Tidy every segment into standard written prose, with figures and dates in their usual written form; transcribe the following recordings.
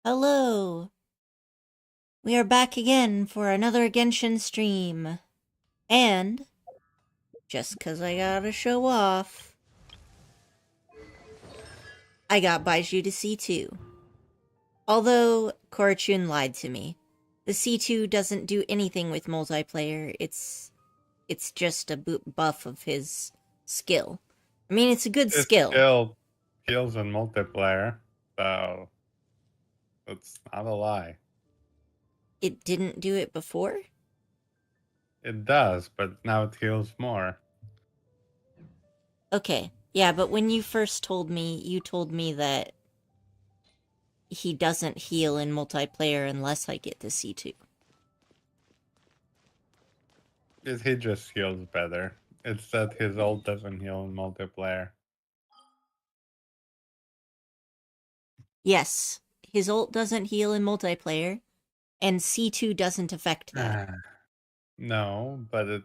Hello! We are back again for another Genshin stream. And, just 'cause I gotta show off, I got Baizhu to C2. Although, Korachun lied to me. The C2 doesn't do anything with multiplayer, it's just a buff of his skill. I mean, it's a good This skill. skill kills in multiplayer, so it's not a lie. It didn't do it before? It does, but now it heals more. Okay, yeah, but when you first told me, you told me that he doesn't heal in multiplayer unless I get to C2. He just heals better. It's that his ult doesn't heal in multiplayer. Yes, his ult doesn't heal in multiplayer, and C2 doesn't affect that. No, but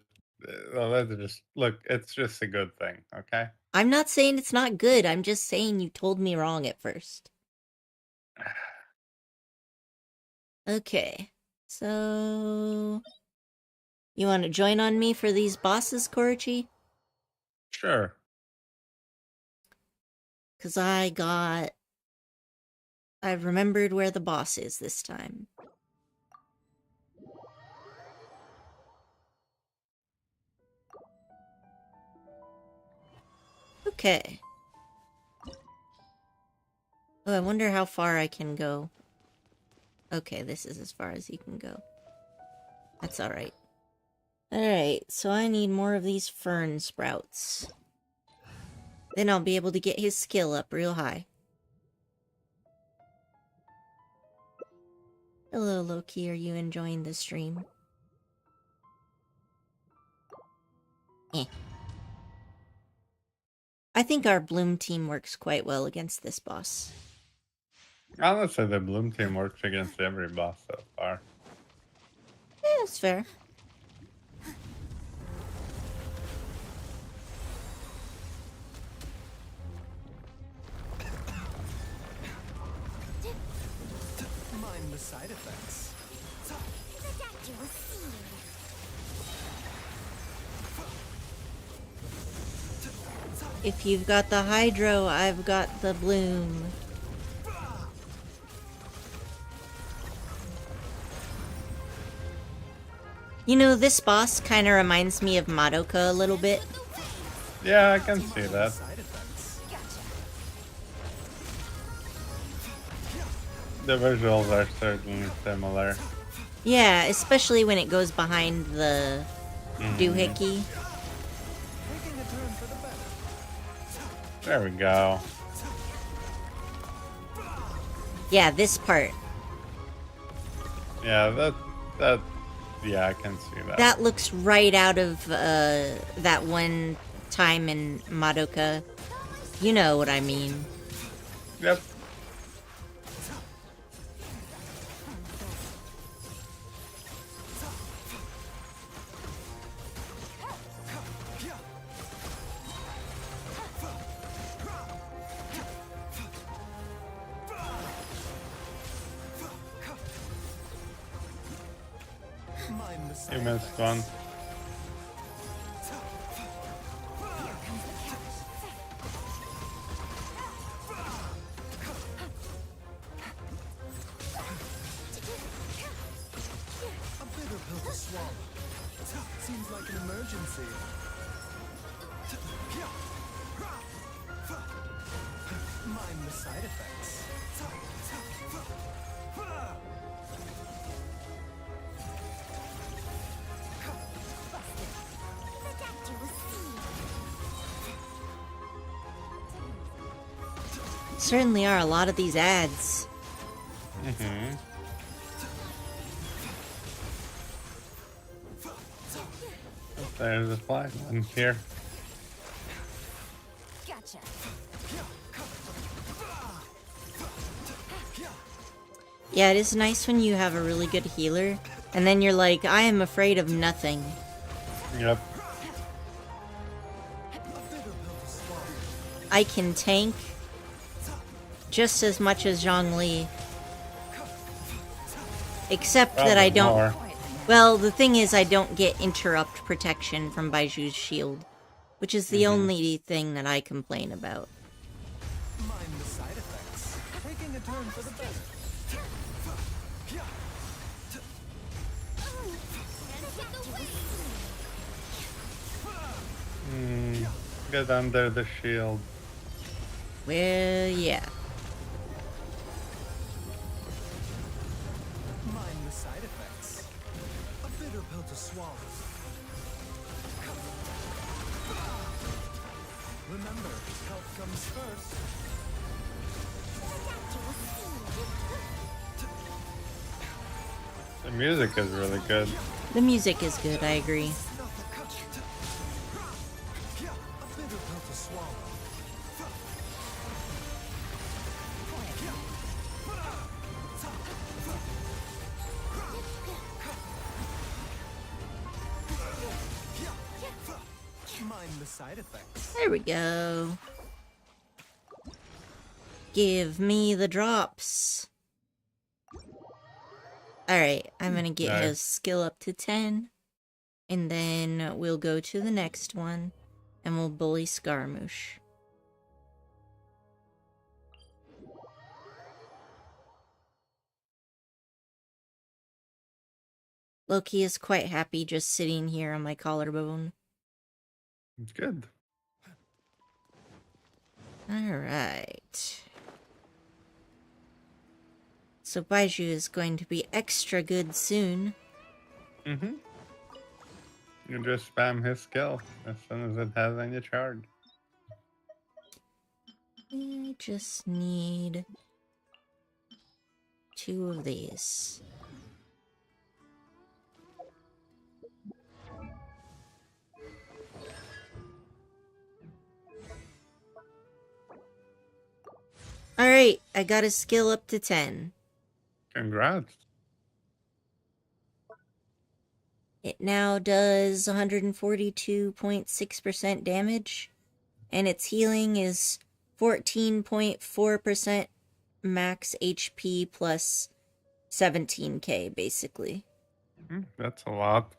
let's just look. It's just a good thing, okay? I'm not saying it's not good, I'm just saying you told me wrong at first. Okay, so... You want to join on me for these bosses, Korachi? Sure. Because I've remembered where the boss is this time. Okay. Oh, I wonder how far I can go. Okay, this is as far as he can go. That's alright. Alright, so I need more of these fern sprouts. Then I'll be able to get his skill up real high. Hello, Loki, are you enjoying the stream? Eh. I think our Bloom team works quite well against this boss. Honestly, the Bloom team works against every boss so far. Yeah, that's fair. Mind the side effects. If you've got the Hydro, I've got the Bloom. You know, this boss kind of reminds me of Madoka a little bit. Yeah, I can see that. The visuals are certainly similar. Yeah, especially when it goes behind the doohickey. There we go. Yeah, this part. Yeah, yeah, I can see that. That looks right out of that one time in Madoka. You know what I mean. Yep. You missed one. A bitter pill to swallow. Seems like an emergency. Mind the side effects. Certainly are a lot of these ads. Mm-hmm. There's a flag one here. Gotcha. Yeah, it is nice when you have a really good healer, and then you're like, I am afraid of nothing. Yep. I can tank just as much as Zhongli. Except that I Probably don't... more. Well, the thing is I don't get interrupt protection from Baiju's shield, which is the only thing that I complain about. Mind the side effects. Taking a turn for the better. Get under the shield. Well, yeah. Mind the side effects. A bitter pill to swallow. Remember, health comes first. The music is really good. The music is good, I agree. A bitter pill to swallow. Mind the side effects. There we go. Give me the drops. Alright, I'm gonna get Nice. his skill up to 10. And then we'll go to the next one. And we'll bully Scaramouche. Loki is quite happy just sitting here on my collarbone. It's good. Alright. So Baizhu is going to be extra good soon. You just spam his skill as soon as it has any charge. I just need 2 of these. Alright, I got a skill up to 10. Congrats. It now does 142.6% damage, and its healing is 14.4% max HP plus 17k, basically. That's a lot.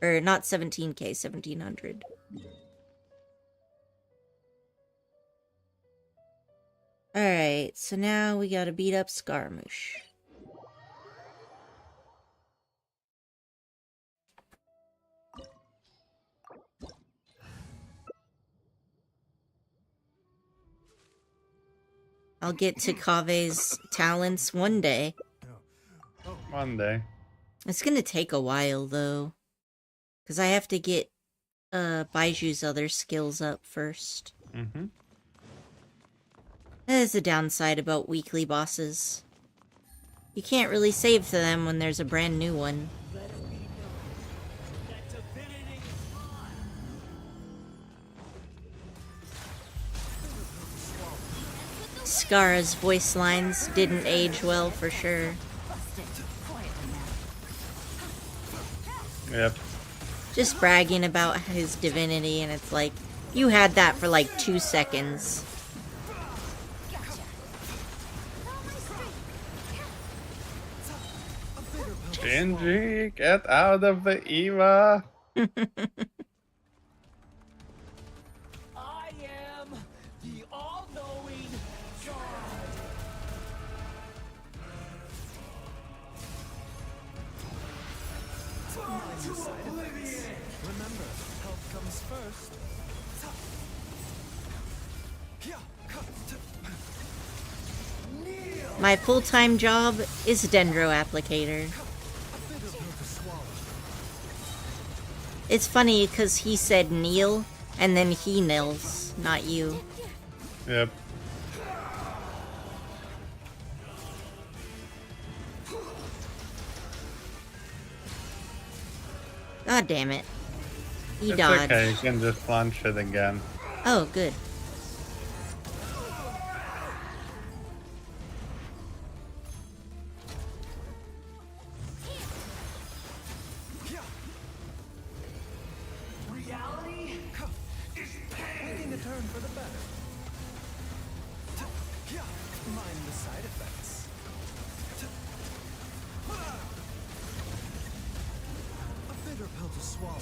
Or not 17k, 1700. Alright, so now we gotta beat up Scaramouche. I'll get to Kave's talents one day. One day. It's gonna take a while, though. Because I have to get Baiju's other skills up first. That is the downside about weekly bosses. You can't really save to them when there's a brand new one. Scar's voice lines didn't age well for sure. Yep. Just bragging about his divinity, and it's like, you had that for like 2 seconds. Shinji, get out of the Eva. I am the all-knowing God. Mind the side effects. Remember, health comes first. My full-time job is Dendro Applicator. It's funny because he said kneel, and then he kneels, not you. Yep. God damn it. He It's dodged. okay, you can just launch it again. Oh, good. Reality is taking a turn for the better. Mind the side effects. swallow.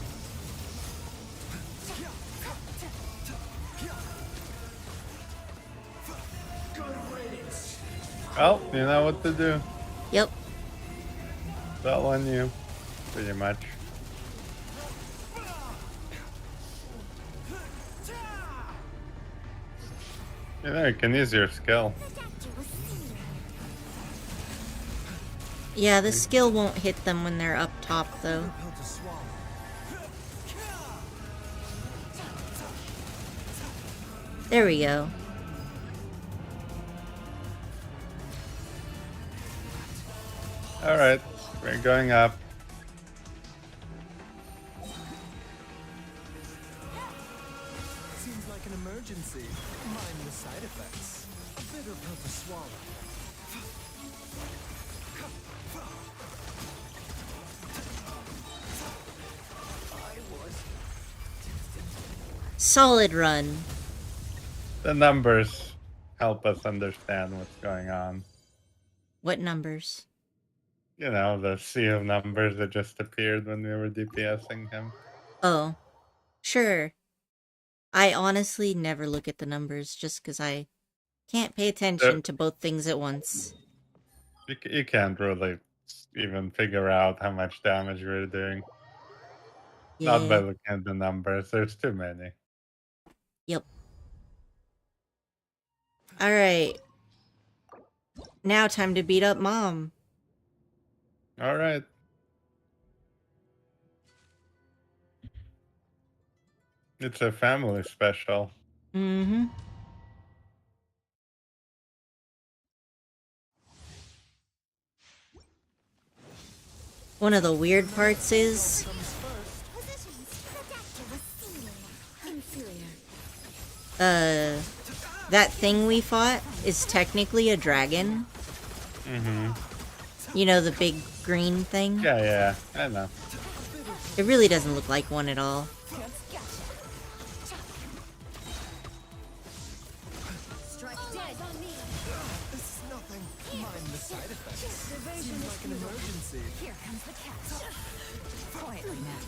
Well, you know what to do. Yep. It's all on you, pretty much. You know, you can use your skill. Yeah, the skill won't hit them when they're up top, though. Pill to swallow. There we go. Alright, we're going up. Seems like an emergency. Mind the side effects. A bitter pill to swallow. Solid run. The numbers help us understand what's going on. What numbers? You know, the sea of numbers that just appeared when we were DPSing him. Oh, sure. I honestly never look at the numbers just because I can't pay attention to both things at once. You can't really even figure out how much damage we're doing. Not by Yeah. looking at the numbers, there's too many. Yep. Alright. Now time to beat up Mom. Alright. It's a family special. Mm-hmm. One of the weird parts is that thing we fought is technically a dragon. Mm-hmm. You know, the big green thing? Yeah, I know. It really doesn't look like one at all. This is nothing. Mind the side effects. Seems like an emergency. Here comes the catch. Quietly now.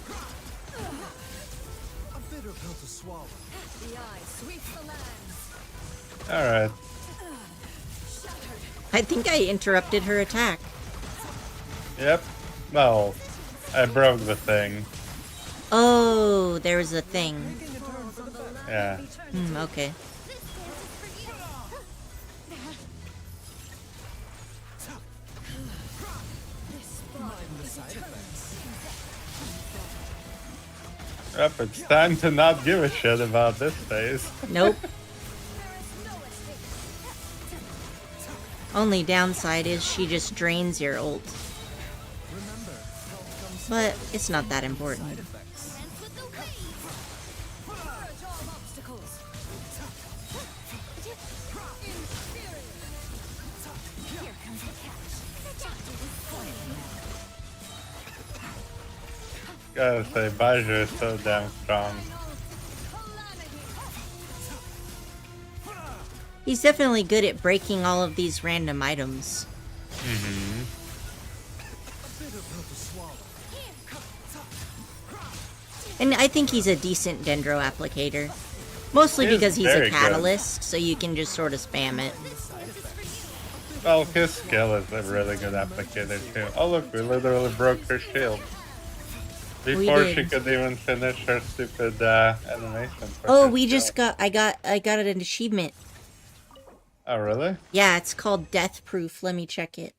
A bitter pill to swallow. The eye sweeps the land. Alright. I think I interrupted her attack. Yep. Well, I broke the thing. Oh, there was a thing. Yeah. Okay. Mind the side effects. Yep, it's time to not give a shit about this phase. Nope. Only downside is she just drains your ult. Remember, health comes But it's not that important. side effects. Dance with the waves. Purge all obstacles. Inferior. Here comes the catch. Quietly now. Gotta say, Baizhu is so damn strong. He's definitely good at breaking all of these random items. Mm-hmm. A bitter pill to swallow. And I think he's a decent dendro applicator. Mostly He is because he's very a good. catalyst, so you can just sort of spam it. Well, his skill is a really good applicator too. Oh look, we literally broke her shield. Before she did. could even finish her stupid animation. for Oh, her we skill. just got I got an achievement. Oh really? Yeah, it's called Death Proof. Let me check it.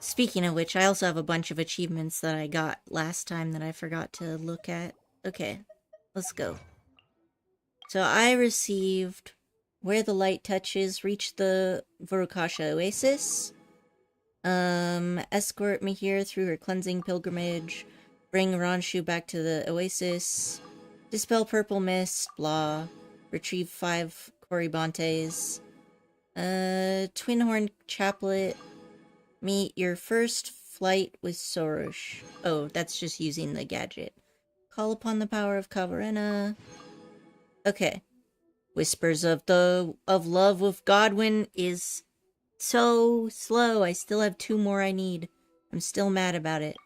Speaking of which, I also have a bunch of achievements that I got last time that I forgot to look at. Okay, let's go. So I received Where the Light Touches, reach the Vorukasha Oasis. Escort me here through her cleansing pilgrimage. Bring Ranshu back to the Oasis. Dispel purple mist, blah. Retrieve 5 Corybantes. Twin Horn Chaplet. Meet your first flight with Sorush. Oh, that's just using the gadget. Call upon the power of Kavarena. Okay. Whispers of Love with Godwin is so slow. I still have 2 more I need. I'm still mad about it.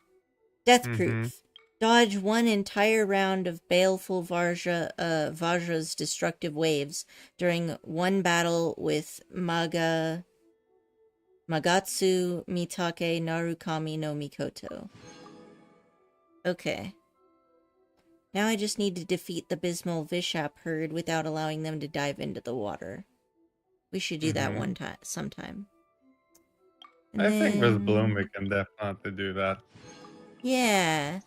Death Proof. Dodge 1 entire round of Baleful Vajra's destructive waves during 1 battle with Magatsu Mitake Narukami no Mikoto. Okay. Now I just need to defeat the Bismal Vishap herd without allowing them to dive into the water. We should do that sometime. And I think with Bloom then- we can definitely do that. Yeah.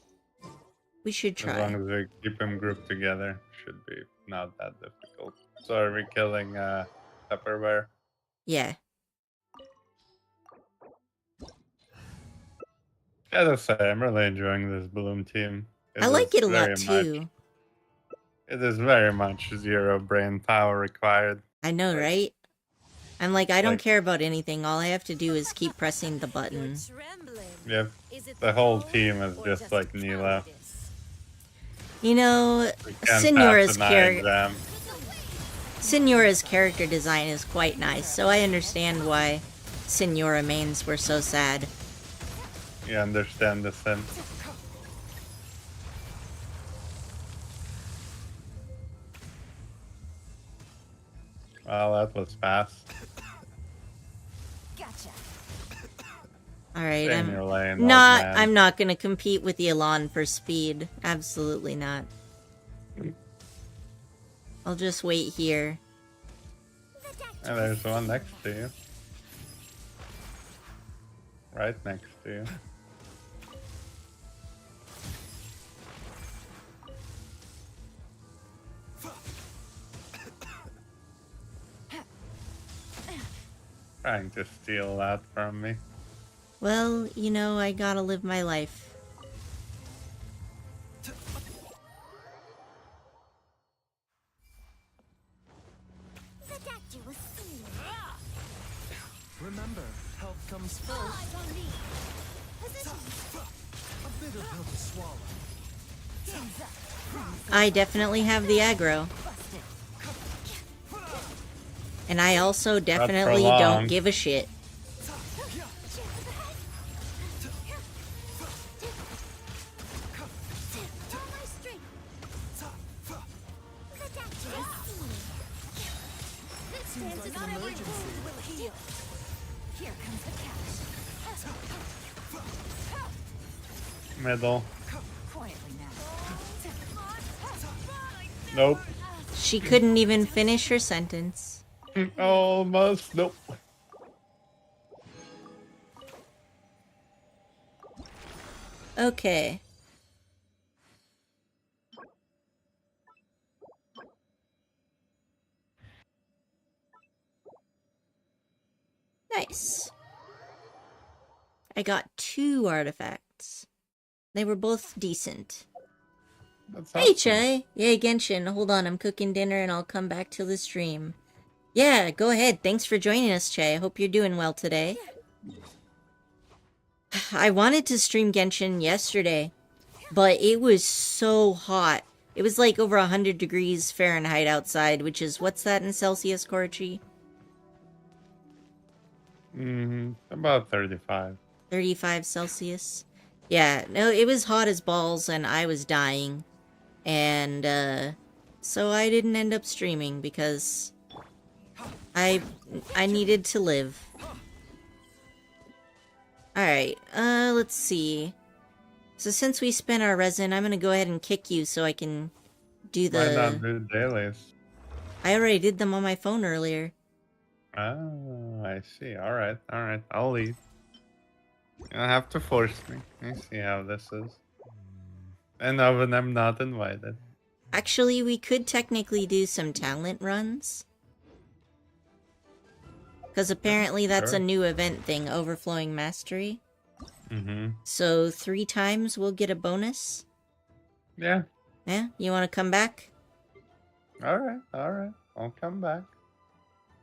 We should As long try. as we keep them grouped together, should be not that difficult. So are we killing Pepperware? Yeah. Gotta say, I'm really enjoying this Bloom team. I like it a very lot too. It is very much 0 brain power required. I know, Like- right? I'm like, I don't like- care about anything. All I have to do is keep pressing the button. Yep. The whole team is just like Neela. You know, We can't Signora's pass an exam. Signora's character design is quite nice, so I understand why Signora mains were so sad. You understand the sin. Well, that was fast. Gotcha. Alright, Stay in your lane, old not man. I'm not gonna compete with Elan for speed. Absolutely not. I'll just wait here. And there's one next to you. Right next to you. Trying to steal that from me. Well, you know, I gotta live my life. Remember, health comes first. Eyes on me. Position. A bitter pill to swallow. Hands up. I definitely have the aggro. Busted. And I also definitely don't long. give a shit. All my strength. This stands like not an every emergency. wound will heal. Here comes the catch. Middle. Quietly now. Nope. She couldn't even finish her sentence. Almost. Nope. Okay. Nice. I got 2 artifacts. They were both decent. That's Hey, awesome. Chai. Yay, Genshin. Hold on, I'm cooking dinner and I'll come back to the stream. Yeah, go ahead. Thanks for joining us, Chai. I hope you're doing well today. I wanted to stream Genshin yesterday, but it was so hot. It was like over 100 degrees Fahrenheit outside, which is, what's that in Celsius, Korchi? About 35. 35 Celsius. Yeah, no, it was hot as balls and I was dying. And, so I didn't end up streaming because I needed to live. Alright, let's see. So since we spent our resin, I'm gonna go ahead and kick you so I can do Why not the... do dailies? I already did them on my phone earlier. Oh, I see. Alright, alright. I'll leave. You'll have to force me. I see how this is. And when I'm not invited. Actually, we could technically do some talent runs. Because apparently that's a Sure. new event thing, Overflowing Mastery. Mm-hmm. So 3 times we'll get a bonus. Yeah. Yeah? You want to come back? Alright, alright. I'll come back.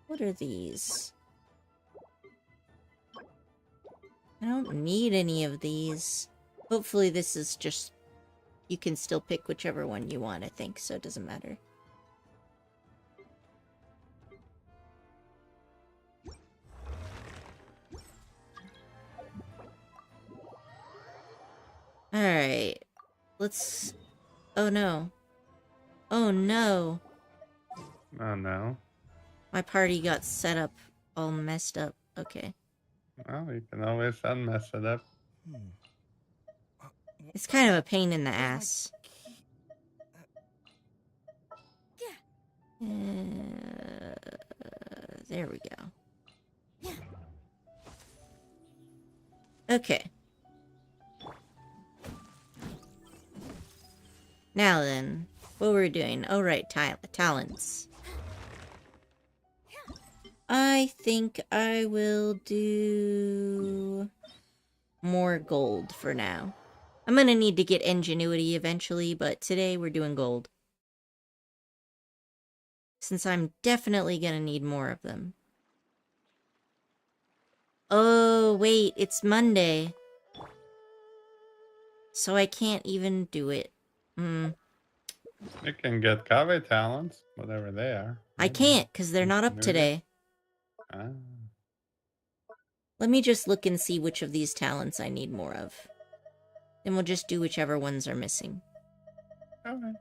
What are these? I don't need any of these. Hopefully this is just... You can still pick whichever one you want, I think, so it doesn't matter. Alright. Let's... Oh no. Oh no. Oh no. My party got set up all messed up. Okay. Well, you can always unmess it up. It's kind of a pain in the ass. There we go. Okay. Now then, what we're doing. Oh, right, talents. I think I will do more gold for now. I'm gonna need to get ingenuity eventually, but today we're doing gold. Since I'm definitely gonna need more of them. Oh, wait, it's Monday. So I can't even do it. You can get Kave talents, whatever they are. I can't, because they're not up Maybe. today. Ah. Let me just look and see which of these talents I need more of. Then we'll just do whichever ones are missing. Okay.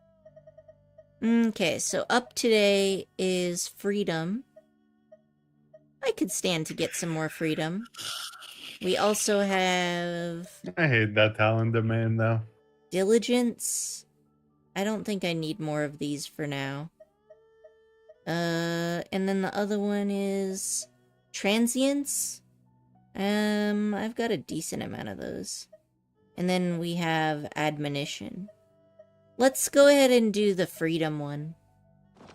Okay, so up today is freedom. I could stand to get some more freedom. We also have I hate that talent domain though. diligence. I don't think I need more of these for now. And then the other one is transience. I've got a decent amount of those. And then we have admonition. Let's go ahead and do the freedom one.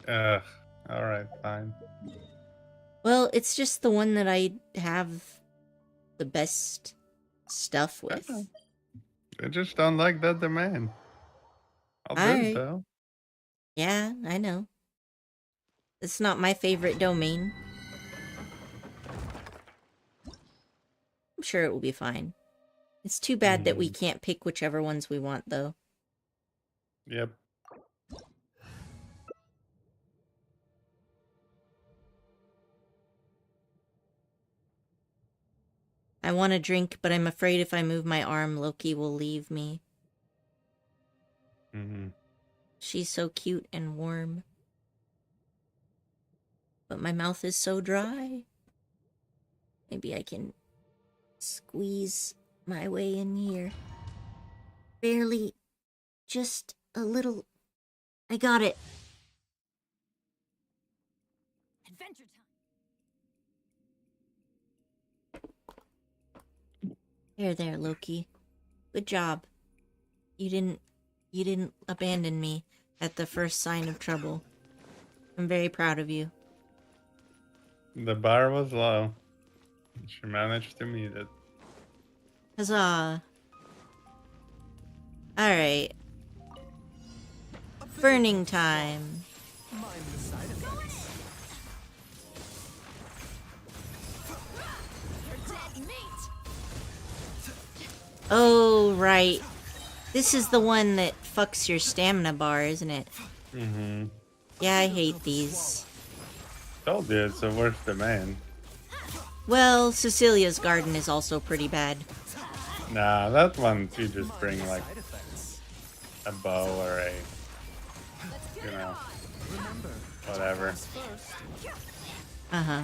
Alright, fine. Well, it's just the one that I have the best stuff with. I just don't like that domain. I'll do Alright. it though. Yeah, I know. It's not my favorite domain. I'm sure it will be fine. It's too bad that we can't pick whichever ones we want, though. Yep. I want a drink, but I'm afraid if I move my arm, Loki will leave me. She's so cute and warm. But my mouth is so dry. Maybe I can squeeze my way in here. Barely. Just a little. I got it. Adventure time. There, Loki. Good job. You didn't abandon me at the first sign of trouble. I'm very proud of you. The bar was low. She managed to meet it. Huzzah. Alright. Burning time. Mind the side effects. You're dead meat. Oh, right. This is the one that fucks your stamina bar, isn't it? Yeah, I hate these. Told you it's the worst domain. Well, Cecilia's garden is also pretty bad. Nah, that one you just bring like Side effects. a bow or a, you know, Remember, whatever. first. Uh-huh.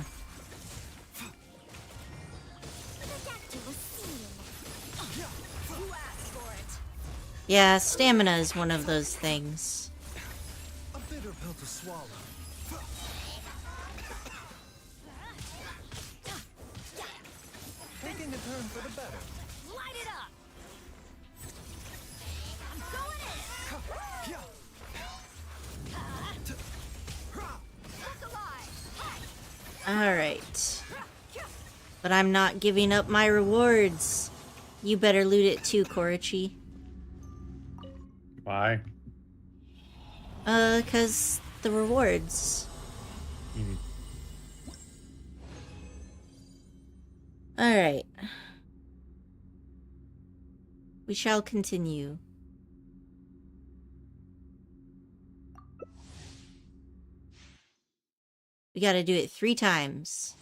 You asked for it. Yeah, stamina is one of those things. A bitter pill to swallow. Taking a turn for the better. Light it up. I'm going in. Look alive. Alright. But I'm not giving up my rewards. You better loot it too, Korichi. Why? 'Cause the rewards. Alright. We shall continue. We gotta do it 3 times.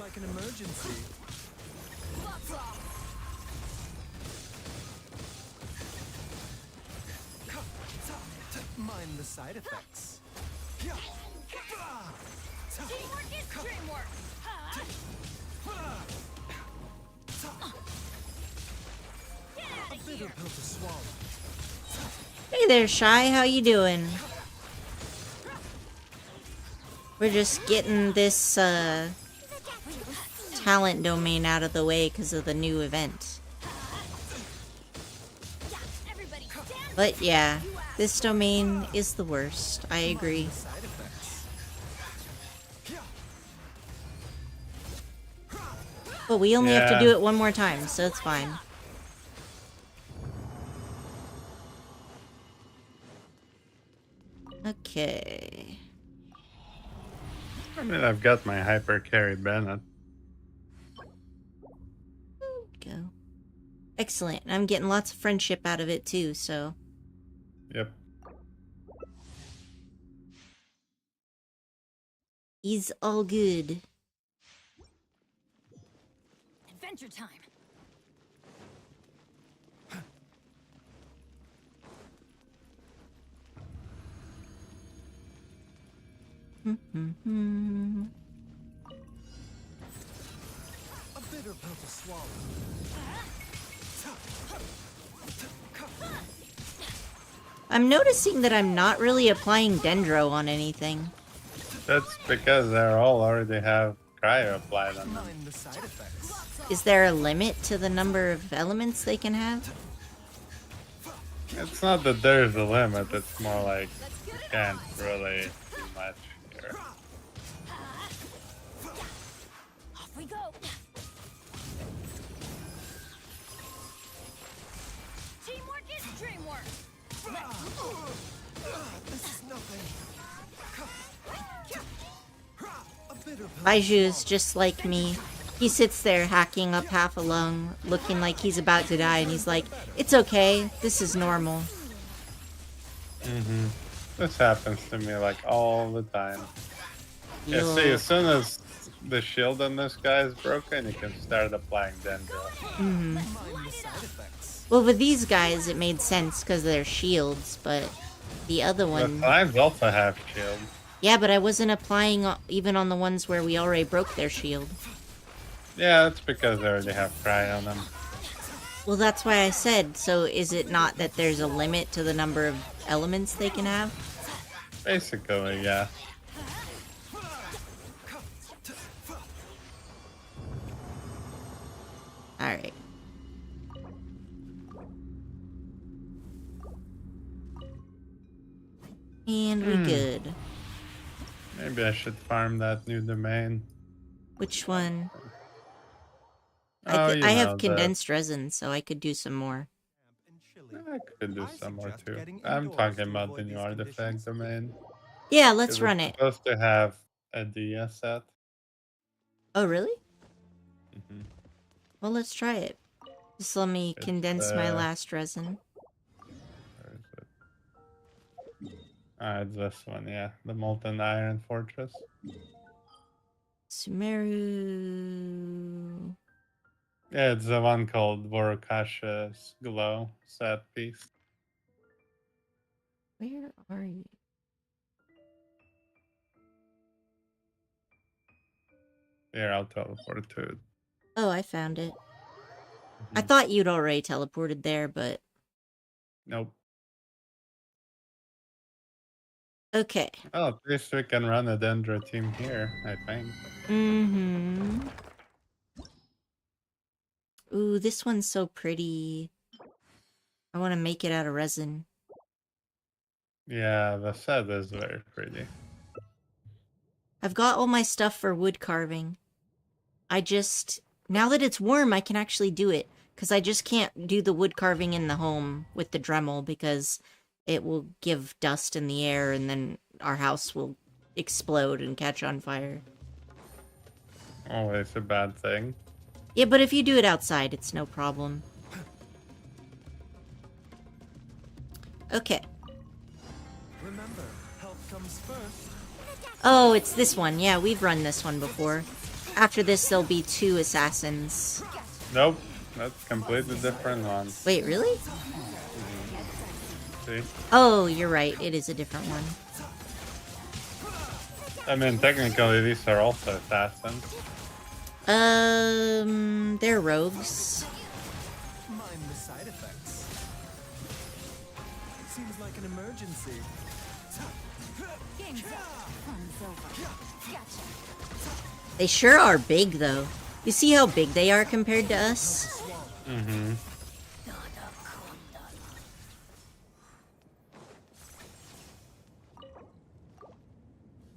like an emergency. Gloves off. Mind the side effects. Teamwork is dreamwork. Get out A of bitter here. pill to swallow. Hey there, Shy. How you doing? We're just getting this talent domain out of the way because of the new event. Everybody stand. But yeah, this domain is the worst. I agree. Side effects. But we only have to Yeah. do it one more time, so it's fine. Okay. I mean, I've got my hyper carry Bennett. Go. Excellent. I'm getting lots of friendship out of it too, so. Yep. He's all good. Adventure time. A bitter pill to swallow. I'm noticing that I'm not really applying Dendro on anything. That's because they're all already have cryo applied on them. Mind the side effects. Is there a limit to the number of elements they can have? It's not that there's a limit, it's more like you can't really do much here. Off we go. Teamwork is dreamwork. This is nothing. A bitter pill. Baizhu is just like me. He sits there hacking up half a lung, looking like he's about to die, and he's like, "It's okay, this is normal." This happens to me like all the time. Yeah, You'll- see, as soon as the shield on this guy is broken, you can start applying Dendro. Mind the side effects. Well, with these guys, it made sense because they're shields, but the other The one... slimes also have shield. Yeah, but I wasn't applying even on the ones where we already broke their shield. Yeah, that's because they already have cryo on them. Well, that's why I said, so is it not that there's a limit to the number of elements they can have? Basically, yeah. Alright. And we good. Maybe I should farm that new domain. Which one? Oh, you I know, have condensed resin, so I could do some more. And chilly. I could do I some more suggest too. getting I'm indoors talking to about the avoid new these artifact conditions. domain. Yeah, let's 'Cause run it's it. supposed to have a Dia set. Oh, really? hmm Well, let's try it. Just let me It's, condense my last resin. Where is it? It's this one, yeah. The Molten Iron Fortress. Sumeru... Yeah, it's the one called Vorokasha's Glow set piece. Where are you? Here, I'll teleport to it. Oh, I found it. I Mhm. thought you'd already teleported there, but... Nope. Okay. Oh, at least we can run a Dendro team here, I think. Mm-hmm. Ooh, this one's so pretty. I want to make it out of resin. Yeah, the set is very pretty. I've got all my stuff for wood carving. I just... Now that it's warm, I can actually do it. Because I just can't do the wood carving in the home with the Dremel because it will give dust in the air and then our house will explode and catch on fire. Always a bad thing. Yeah, but if you do it outside, it's no problem. Okay. Remember, health comes first. Oh, it's this one. Yeah, we've run this one before. After this, there'll be 2 assassins. Nope, that's completely different one. Wait, really? See? Oh, you're right. It is a different one. I mean, technically, these are also assassins. They're rogues. Mind the side effects. Seems like an emergency. Game's up. Fun's over. Gotcha. They sure are big, though. You see how big they are compared to us? Mm-hmm.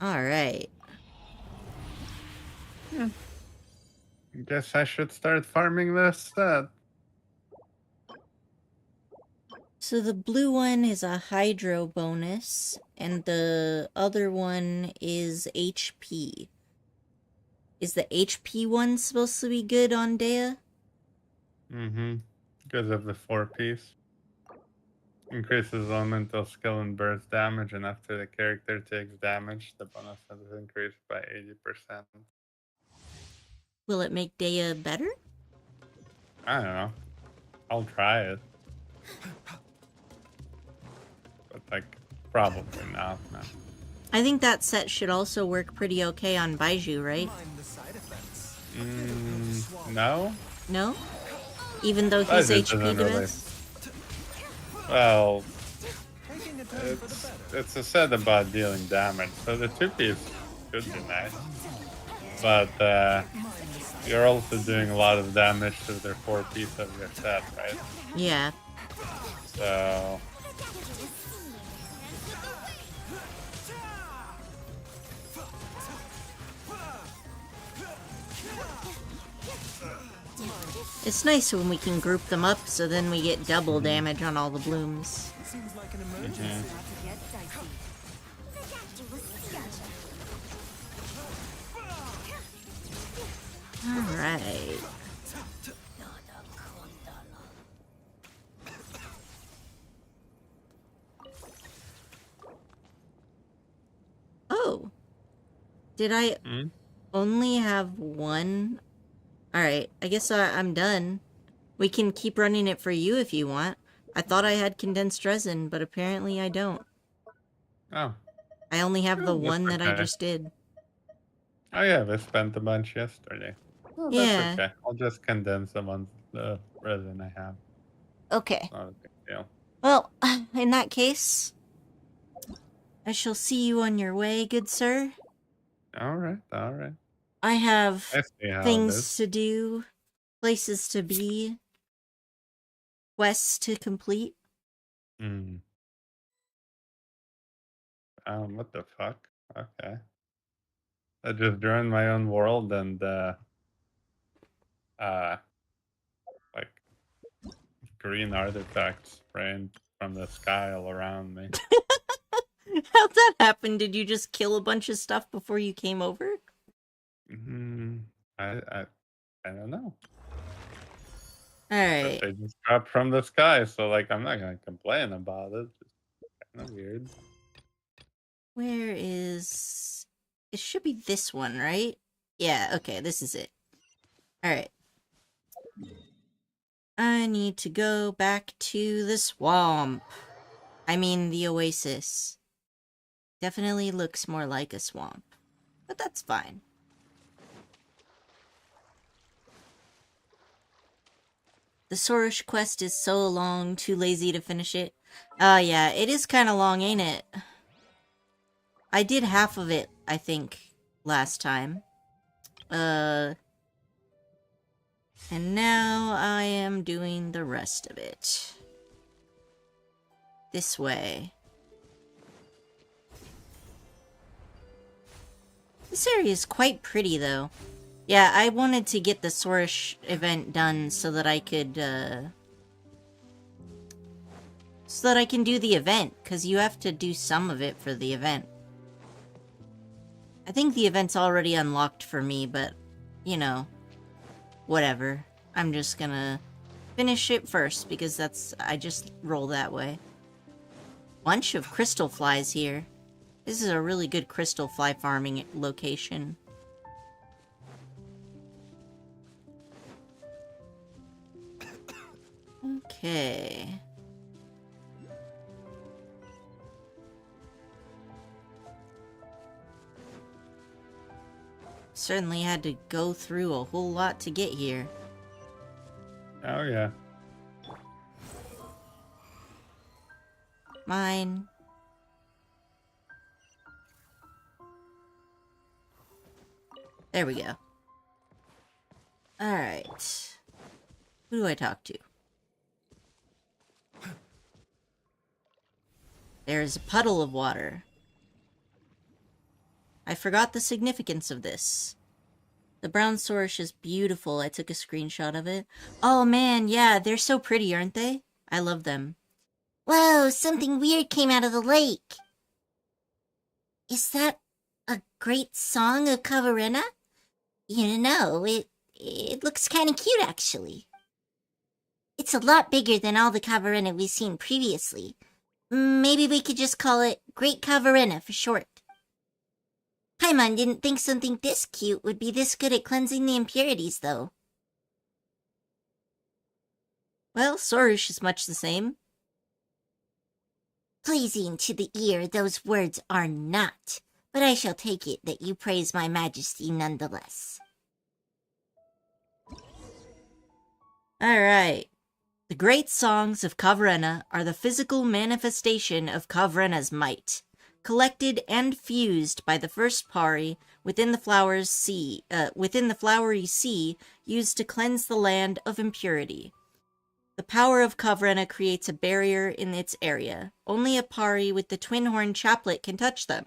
Alright. Guess I should start farming this set. So the blue one is a hydro bonus, and the other one is HP. Is the HP one supposed to be good on Dea? Mm-hmm. Because of the 4-piece. Increases elemental skill and burst damage, and after the character takes damage, the bonus is increased by 80%. Will it make Dea better? I don't know. I'll try it. But, like, probably not, no. I think that set should also work pretty okay on Baizhu, right? Mind the side effects. No? No? Even though he's Baizhu HP doesn't the really- best? Well, Taking a turn for the better. it's a set about dealing damage, so the 2-piece could be nice. But you're also doing a lot of damage to the 4-piece of your set, right? Yeah. So It's nice when we can group them up, so then we get double damage on all the blooms. Seems like an emergency. About to get dicey. Alright. Oh. Did I Hmm? only have one? Alright, I guess I'm done. We can keep running it for you if you want. I thought I had condensed resin, but apparently I don't. Oh. I only have the Oh, that's one that I okay. just did. Oh yeah, we spent a bunch yesterday. Oh, Yeah. that's okay. I'll just condense the resin I have. Okay. Not a big deal. Well, in that case, I shall see you on your way, good sir. Alright, alright. I have I see how it things is. to do, places to be, quests to complete. Hmm. What the fuck? Okay. I just joined my own world and like green artifacts rained from the sky all around me. How'd that happen? Did you just kill a bunch of stuff before you came over? Hmm. I don't know. But Alright. they just dropped from the sky, so like I'm not gonna complain about it. It's kind of weird. Where is... It should be this one, right? Yeah, okay, this is it. Alright. I need to go back to the swamp. I mean, the oasis. Definitely looks more like a swamp. But that's fine. The Sorish quest is so long, too lazy to finish it. Yeah, it is kind of long, ain't it? I did half of it, I think, last time. And now I am doing the rest of it. This way. This area is quite pretty, though. Yeah, I wanted to get the Sorish event done so that I could, so that I can do the event, because you have to do some of it for the event. I think the event's already unlocked for me, but, you know, whatever. I'm just gonna finish it first, because I just roll that way. Bunch of crystal flies here. This is a really good crystal fly farming location. Okay. Certainly had to go through a whole lot to get here. Oh yeah. Mine. There we go. Alright. Who do I talk to? There's a puddle of water. I forgot the significance of this. The brown source is beautiful. I took a screenshot of it. Oh man, yeah, they're so pretty, aren't they? I love them. Whoa, something weird came out of the lake. Is that a great song of Kavarena? You know, it looks kind of cute, actually. It's a lot bigger than all the Kavarena we've seen previously. Maybe we could just call it Great Kavarena for short. Paimon didn't think something this cute would be this good at cleansing the impurities, though. Well, Sorush is much the same. Pleasing to the ear those words are not, but I shall take it that you praise my majesty nonetheless. Alright. The great songs of Kavarena are the physical manifestation of Kavarena's might, collected and fused by the first Pari within the flowery sea used to cleanse the land of impurity. The power of Kavarena creates a barrier in its area. Only a Pari with the twin-horn chaplet can touch them.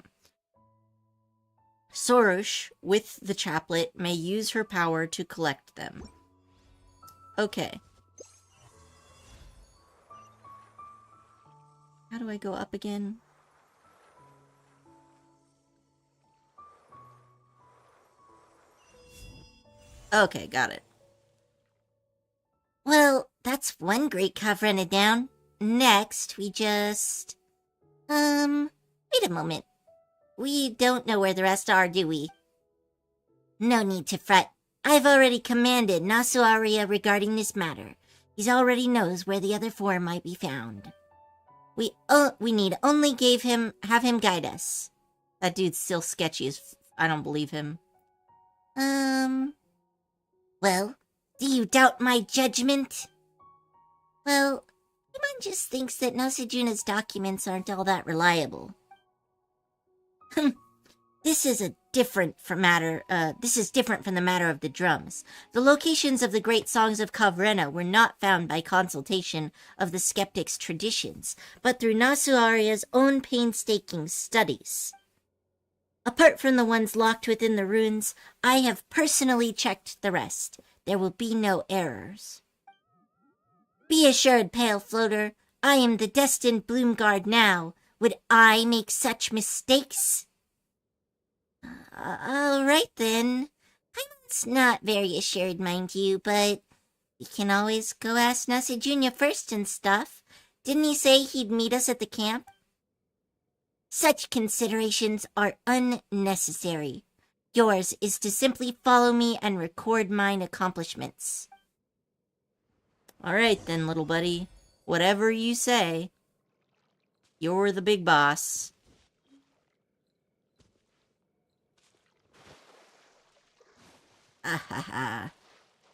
Sorush, with the chaplet, may use her power to collect them. Okay. How do I go up again? Okay, got it. Well, that's one great Kavrena down. Next, we just... wait a moment. We don't know where the rest are, do we? No need to fret. I've already commanded Nasu Aria regarding this matter. He already knows where the other four might be found. We need only have him guide us. That dude's still sketchy as I don't believe him. Well, do you doubt my judgment? Well, Paimon just thinks that Nasujuna's documents aren't all that reliable. This is different from the matter of the drums. The locations of the great songs of Kavrena were not found by consultation of the skeptic's traditions, but through Nasu Aria's own painstaking studies. Apart from the ones locked within the runes, I have personally checked the rest. There will be no errors. Be assured, Pale Floater, I am the destined Bloomguard now. Would I make such mistakes? All right, then. Paimon's not very assured, mind you, but we can always go ask Nasujunya first and stuff. Didn't he say he'd meet us at the camp? Such considerations are unnecessary. Yours is to simply follow me and record mine accomplishments. All right, then, little buddy. Whatever you say. You're the big boss. Ahaha.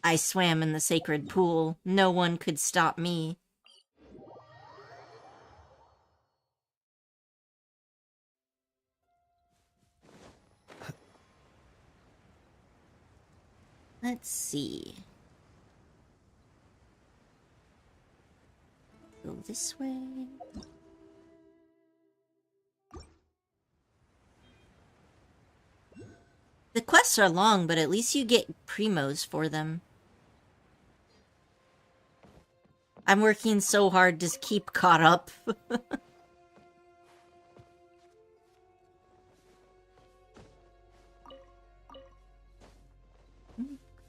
I swam in the sacred pool. No one could stop me. Let's see. Go this way. The quests are long, but at least you get primos for them. I'm working so hard to keep caught up.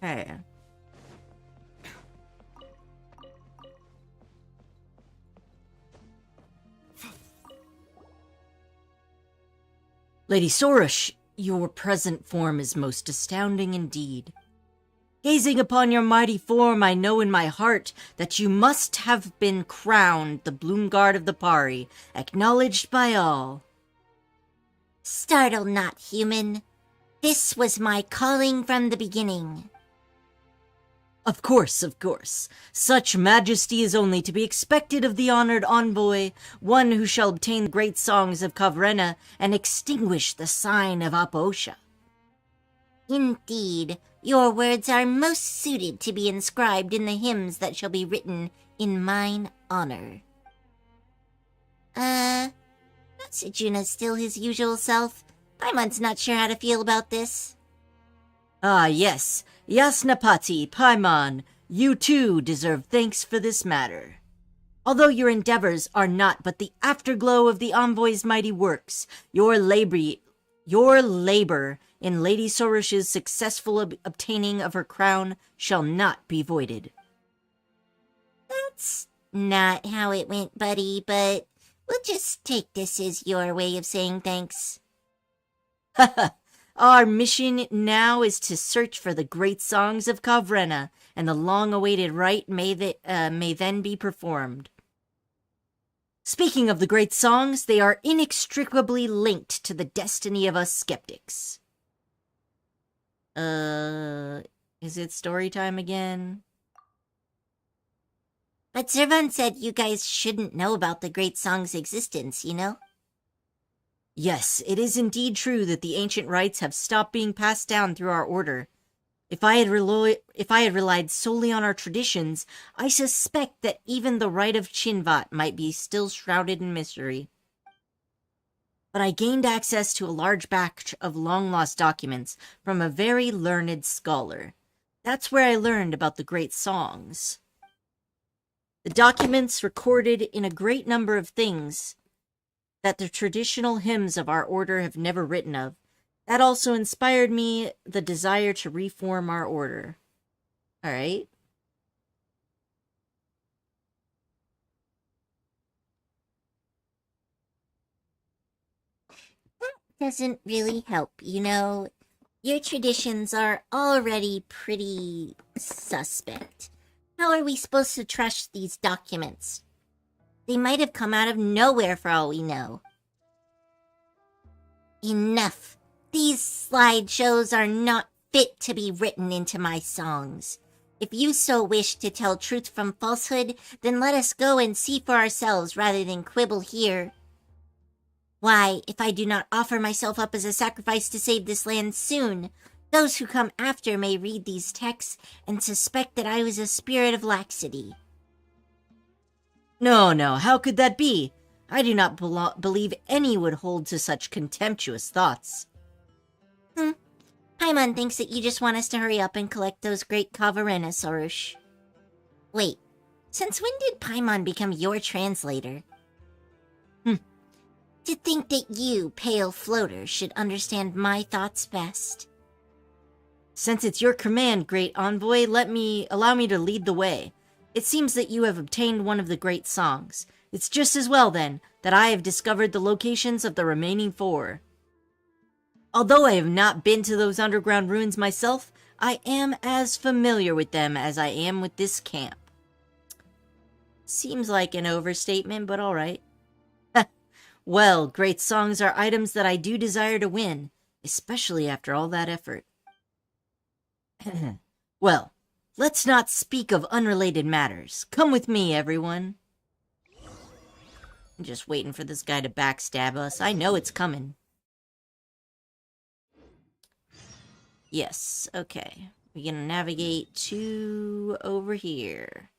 Okay. Lady Sorush, your present form is most astounding indeed. Gazing upon your mighty form, I know in my heart that you must have been crowned the Bloomguard of the Pari, acknowledged by all. Startle not, human. This was my calling from the beginning. Of course, of course. Such majesty is only to be expected of the honored envoy, one who shall obtain the great songs of Kavrena and extinguish the sign of Aposha. Indeed, your words are most suited to be inscribed in the hymns that shall be written in mine honor. Not Sejuna still his usual self. Paimon's not sure how to feel about this. Ah, yes. Yasnapati, Paimon, you too deserve thanks for this matter. Although your endeavors are not but the afterglow of the envoy's mighty works, your labor in Lady Sorush's successful obtaining of her crown shall not be voided. That's not how it went, buddy, but we'll just take this as your way of saying thanks. Our mission now is to search for the great songs of Kavrena, and the long-awaited rite may then be performed. Speaking of the great songs, they are inextricably linked to the destiny of us skeptics. Is it story time again? But Zervan said you guys shouldn't know about the great song's existence, you know? Yes, it is indeed true that the ancient rites have stopped being passed down through our order. If I had relied solely on our traditions, I suspect that even the rite of Chinvat might be still shrouded in mystery. But I gained access to a large batch of long-lost documents from a very learned scholar. That's where I learned about the great songs. The documents recorded in a great number of things that the traditional hymns of our order have never written of. That also inspired me the desire to reform our order. Alright. Doesn't really help, you know. Your traditions are already pretty suspect. How are we supposed to trust these documents? They might have come out of nowhere for all we know. Enough. These slideshows are not fit to be written into my songs. If you so wish to tell truth from falsehood, then let us go and see for ourselves rather than quibble here. Why, if I do not offer myself up as a sacrifice to save this land soon, those who come after may read these texts and suspect that I was a spirit of laxity. No, how could that be? I do not believe any would hold to such contemptuous thoughts. Paimon thinks that you just want us to hurry up and collect those great Kavarena, Sorush. Wait, since when did Paimon become your translator? To think that you, pale floater, should understand my thoughts best. Since it's your command, great envoy, allow me to lead the way. It seems that you have obtained one of the great songs. It's just as well, then, that I have discovered the locations of the remaining 4. Although I have not been to those underground ruins myself, I am as familiar with them as I am with this camp. Seems like an overstatement, but alright. Well, great songs are items that I do desire to win, especially after all that effort. Well, let's not speak of unrelated matters. Come with me, everyone. I'm just waiting for this guy to backstab us. I know it's coming. Yes, okay. We're gonna navigate to over here.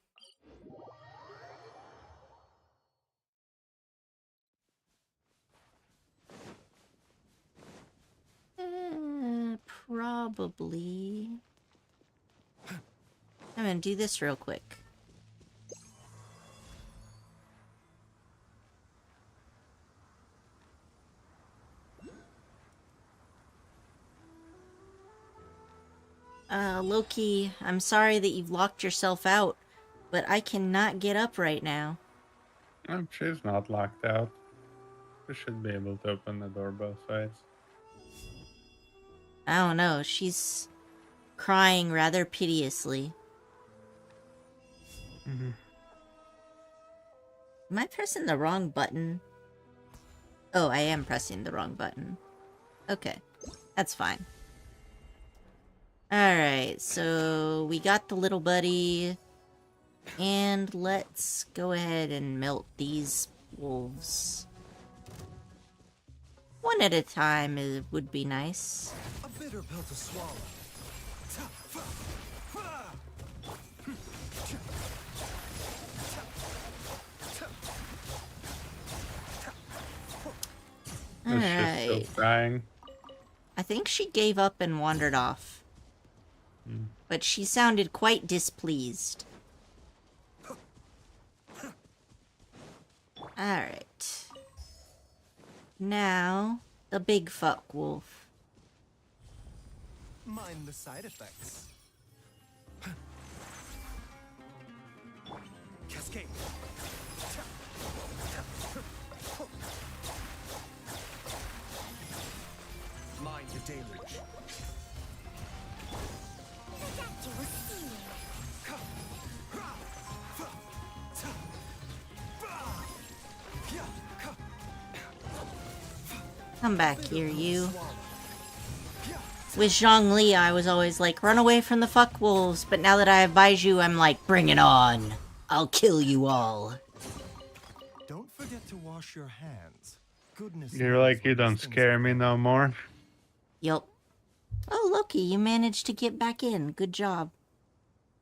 Probably. I'm gonna do this real quick. Loki, I'm sorry that you've locked yourself out, but I cannot get up right now. She's not locked out. We should be able to open the door both sides. I don't know, she's crying rather piteously. Mhm. Am I pressing the wrong button? Oh, I am pressing the wrong button. Okay, that's fine. Alright, so we got the little buddy. And let's go ahead and melt these wolves. One at a time would be nice. A bitter pill to swallow. Is she still Alright. crying? I think she gave up and wandered off. But she sounded quite displeased. Alright. Now, the big fuck wolf. Mind the side effects. Cascade. Mind the deluge. Come back here, you. With Zhongli, I was always like, run away from the fuck wolves, but now that I have Baizhu, I'm like, bring it on. I'll kill you all. Don't forget to wash your hands. Goodness. You're knows like, what you these don't things scare are. me no more. Yup. Oh, Loki, you managed to get back in. Good job.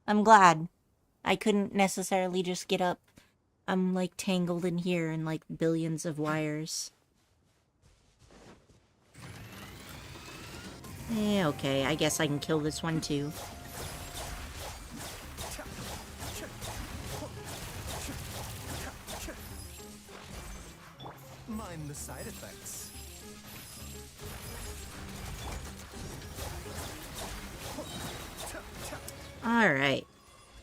I'm glad. I couldn't necessarily just get up. I'm, like, tangled in here in, like, billions of wires. Okay, I guess I can kill this one, too. Mind the side effects. Alright.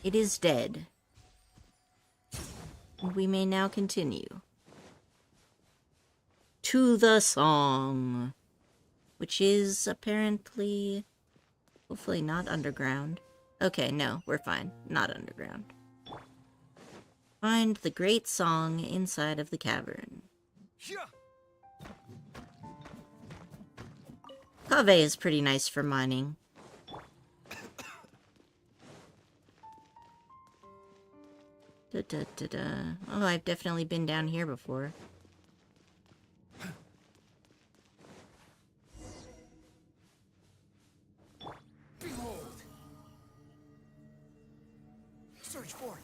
It is dead. We may now continue. To the song. Which is apparently... hopefully not underground. Okay, no, we're fine. Not underground. Find the great song inside of the cavern. Kave is pretty nice for mining. Oh, I've definitely been down here before. Behold. Search for it.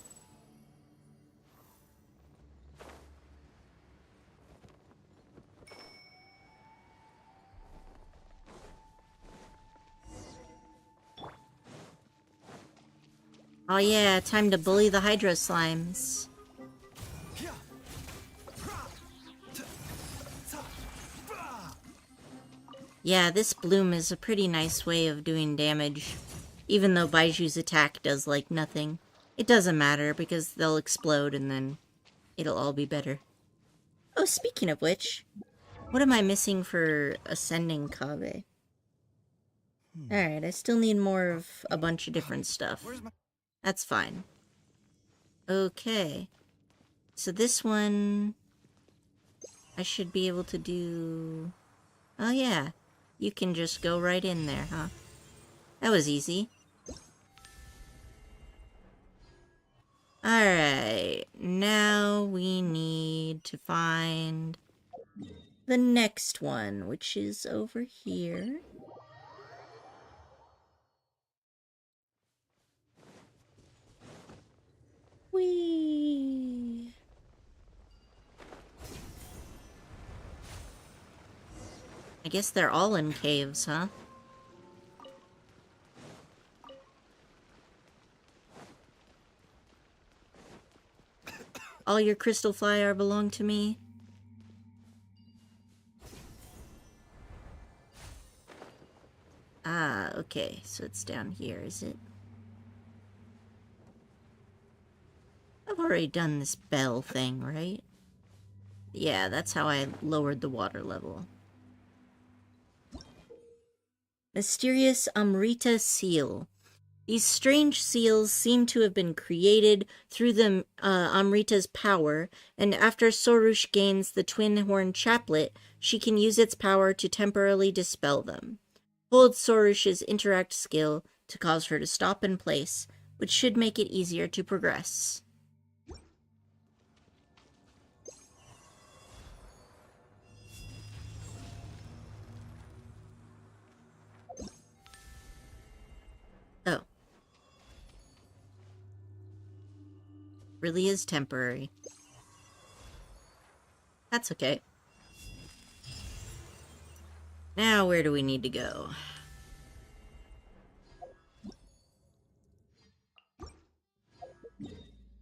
Oh yeah, time to bully the Hydro Slimes. Yeah, this bloom is a pretty nice way of doing damage. Even though Baiju's attack does, like, nothing. It doesn't matter, because they'll explode and then it'll all be better. Oh, speaking of which, what am I missing for ascending Kave? Alright, I still need more of a bunch of different stuff. That's fine. Okay. So this one... I should be able to do... Oh yeah. You can just go right in there, huh? That was easy. Alright. Now we need to find the next one, which is over here. Whee! I guess they're all in caves, huh? All your crystal fire belong to me? Ah, okay, so it's down here, is it? I've already done this bell thing, right? Yeah, that's how I lowered the water level. Mysterious Amrita Seal. These strange seals seem to have been created through the Amrita's power, and after Sorush gains the Twin Horn Chaplet, she can use its power to temporarily dispel them. Hold Sorush's interact skill to cause her to stop in place, which should make it easier to progress. Oh. Really is temporary. That's okay. Now, where do we need to go?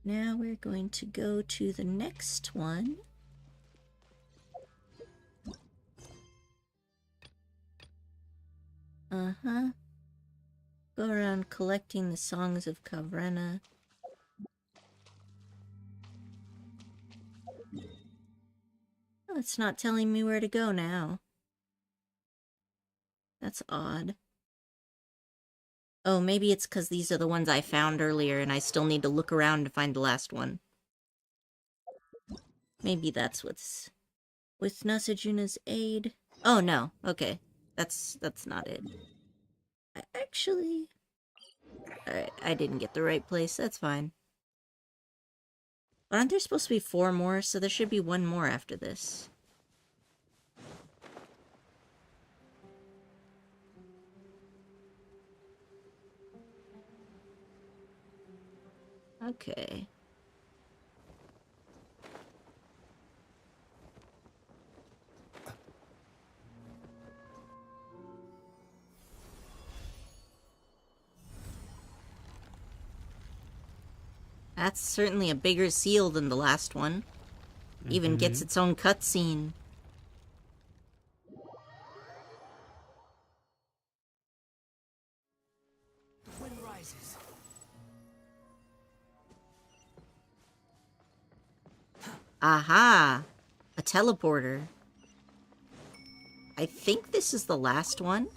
Now we're going to go to the next one. Uh-huh. Go around collecting the songs of Kavrena. Oh, it's not telling me where to go now. That's odd. Oh, maybe it's because these are the ones I found earlier and I still need to look around to find the last one. Maybe that's what's... With Nasajuna's aid... Oh, no. Okay. That's not it. Actually... Alright, I didn't get the right place. That's fine. But aren't there supposed to be 4 more? So there should be 1 more after this. Okay. That's certainly a bigger seal than the last one. Even gets its own cutscene. The wind rises. Aha! A teleporter. I think this is the last one.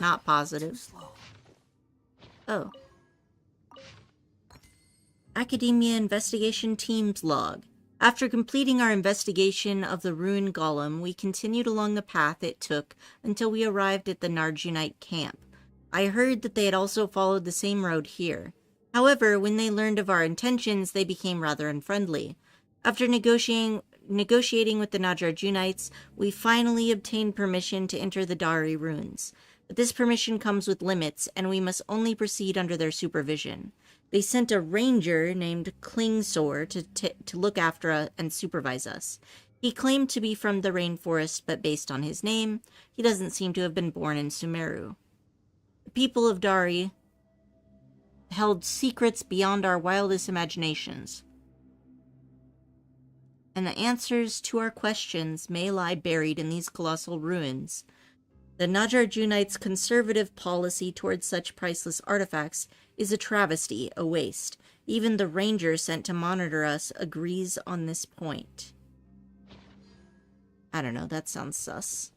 Not positive. Slow. Oh. Academia Investigation Team's log. After completing our investigation of the ruined golem, we continued along the path it took until we arrived at the Narjunite camp. I heard that they had also followed the same road here. However, when they learned of our intentions, they became rather unfriendly. After negotiating with the Najarjunites, we finally obtained permission to enter the Dari ruins. But this permission comes with limits, and we must only proceed under their supervision. They sent a ranger named Klingsor to look after and supervise us. He claimed to be from the rainforest, but based on his name, he doesn't seem to have been born in Sumeru. The people of Dari held secrets beyond our wildest imaginations. And the answers to our questions may lie buried in these colossal ruins. The Najarjunites' conservative policy towards such priceless artifacts is a travesty, a waste. Even the ranger sent to monitor us agrees on this point. I don't know, that sounds sus.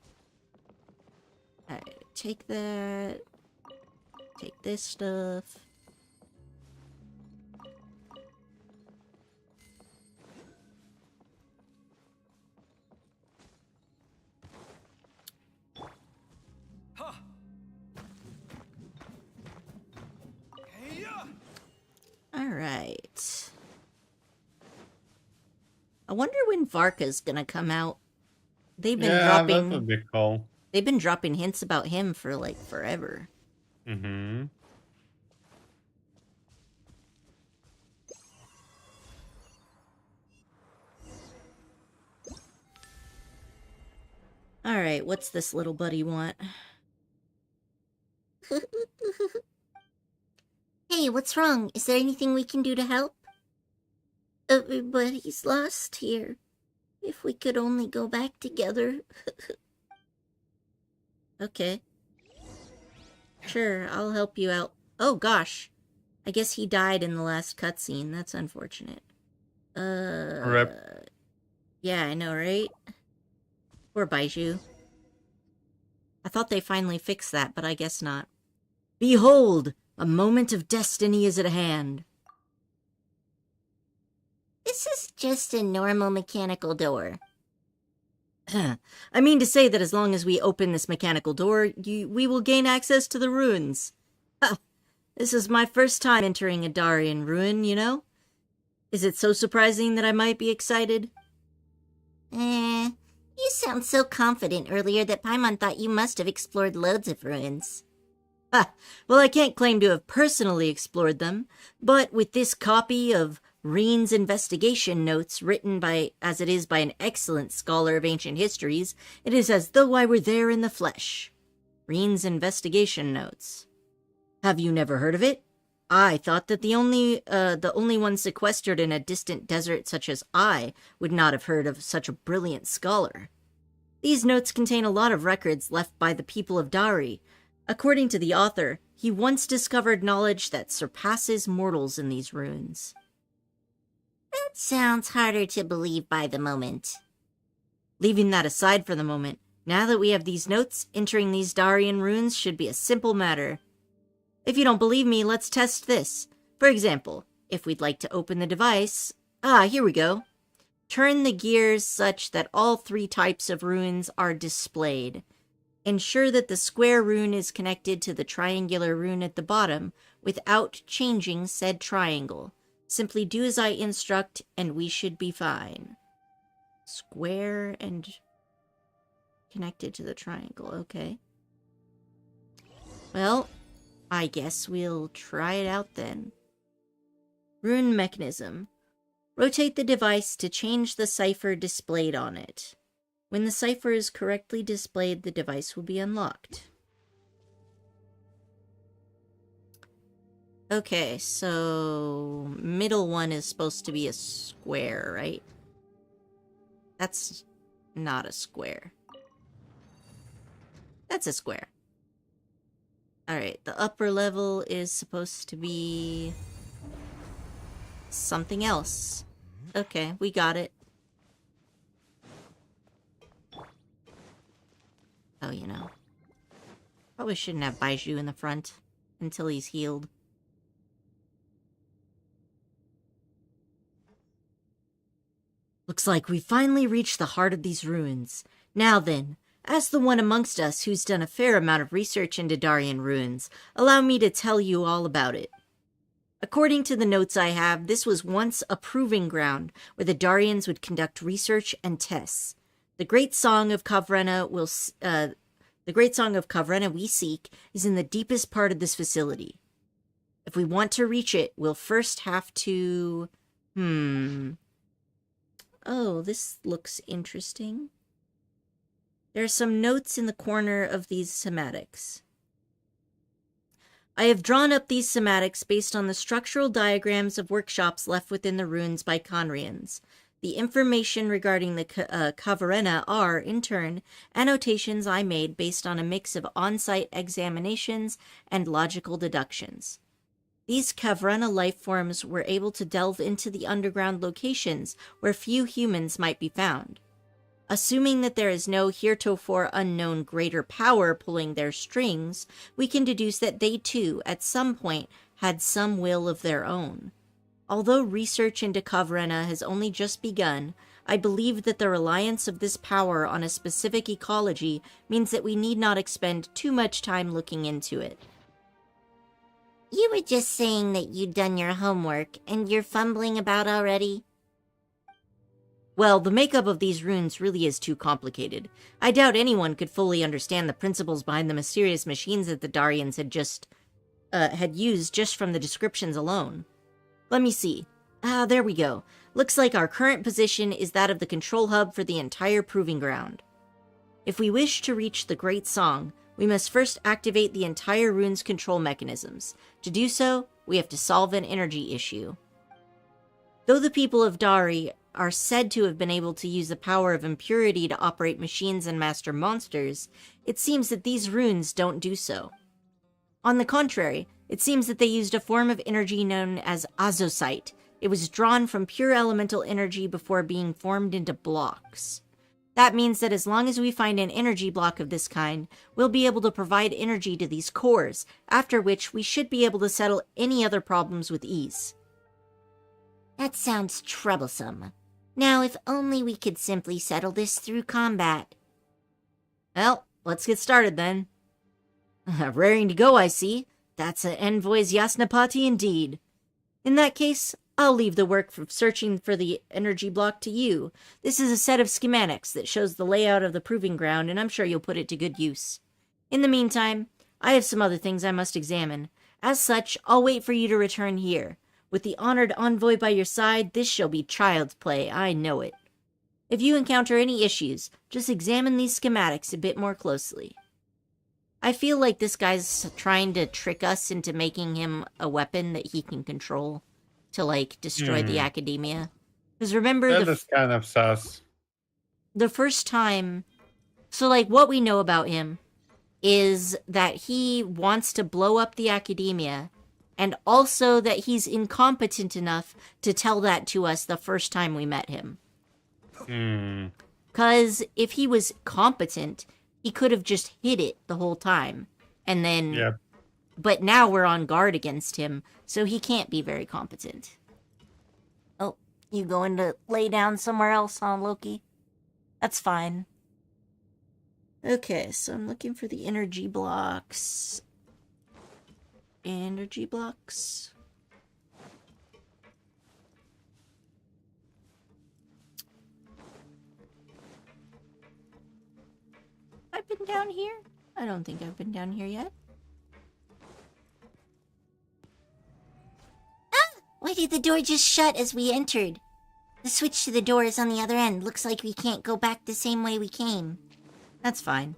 Alright, take that. Take this stuff. Alright. I wonder when Varka's gonna come out. They've been That would be cool. They've been dropping hints about him for like forever. Mm-hmm. Alright, what's this little buddy want? Hey, what's wrong? Is there anything we can do to help? Everybody's lost here. If we could only go back together. Okay. Sure, I'll help you out. Oh gosh. I guess he died in the last cutscene. That's unfortunate. Rip. Yeah, I know, right? Poor Baizhu. I thought they finally fixed that, but I guess not. Behold! A moment of destiny is at hand. This is just a normal mechanical door. I mean to say that as long as we open this mechanical door, we will gain access to the ruins. Ha! This is my first time entering a Darien ruin, you know? Is it so surprising that I might be excited? You sound so confident earlier that Paimon thought you must have explored loads of ruins. Ha! Well, I can't claim to have personally explored them, but with this copy of Reen's investigation notes written as it is by an excellent scholar of ancient histories, it is as though I were there in the flesh. Reen's investigation notes. Have you never heard of it? I thought that the only one sequestered in a distant desert such as I would not have heard of such a brilliant scholar. These notes contain a lot of records left by the people of Dari. According to the author, he once discovered knowledge that surpasses mortals in these ruins. That sounds harder to believe by the moment. Leaving that aside for the moment, now that we have these notes, entering these Darien ruins should be a simple matter. If you don't believe me, let's test this. For example, if we'd like to open the device... here we go. Turn the gears such that all 3 types of runes are displayed. Ensure that the square rune is connected to the triangular rune at the bottom without changing said triangle. Simply do as I instruct and we should be fine. Square and connected to the triangle, okay. Well, I guess we'll try it out then. Rune mechanism. Rotate the device to change the cipher displayed on it. When the cipher is correctly displayed, the device will be unlocked. Okay, so middle one is supposed to be a square, right? That's not a square. That's a square. Alright, the upper level is supposed to be something else. Okay, we got it. Oh, you know. Probably shouldn't have Baizhu in the front until he's healed. Looks like we finally reached the heart of these ruins. Now then, as the one amongst us who's done a fair amount of research into Darien ruins, allow me to tell you all about it. According to the notes I have, this was once a proving ground where the Darians would conduct research and tests. The great song of Kavrena we seek is in the deepest part of this facility. If we want to reach it, we'll first have to... Oh, this looks interesting. There are some notes in the corner of these schematics. I have drawn up these schematics based on the structural diagrams of workshops left within the ruins by Conrians. The information regarding the Kavarena are, in turn, annotations I made based on a mix of on-site examinations and logical deductions. These Kavrena life forms were able to delve into the underground locations where few humans might be found. Assuming that there is no heretofore unknown greater power pulling their strings, we can deduce that they too, at some point, had some will of their own. Although research into Kavrena has only just begun, I believe that the reliance of this power on a specific ecology means that we need not expend too much time looking into it. You were just saying that you'd done your homework, and you're fumbling about already? Well, the makeup of these runes really is too complicated. I doubt anyone could fully understand the principles behind the mysterious machines that the Darians had used just from the descriptions alone. Let me see. There we go. Looks like our current position is that of the control hub for the entire proving ground. If we wish to reach the Great Song, we must first activate the entire rune's control mechanisms. To do so, we have to solve an energy issue. Though the people of Dari are said to have been able to use the power of impurity to operate machines and master monsters, it seems that these runes don't do so. On the contrary, it seems that they used a form of energy known as azosite. It was drawn from pure elemental energy before being formed into blocks. That means that as long as we find an energy block of this kind, we'll be able to provide energy to these cores, after which we should be able to settle any other problems with ease. That sounds troublesome. Now, if only we could simply settle this through combat. Well, let's get started then. Raring to go, I see. That's an envoy's Yasnapati indeed. In that case, I'll leave the work of searching for the energy block to you. This is a set of schematics that shows the layout of the proving ground, and I'm sure you'll put it to good use. In the meantime, I have some other things I must examine. As such, I'll wait for you to return here. With the honored envoy by your side, this shall be child's play, I know it. If you encounter any issues, just examine these schematics a bit more closely. I feel like this guy's trying to trick us into making him a weapon that he can control to, like, destroy the academia. Because remember, That is kind of sus. the first time... So, like, what we know about him is that he wants to blow up the academia, and also that he's incompetent enough to tell that to us the first time we met him. Because if he was competent, he could have just hid it the whole time. And then... Yep. But now we're on guard against him, so he can't be very competent. Oh, you going to lay down somewhere else, huh, Loki? That's fine. Okay, so I'm looking for the energy blocks. Energy blocks. I've been down here? I don't think I've been down here yet. Why did the door just shut as we entered? The switch to the door is on the other end. Looks like we can't go back the same way we came. That's fine.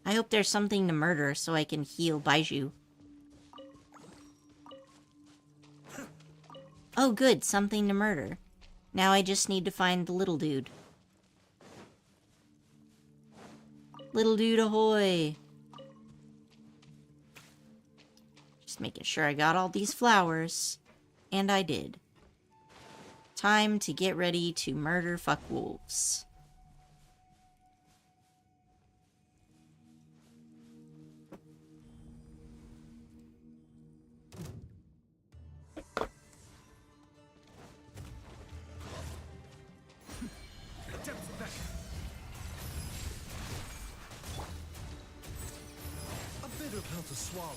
I hope there's something to murder so I can heal Baizhu. Oh good, something to murder. Now I just need to find the little dude. Little dude ahoy! Just making sure I got all these flowers. And I did. Time to get ready to murder fuck wolves. A bitter pill to swallow.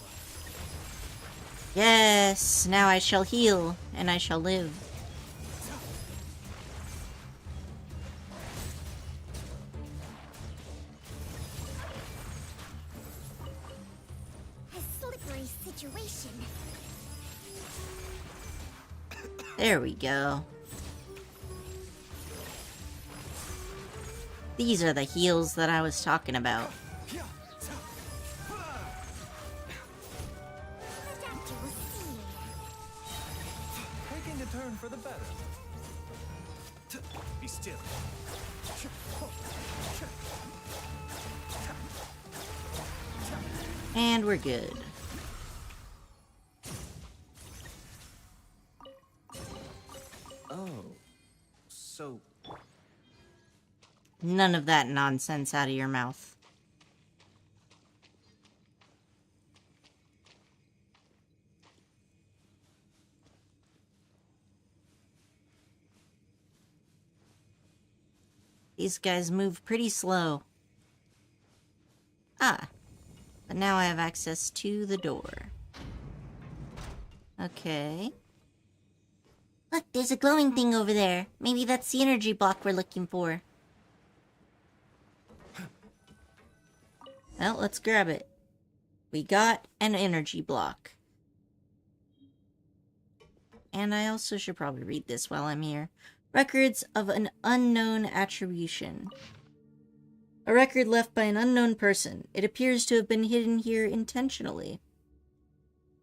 Yes, now I shall heal, and I shall live. A slippery situation. There we go. These are the heals that I was talking about. Adapter will see. Taking a turn for the better. Be still. And we're good. Oh, so None of that nonsense out of your mouth. These guys move pretty slow. Ah, but now I have access to the door. Okay. Look, there's a glowing thing over there. Maybe that's the energy block we're looking for. Well, let's grab it. We got an energy block. And I also should probably read this while I'm here. Records of an unknown attribution. A record left by an unknown person. It appears to have been hidden here intentionally.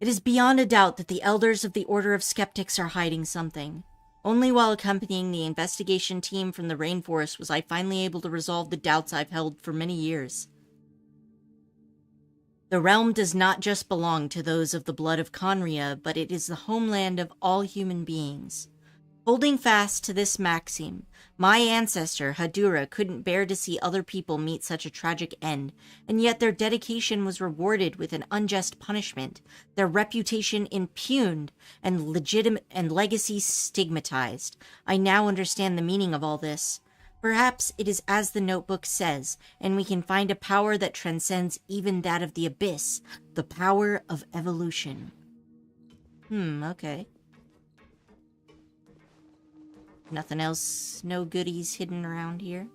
It is beyond a doubt that the elders of the Order of Skeptics are hiding something. Only while accompanying the investigation team from the rainforest was I finally able to resolve the doubts I've held for many years. The realm does not just belong to those of the blood of Conria, but it is the homeland of all human beings. Holding fast to this maxim, my ancestor, Hadura, couldn't bear to see other people meet such a tragic end, and yet their dedication was rewarded with an unjust punishment, their reputation impugned, and legacy stigmatized. I now understand the meaning of all this. Perhaps it is as the notebook says, and we can find a power that transcends even that of the abyss, the power of evolution. Okay. Nothing else, no goodies hidden around here?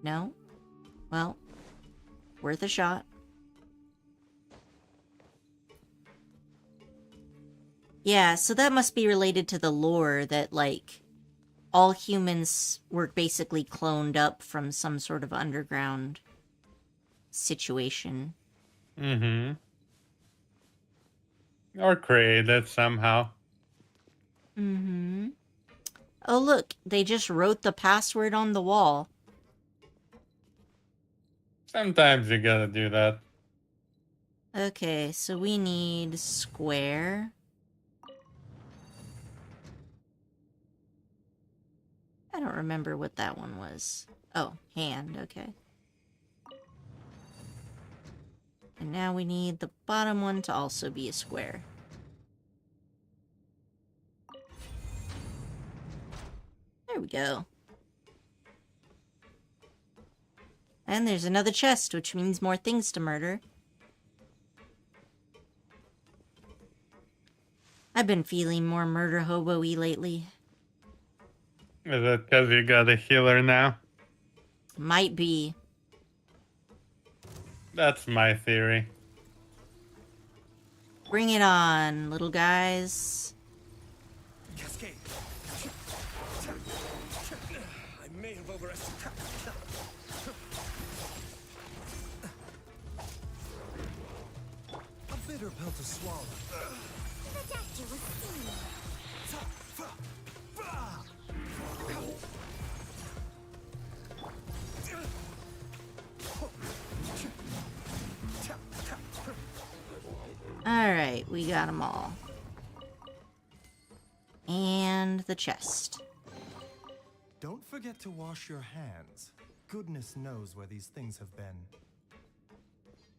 No? Well, worth a shot. Yeah, so that must be related to the lore that, like, all humans were basically cloned up from some sort of underground situation. Mm-hmm. Or created somehow. Mm-hmm. Oh, look, they just wrote the password on the wall. Sometimes you gotta do that. Okay, so we need square. I don't remember what that one was. Oh, hand, okay. And now we need the bottom one to also be a square. There we go. And there's another chest, which means more things to murder. I've been feeling more murder hobo-y lately. Is it because you got a healer now? Might be. That's my theory. Bring it on, little guys. Cascade. I may have overestimated. A bitter pill to swallow. The doctor was seen. Alright, we got them all. And the chest. Don't forget to wash your hands. Goodness knows where these things have been.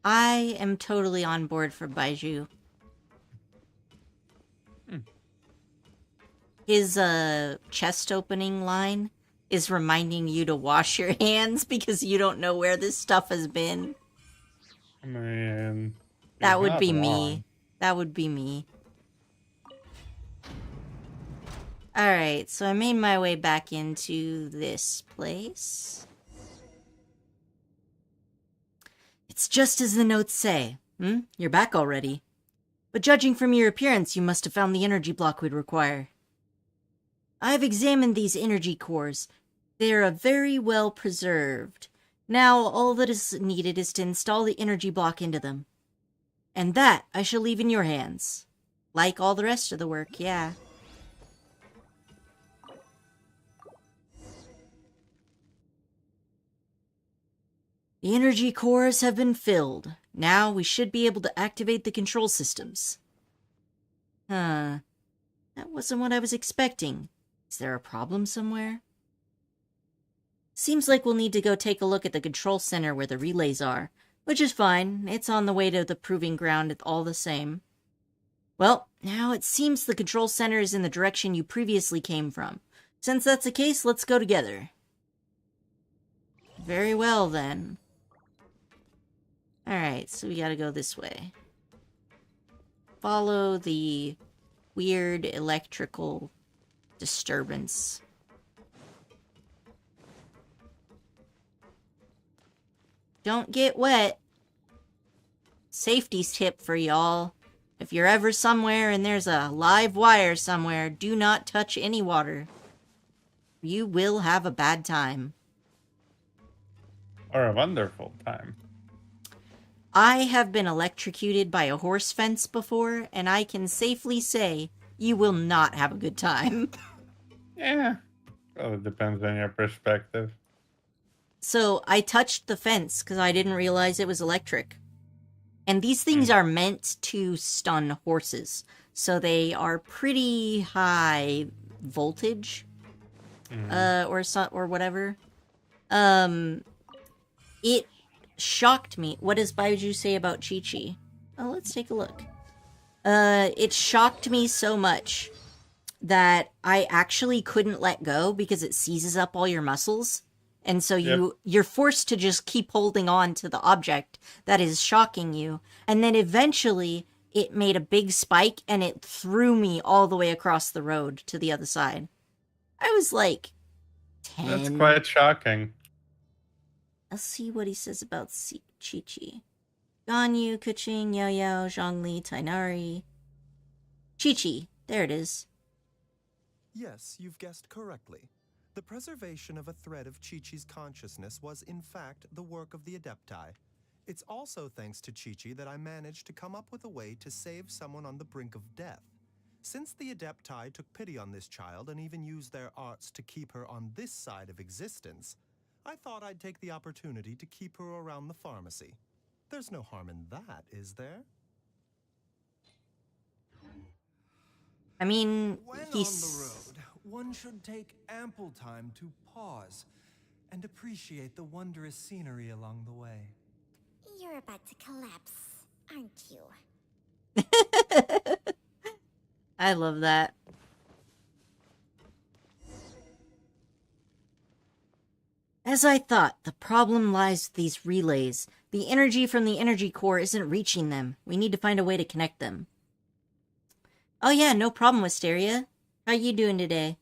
I am totally on board for Baizhu. His chest opening line is reminding you to wash your hands because you don't know where this stuff has been. Man. That would not be wrong. me. That would be me. Alright, so I made my way back into this place. It's just as the notes say. You're back already. But judging from your appearance, you must have found the energy block we'd require. I've examined these energy cores. They are very well preserved. Now, all that is needed is to install the energy block into them. And that I shall leave in your hands. Like all the rest of the work, yeah. The energy cores have been filled. Now we should be able to activate the control systems. That wasn't what I was expecting. Is there a problem somewhere? Seems like we'll need to go take a look at the control center where the relays are. Which is fine. It's on the way to the proving ground all the same. Well, now it seems the control center is in the direction you previously came from. Since that's the case, let's go together. Very well, then. Alright, so we gotta go this way. Follow the weird electrical disturbance. Don't get wet. Safety tip for y'all. If you're ever somewhere and there's a live wire somewhere, do not touch any water. You will have a bad time. Or a wonderful time. I have been electrocuted by a horse fence before, and I can safely say you will not have a good time. Yeah. Well, it depends on your perspective. So I touched the fence because I didn't realize it was electric. And these things are meant to stun horses. So they are pretty high voltage. or whatever. It shocked me. What does Baizhu say about Chi-Chi? Oh, let's take a look. It shocked me so much that I actually couldn't let go because it seizes up all your muscles. And so you're forced to just keep holding on to the object that is shocking you. And then eventually it made a big spike and it threw me all the way across the road to the other side. I was like 10. That's quite shocking. Let's see what he says about Chi-Chi. Ganyu, Kuching, Yao Yao, Zhongli, Tainari. Chi-Chi. There it is. Yes, you've guessed correctly. The preservation of a thread of Chi-Chi's consciousness was, in fact, the work of the Adepti. It's also thanks to Chi-Chi that I managed to come up with a way to save someone on the brink of death. Since the Adepti took pity on this child and even used their arts to keep her on this side of existence, I thought I'd take the opportunity to keep her around the pharmacy. There's no harm in that, is there? I mean, When he's... on the road, one should take ample time to pause and appreciate the wondrous scenery along the way. You're about to collapse, aren't you? I love that. As I thought, the problem lies with these relays. The energy from the energy core isn't reaching them. We need to find a way to connect them. Oh yeah, no problem, Wisteria. How you doing today?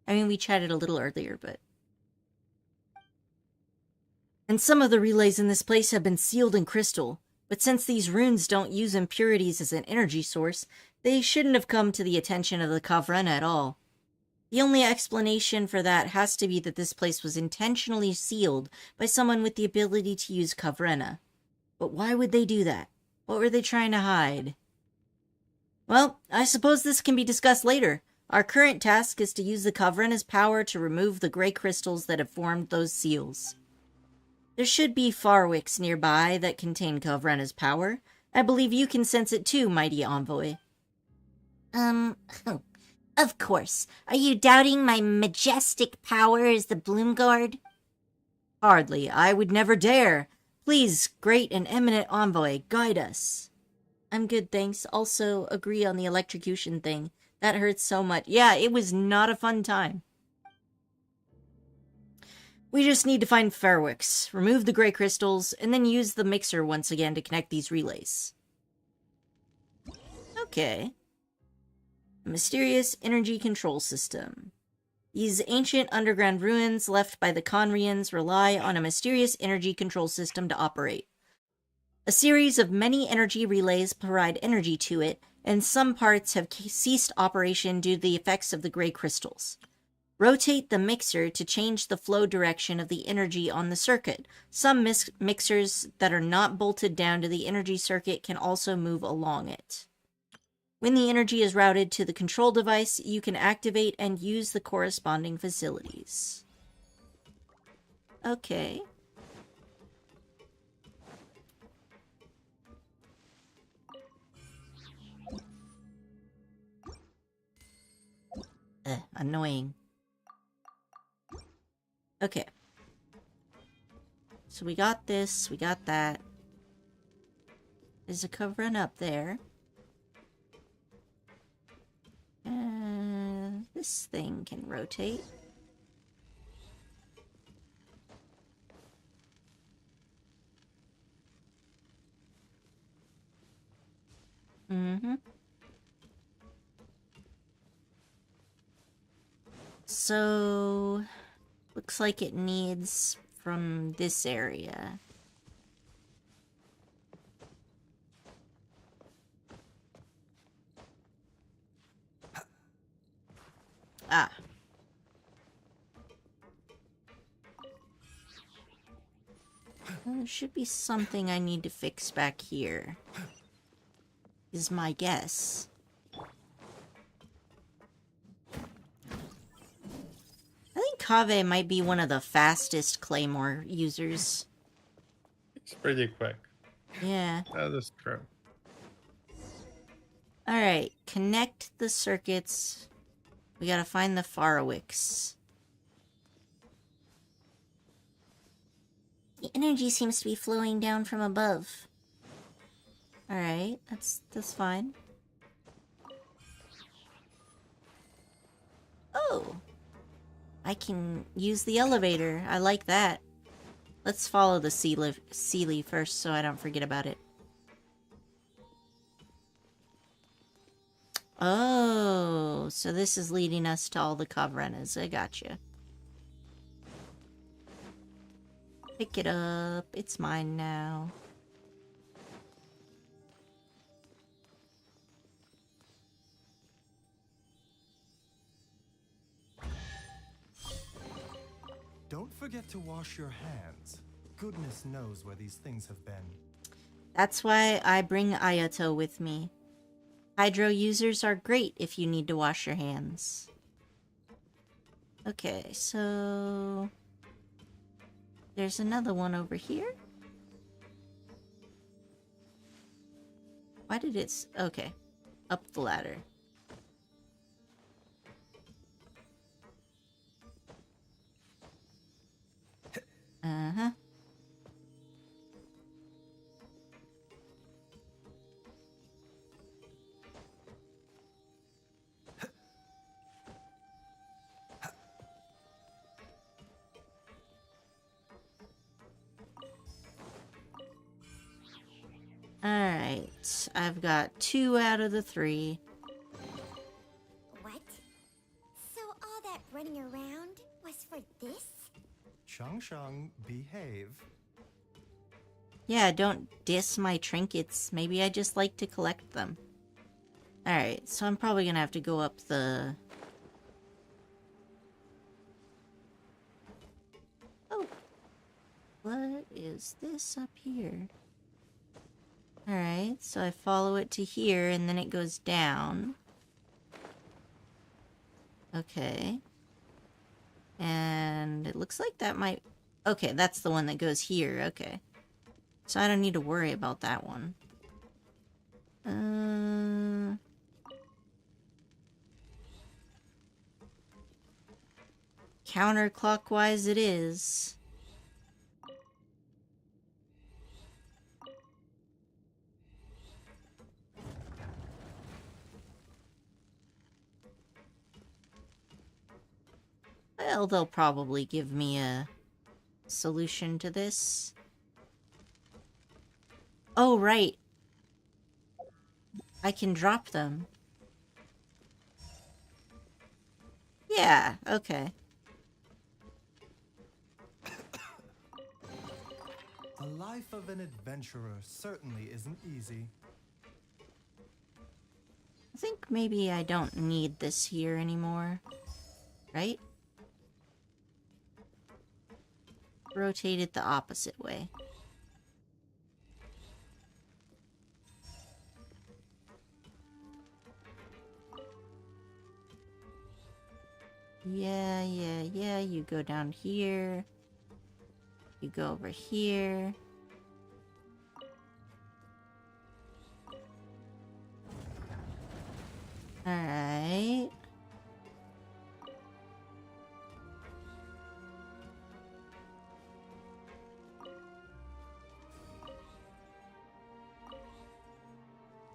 I mean, we chatted a little earlier, but... And some of the relays in this place have been sealed in crystal. But since these runes don't use impurities as an energy source, they shouldn't have come to the attention of the Kavrena at all. The only explanation for that has to be that this place was intentionally sealed by someone with the ability to use Kavrena. But why would they do that? What were they trying to hide? Well, I suppose this can be discussed later. Our current task is to use the Kavrena's power to remove the gray crystals that have formed those seals. There should be Farwicks nearby that contain Kavrena's power. I believe you can sense it too, mighty envoy. Of course. Are you doubting my majestic power as the Bloomguard? Hardly. I would never dare. Please, great and eminent envoy, guide us. I'm good, thanks. Also, agree on the electrocution thing. That hurts so much. Yeah, it was not a fun time. We just need to find Farwicks, remove the gray crystals, and then use the mixer once again to connect these relays. Okay. A mysterious energy control system. These ancient underground ruins left by the Conrians rely on a mysterious energy control system to operate. A series of many energy relays provide energy to it, and some parts have ceased operation due to the effects of the gray crystals. Rotate the mixer to change the flow direction of the energy on the circuit. Some mixers that are not bolted down to the energy circuit can also move along it. When the energy is routed to the control device, you can activate and use the corresponding facilities. Okay. Annoying. Okay. So we got this, we got that. There's a covering up there. This thing can rotate. Mm-hmm. So, looks like it needs from this area. Ah. There should be something I need to fix back here. Is my guess. I think Kaveh might be one of the fastest Claymore users. It's pretty quick. Yeah. That is true. Alright, connect the circuits. We gotta find the Farwicks. The energy seems to be flowing down from above. Alright, that's fine. Oh! I can use the elevator. I like that. Let's follow the Sealy first so I don't forget about it. Oh, so this is leading us to all the Kavrenas. I gotcha. Pick it up. It's mine now. Don't forget to wash your hands. Goodness knows where these things have been. That's why I bring Ayato with me. Hydro users are great if you need to wash your hands. Okay, so... there's another one over here? Why did it... okay. Up the ladder. Uh-huh. Alright, I've got 2 out of the 3. What? So all that running around was for this? Shang, behave. Yeah, don't diss my trinkets. Maybe I just like to collect them. Alright, so I'm probably gonna have to go up the... oh. What is this up here? Alright, so I follow it to here, and then it goes down. Okay. And it looks like that might... okay, that's the one that goes here, okay. So I don't need to worry about that one. Counterclockwise it is. Well, they'll probably give me a solution to this. Oh, right. I can drop them. Yeah, okay. The life of an adventurer certainly isn't easy. I think maybe I don't need this here anymore. Right? Rotate it the opposite way. Yeah, you go down here. You go over here. Alright.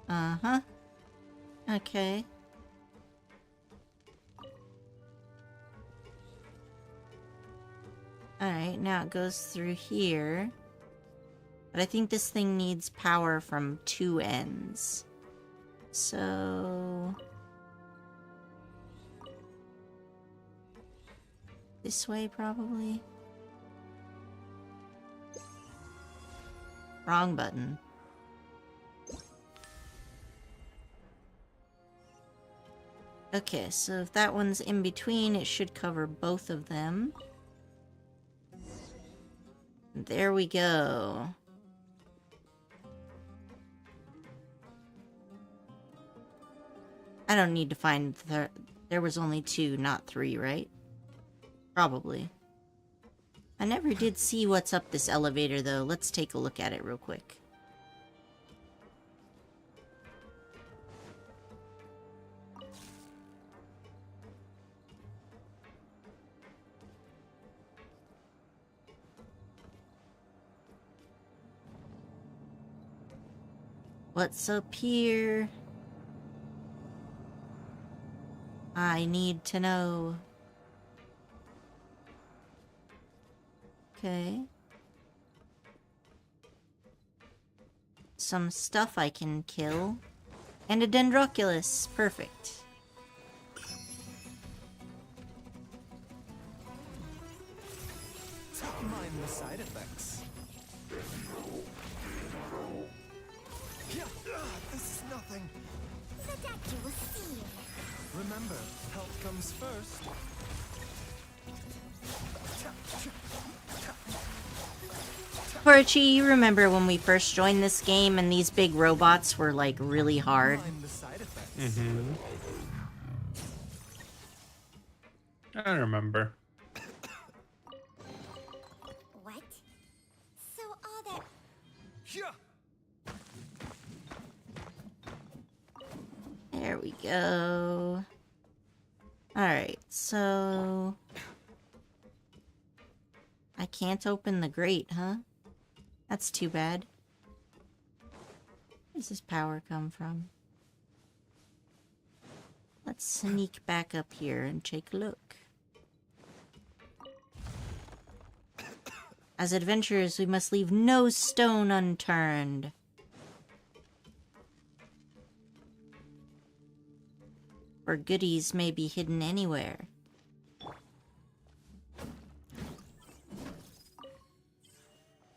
Uh-huh. Okay. Alright, now it goes through here. But I think this thing needs power from 2 ends. So... this way, probably? Wrong button. Okay, so if that one's in between, it should cover both of them. There we go. I don't need to find there was only 2, not 3, right? Probably. I never did see what's up this elevator, though. Let's take a look at it real quick. What's up here? I need to know. Okay. Some stuff I can kill. And a Dendroculus. Perfect. Mind the side effects. Yeah, this is nothing. The doctor will see you. Remember, health comes first. Porchi, you remember when we first joined this game and these big robots were like really hard? Mind the side effects. Mm-hmm. I remember. What? So all that Yeah. There we go. Alright, so... I can't open the grate, huh? That's too bad. Where does this power come from? Let's sneak back up here and take a look. As adventurers, we must leave no stone unturned. For goodies may be hidden anywhere.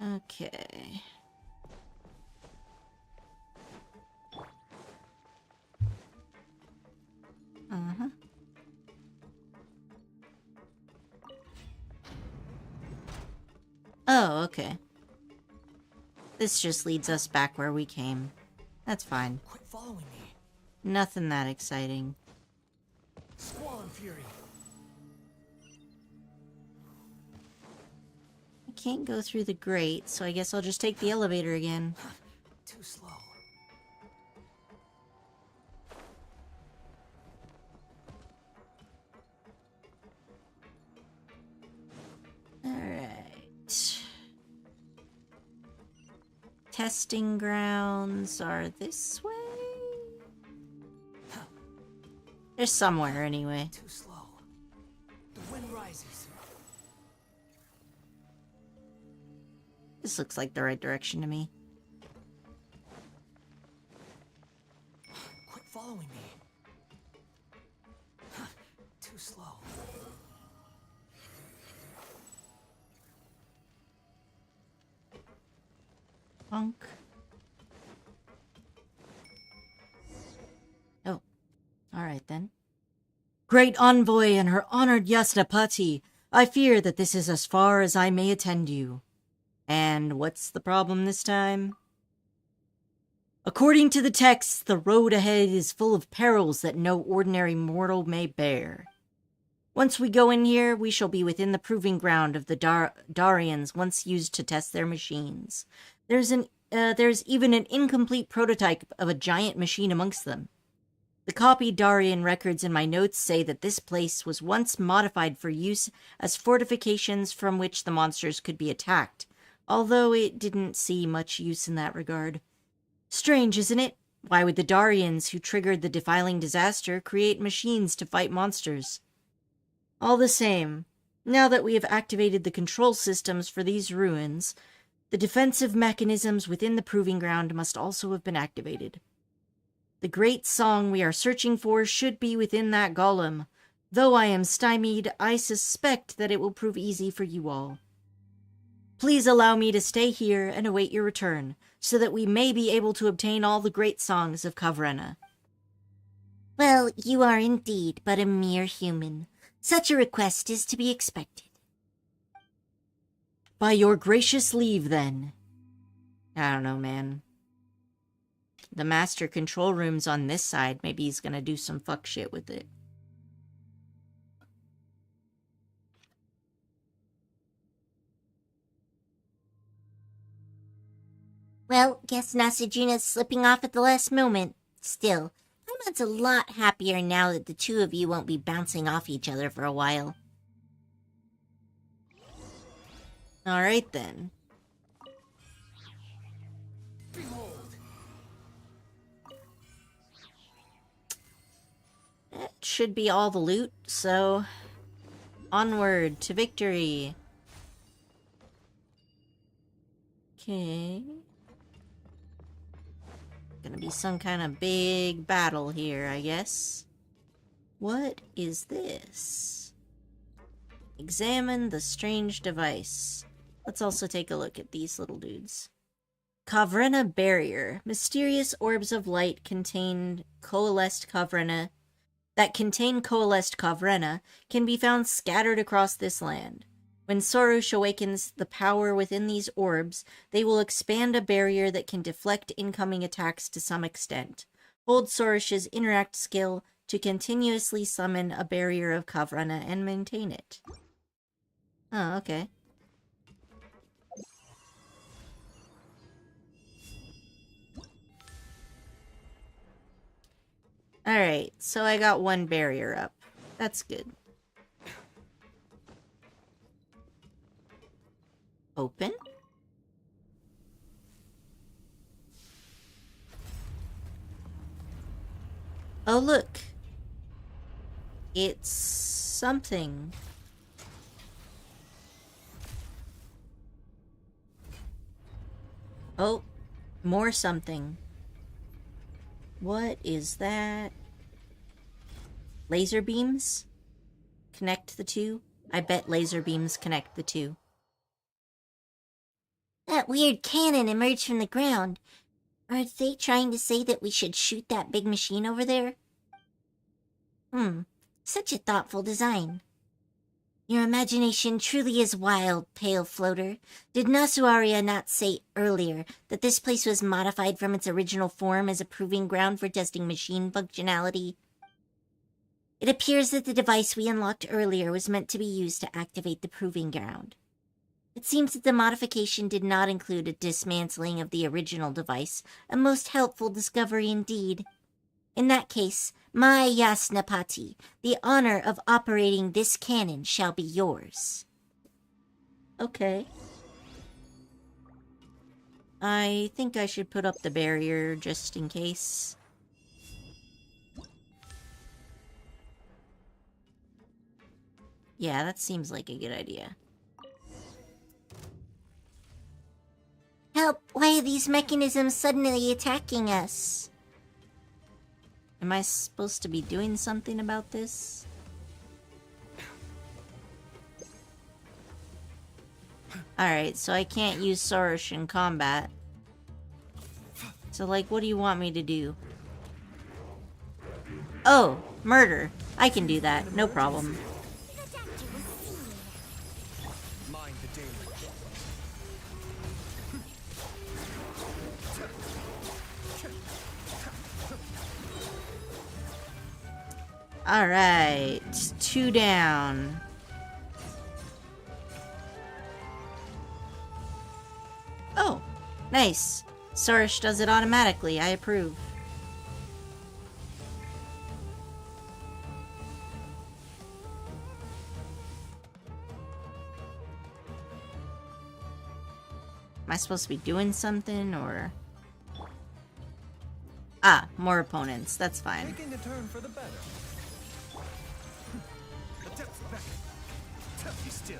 Okay. Uh-huh. Oh, okay. This just leads us back where we came. That's fine. Quit following me. Nothing that exciting. Squall Fury. I can't go through the grate, so I guess I'll just take the elevator again. Too slow. Alright. Testing grounds are this way? They're somewhere anyway. Too slow. The wind rises. This looks like the right direction to me. Quit following me. Too slow. Punk. Oh. Alright then. Great Envoy and her honored Yasnapati, I fear that this is as far as I may attend you. And what's the problem this time? According to the text, the road ahead is full of perils that no ordinary mortal may bear. Once we go in here, we shall be within the proving ground of the Darians once used to test their machines. There's even an incomplete prototype of a giant machine amongst them. The copied Darian records in my notes say that this place was once modified for use as fortifications from which the monsters could be attacked, although it didn't see much use in that regard. Strange, isn't it? Why would the Darians who triggered the defiling disaster create machines to fight monsters? All the same, now that we have activated the control systems for these ruins, the defensive mechanisms within the proving ground must also have been activated. The great song we are searching for should be within that golem. Though I am stymied, I suspect that it will prove easy for you all. Please allow me to stay here and await your return, so that we may be able to obtain all the great songs of Kavrena. Well, you are indeed but a mere human. Such a request is to be expected. By your gracious leave, then. I don't know, man. The master control room's on this side. Maybe he's gonna do some fuck shit with it. Well, guess Nasajuna's slipping off at the last moment. Still, I'm a lot happier now that the two of you won't be bouncing off each other for a while. Alright then. Behold. That should be all the loot, so onward to victory. Okay. Gonna be some kind of big battle here, I guess. What is this? Examine the strange device. Let's also take a look at these little dudes. Kavrena Barrier. Mysterious orbs of light contain coalesced Kavrena can be found scattered across this land. When Sorush awakens the power within these orbs, they will expand a barrier that can deflect incoming attacks to some extent. Hold Sorush's interact skill to continuously summon a barrier of Kavrena and maintain it. Oh, okay. Alright, so I got one barrier up. That's good. Open? Oh, look. It's something. Oh, more something. What is that? Laser beams? Connect the two? I bet laser beams connect the two. That weird cannon emerged from the ground. Are they trying to say that we should shoot that big machine over there? Such a thoughtful design. Your imagination truly is wild, Pale Floater. Did Nasuaria not say earlier that this place was modified from its original form as a proving ground for testing machine functionality? It appears that the device we unlocked earlier was meant to be used to activate the proving ground. It seems that the modification did not include a dismantling of the original device, a most helpful discovery indeed. In that case, my Yasnapati, the honor of operating this cannon shall be yours. Okay. I think I should put up the barrier just in case. Yeah, that seems like a good idea. Help! Why are these mechanisms suddenly attacking us? Am I supposed to be doing something about this? Alright, so I can't use Sorush in combat. So, like, what do you want me to do? Oh, murder. I can do that, no problem. Mind the daily. Alright, 2 down. Oh, nice. Sorush does it automatically, I approve. Am I supposed to be doing something, or... Ah, more opponents, that's fine. Taking a turn for the better. Adept's back. Be still.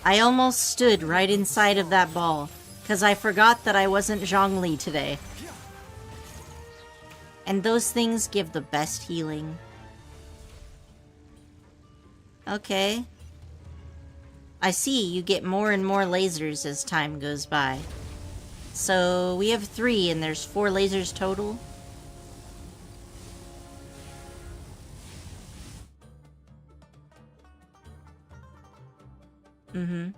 I almost stood right inside of that ball, because I forgot that I wasn't Zhongli today. And those things give the best healing. Okay. I see, you get more and more lasers as time goes by. So, we have 3 and there's 4 lasers total. Mm-hmm.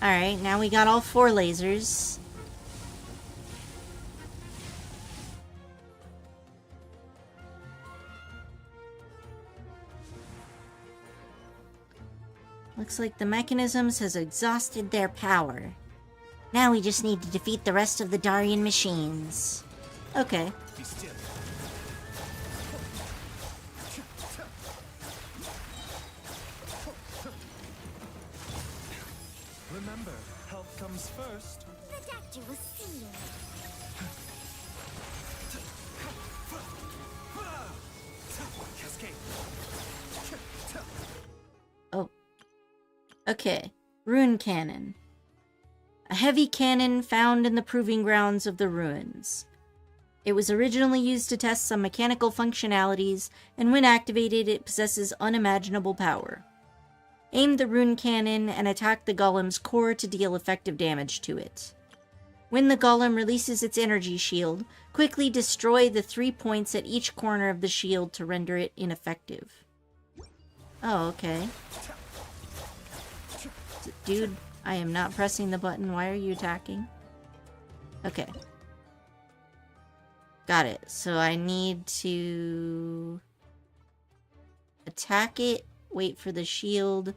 Alright, now we got all 4 lasers. Looks like the mechanisms has exhausted their power. Now we just need to defeat the rest of the Darien machines. Okay. Be still. Remember, health comes first. The doctor will see you. Cascade. Oh. Okay. Rune Cannon. A heavy cannon found in the proving grounds of the ruins. It was originally used to test some mechanical functionalities, and when activated, it possesses unimaginable power. Aim the rune cannon and attack the golem's core to deal effective damage to it. When the golem releases its energy shield, quickly destroy the 3 points at each corner of the shield to render it ineffective. Oh, okay. Dude, I am not pressing the button. Why are you attacking? Okay. Got it. So I need to attack it, wait for the shield.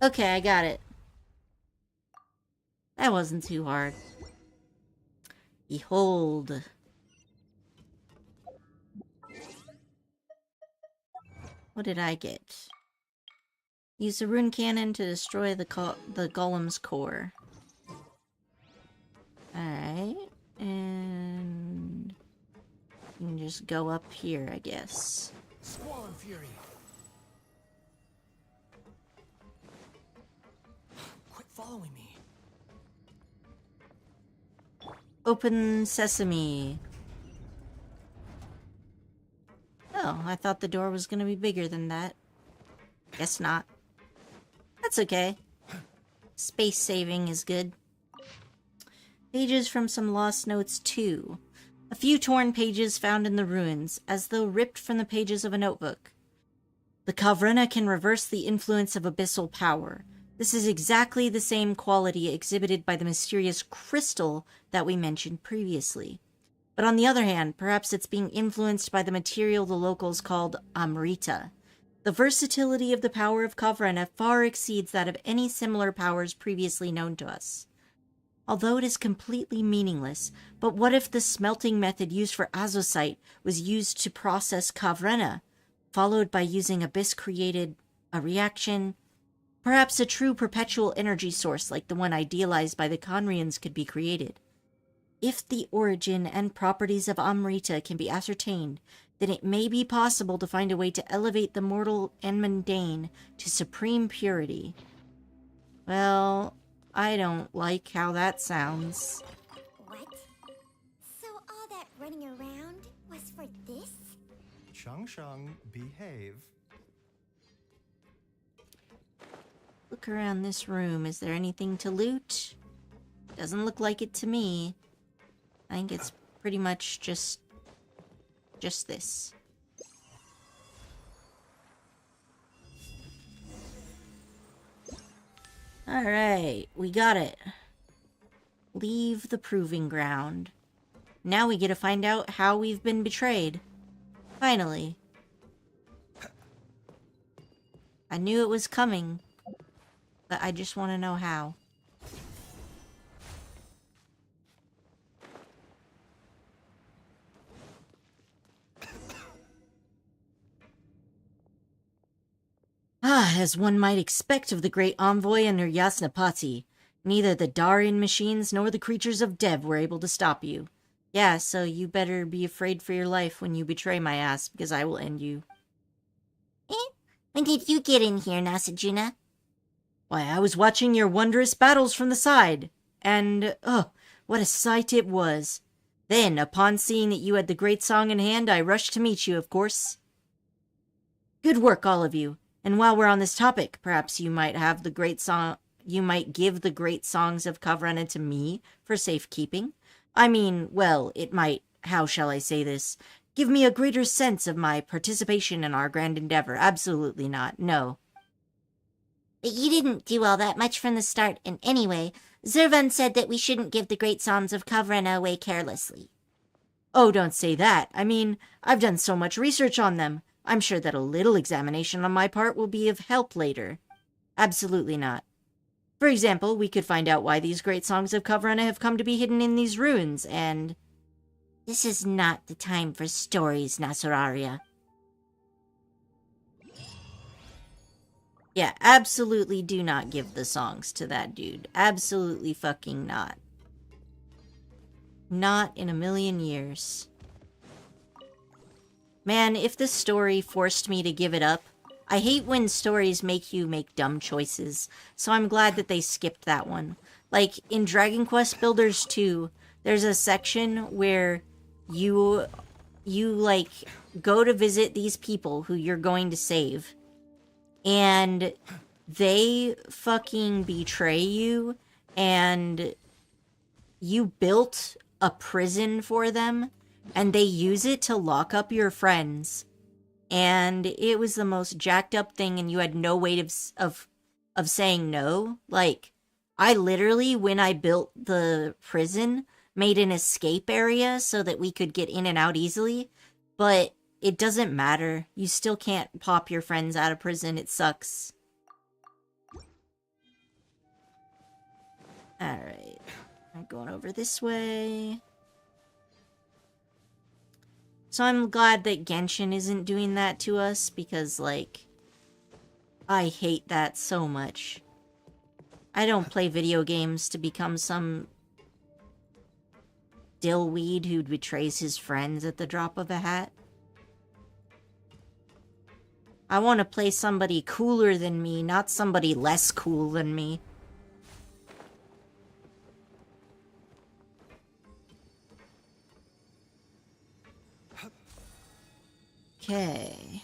Okay, I got it. That wasn't too hard. Behold. What did I get? Use the rune cannon to destroy the golem's core. Alright. And you can just go up here, I guess. Squall and fury. Quit following me. Open sesame. Oh, I thought the door was gonna be bigger than that. Guess not. That's okay. Space saving is good. Pages from some lost notes too. A few torn pages found in the ruins, as though ripped from the pages of a notebook. The Kavrena can reverse the influence of abyssal power. This is exactly the same quality exhibited by the mysterious crystal that we mentioned previously. But on the other hand, perhaps it's being influenced by the material the locals called Amrita. The versatility of the power of Kavrena far exceeds that of any similar powers previously known to us. Although it is completely meaningless, but what if the smelting method used for azosite was used to process Kavrena, followed by using Abyss created a reaction? Perhaps a true perpetual energy source like the one idealized by the Conrians could be created. If the origin and properties of Amrita can be ascertained, then it may be possible to find a way to elevate the mortal and mundane to supreme purity. Well, I don't like how that sounds. What? So all that running around was for this? Shang Shang, behave. Look around this room. Is there anything to loot? Doesn't look like it to me. I think it's pretty much just this. Alright, we got it. Leave the proving ground. Now we get to find out how we've been betrayed. Finally. I knew it was coming, but I just want to know how. As one might expect of the great envoy under Yasnapati, neither the Darien machines nor the creatures of Dev were able to stop you. Yeah, so you better be afraid for your life when you betray my ass, because I will end you. When did you get in here, Nasajuna? Why, I was watching your wondrous battles from the side, and, oh, what a sight it was. Then, upon seeing that you had the great song in hand, I rushed to meet you, of course. Good work, all of you. And while we're on this topic, perhaps you might have the great song... You might give the great songs of Kavrana to me for safekeeping. I mean, well, it might, how shall I say this, give me a greater sense of my participation in our grand endeavor. Absolutely not, no. But you didn't do all that much from the start, and anyway, Zervan said that we shouldn't give the great songs of Kavrana away carelessly. Oh, don't say that. I mean, I've done so much research on them. I'm sure that a little examination on my part will be of help later. Absolutely not. For example, we could find out why these great songs of Kavrana have come to be hidden in these ruins, and... This is not the time for stories, Nasuraria. Yeah, absolutely do not give the songs to that dude. Absolutely fucking not. Not in a million years. Man, if this story forced me to give it up, I hate when stories make you make dumb choices, so I'm glad that they skipped that one. Like, in Dragon Quest Builders 2, there's a section where you like, go to visit these people who you're going to save, and they fucking betray you, and you built a prison for them, and they use it to lock up your friends. And it was the most jacked up thing, and you had no way of saying no. Like, I literally, when I built the prison, made an escape area so that we could get in and out easily. But it doesn't matter. You still can't pop your friends out of prison. It sucks. Alright. I'm going over this way. So I'm glad that Genshin isn't doing that to us, because, like, I hate that so much. I don't play video games to become some dillweed who betrays his friends at the drop of a hat. I want to play somebody cooler than me, not somebody less cool than me. Okay.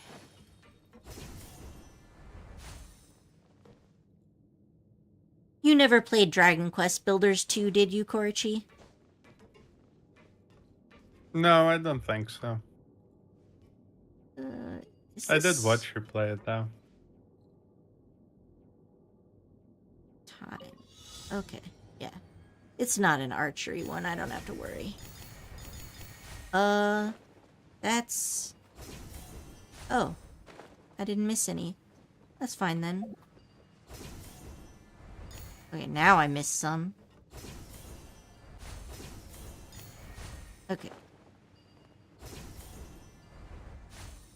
You never played Dragon Quest Builders 2, did you, Korichi? No, I don't think so. I did This watch you play it though. time. Okay, yeah. It's not an archery one, I don't have to worry. That's... Oh. I didn't miss any. That's fine then. Okay, now I missed some. Okay.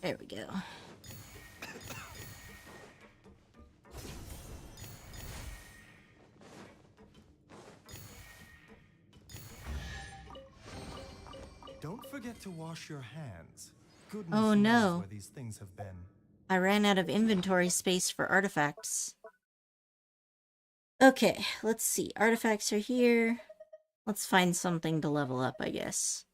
There we go. Don't forget to wash your hands. Goodness Oh, knows no. where these things have been. I ran out of inventory space for artifacts. Okay, let's see. Artifacts are here. Let's find something to level up, I guess.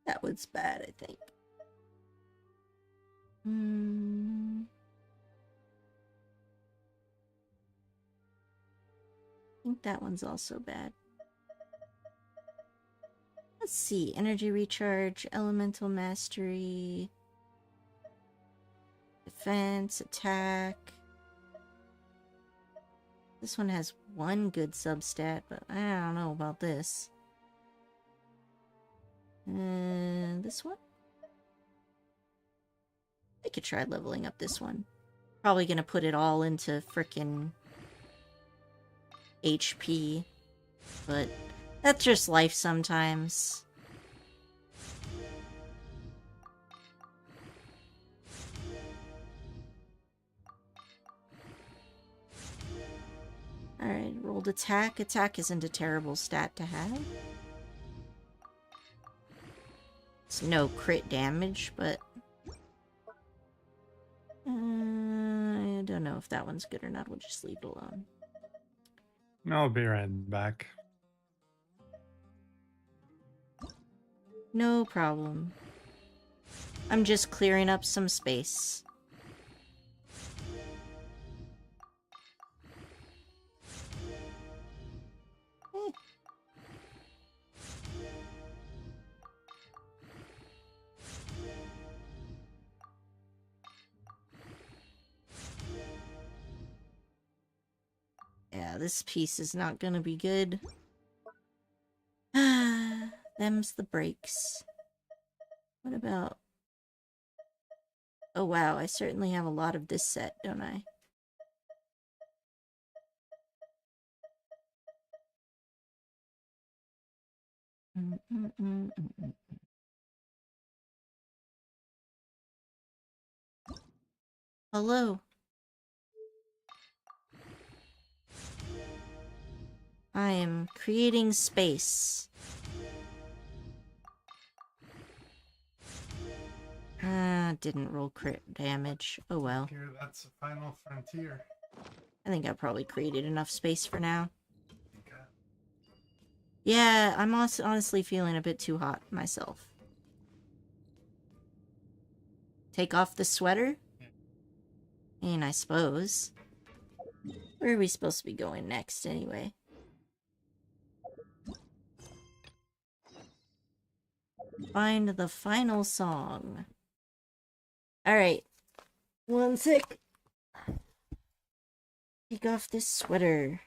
That was bad, I think. I think that one's also bad. Let's see. Energy recharge, elemental mastery, defense, attack. This one has one good substat, but I don't know about this. This one? I could try leveling up this one. Probably gonna put it all into frickin' HP, but that's just life sometimes. Alright, rolled attack. Attack isn't a terrible stat to have. It's no crit damage, but... I don't know if that one's good or not. We'll just leave it alone. I'll be right back. No problem. I'm just clearing up some space. Yeah, this piece is not gonna be good. Them's the breaks. What about... Oh wow, I certainly have a lot of this set, don't I? Hello. I am creating space. Didn't roll crit damage. Oh well. Here, that's the final frontier. I think I probably created enough space for now. Okay. Yeah, I'm honestly feeling a bit too hot myself. Take off the sweater? I mean, I suppose. Where are we supposed to be going next, anyway? Find the final song. Alright. One sec. Take off this sweater.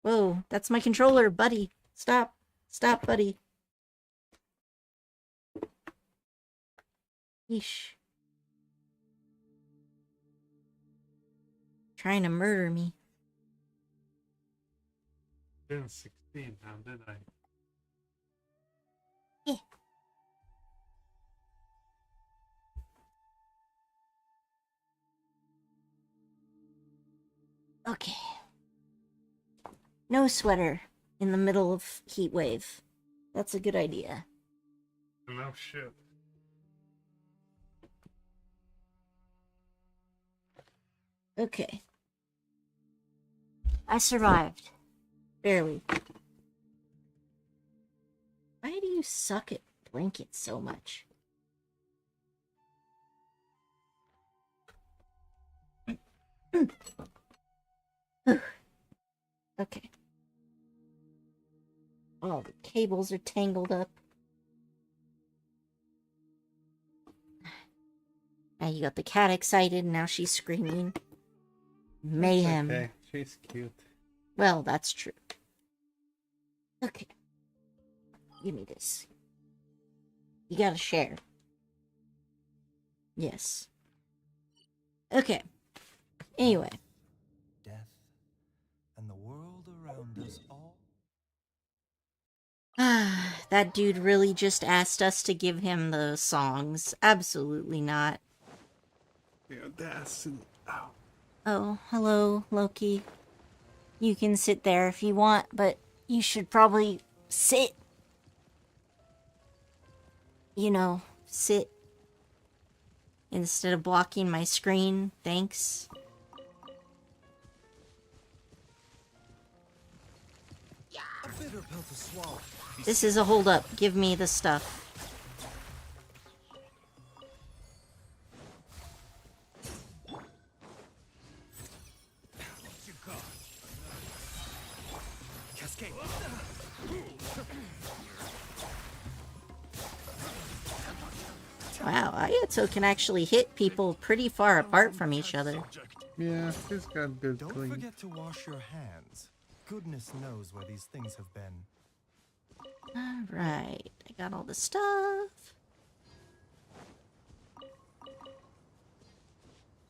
Whoa, that's my controller, buddy. Stop. Stop, buddy. Yeesh. Trying to murder me. Been 16 now, did I? Okay. No sweater in the middle of heat wave. That's a good idea. No shit. Okay. I survived. Barely. Why do you suck at blankets so much? Okay. All the cables are tangled up. Now you got the cat excited, now she's screaming. Mayhem. Okay, she's cute. Well, that's true. Okay. Give me this. You gotta share. Yes. Okay. Anyway. Death and the world around us all. That dude really just asked us to give him the songs. Absolutely not. The audacity. Ow. Oh, hello, Loki. You can sit there if you want, but you should probably sit. You know, sit. Instead of blocking my screen, thanks. A bitter pill to swallow. This is a holdup. Give me the stuff. Cascade. Wow, Ayato can actually hit people pretty far apart from each other. Yeah, she's got good Don't clean. forget to wash your hands. Goodness knows where these things have been. Alright, I got all the stuff.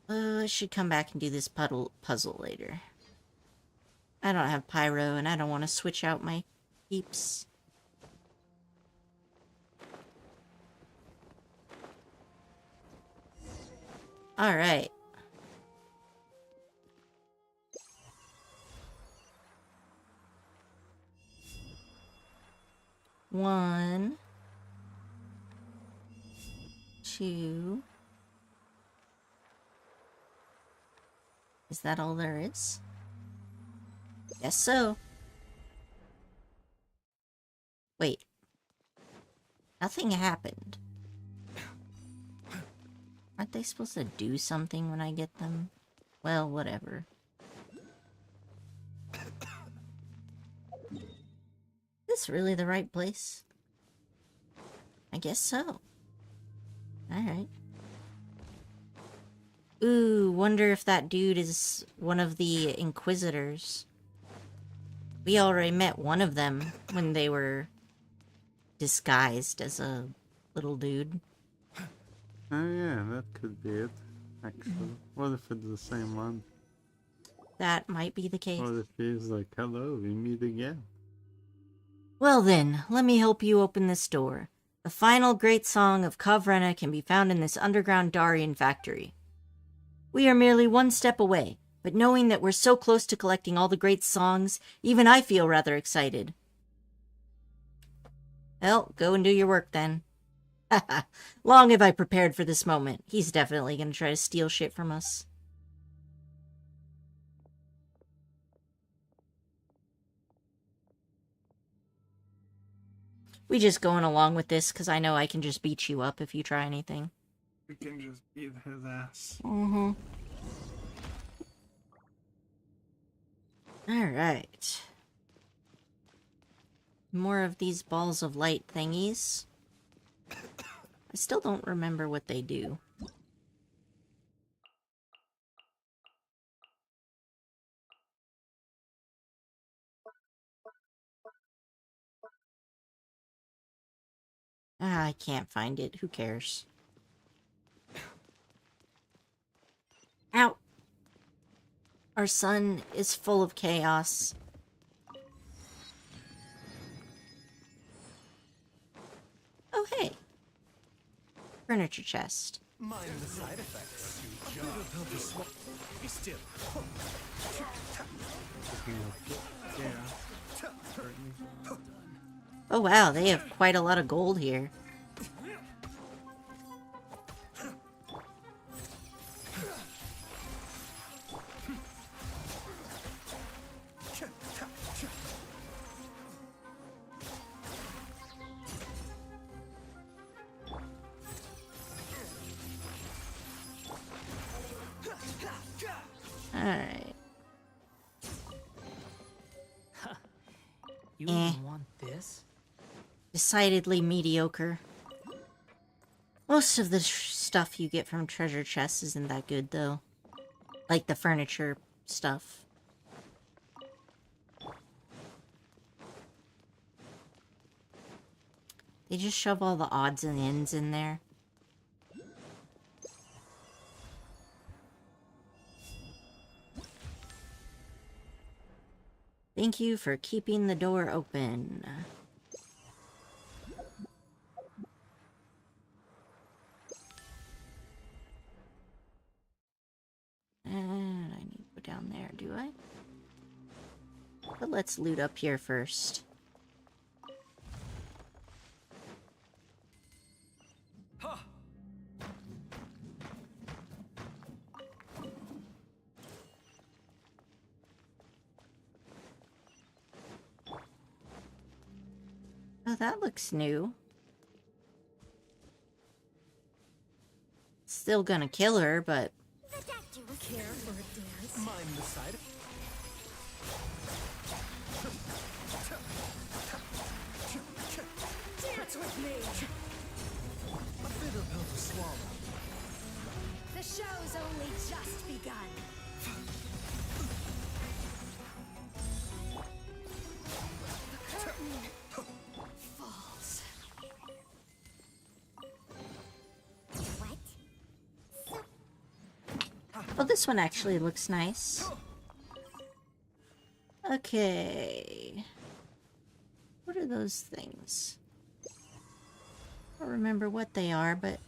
I should come back and do this puzzle later. I don't have pyro, and I don't want to switch out my peeps. Alright. 1, 2. Is that all there is? Guess so. Wait. Nothing happened. Aren't they supposed to do something when I get them? Well, whatever. Is this really the right place? I guess so. Alright. Ooh, wonder if that dude is one of the Inquisitors. We already met one of them when they were disguised as a little dude. Oh yeah, that could be it. Actually, what if it's the same one? That might be the case. What if he's like, hello, we meet again? Well then, let me help you open this door. The final great song of Kavrena can be found in this underground Darien factory. We are merely one step away, but knowing that we're so close to collecting all the great songs, even I feel rather excited. Well, go and do your work then. Haha, long have I prepared for this moment. He's definitely gonna try to steal shit from us. We just going along with this because I know I can just beat you up if you try anything. We can just beat his ass. Mm-hmm. Alright. More of these balls of light thingies. I still don't remember what they do. Ah, I can't find it. Who cares? Ow! Our sun is full of chaos. Oh, hey. Furniture chest. Mind the side effects. Be still. Oh wow, they have quite a lot of gold here. Alright. You Eh. even want this? Decidedly mediocre. Most of the stuff you get from treasure chests isn't that good, though. Like the furniture stuff. They just shove all the odds and ends in there. Thank you for keeping the door open. And I need to go down there, do I? But let's loot up here first. Oh, that looks new. Still gonna kill her, but... The doctor was care for a dance. Mind the side Dance with me. A bitter pill to swallow. The show's only just begun. The curtain falls. What? Oh, this one actually looks nice. Okay. What are those things? I don't remember what they are, but...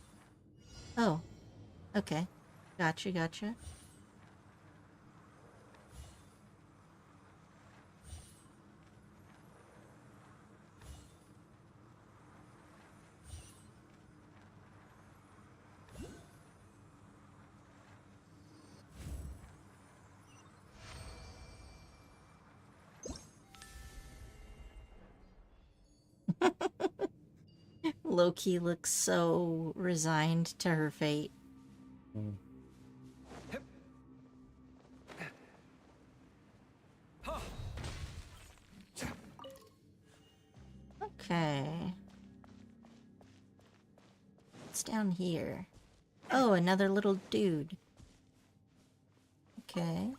Oh. Okay. Gotcha, gotcha. Loki looks so resigned to her fate. Mm. Okay. What's down here? Oh, another little dude. Okay.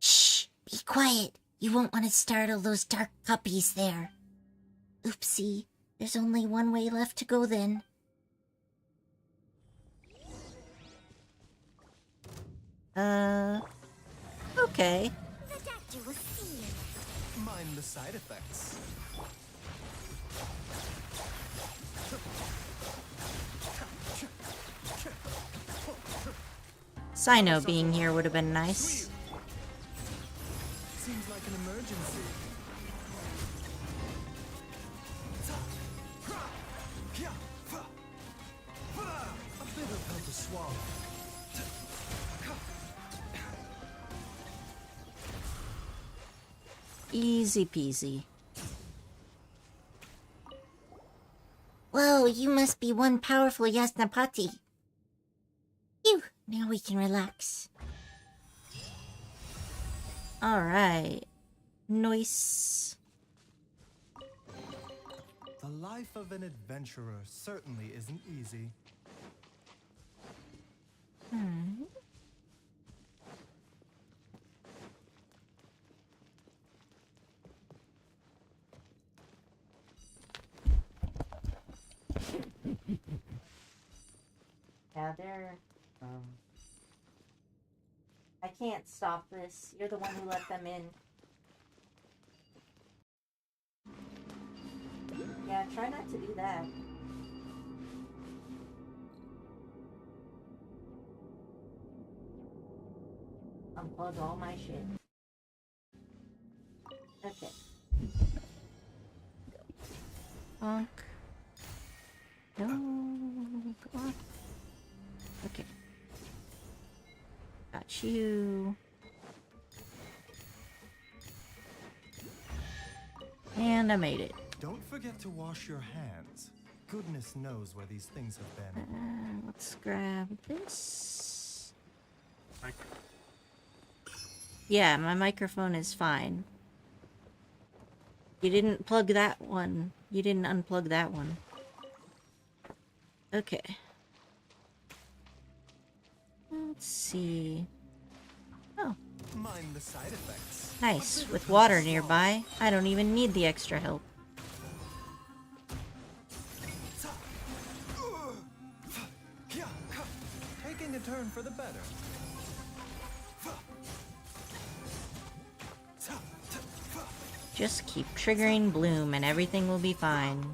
Shh! Be quiet. You won't want to startle those dark puppies there. Oopsie. There's only one way left to go then. Okay. The doctor will see you. Mind the side effects. Sino being here would have been nice. Seems like an emergency. A bitter pill to swallow. Easy peasy. Whoa, you must be one powerful Yasnapati. Phew, now we can relax. Alright. Nice. The life of an adventurer certainly isn't easy. Yeah, they're... I can't stop this. You're the one who let them in. Yeah, try not to do that. Unplug all my shit. Okay. Bonk. No. Bonk. Okay. Got you. And I made it. Don't forget to wash your hands. Goodness knows where these things have been. Let's grab this. Yeah, my microphone is fine. You didn't plug that one. You didn't unplug that one. Okay. Let's see. Oh, Mind the side effects. nice. With water nearby, I don't even need the extra help. Taking a turn for the better. Just keep triggering Bloom and everything will be fine.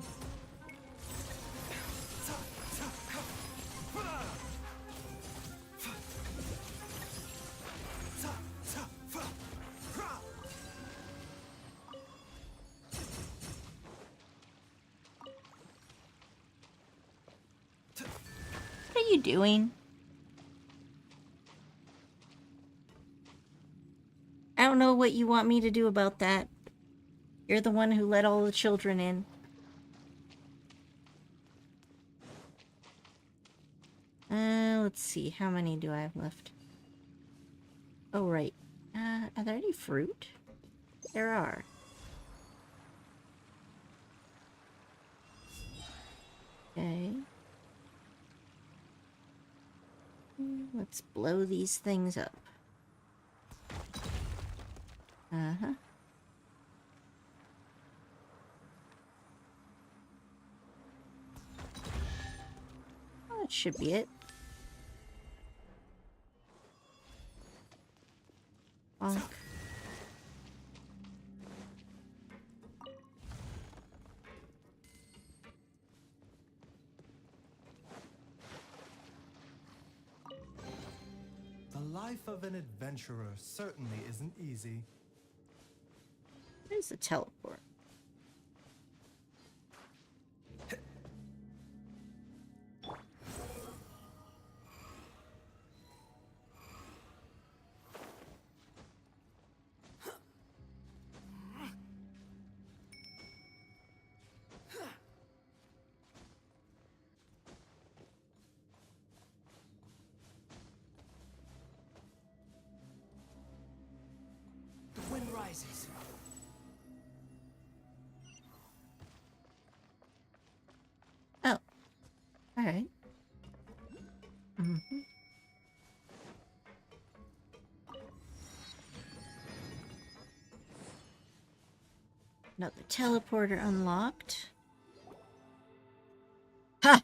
What are you doing? I don't know what you want me to do about that. You're the one who let all the children in. Let's see. How many do I have left? Oh, right. Are there any fruit? There are. Okay. Let's blow these things up. Uh-huh. Oh, that should be it. Bonk. The life of an adventurer certainly isn't easy. Where's the teleport? surprises. Oh. Alright. Mm-hmm. Another teleporter unlocked. Ha!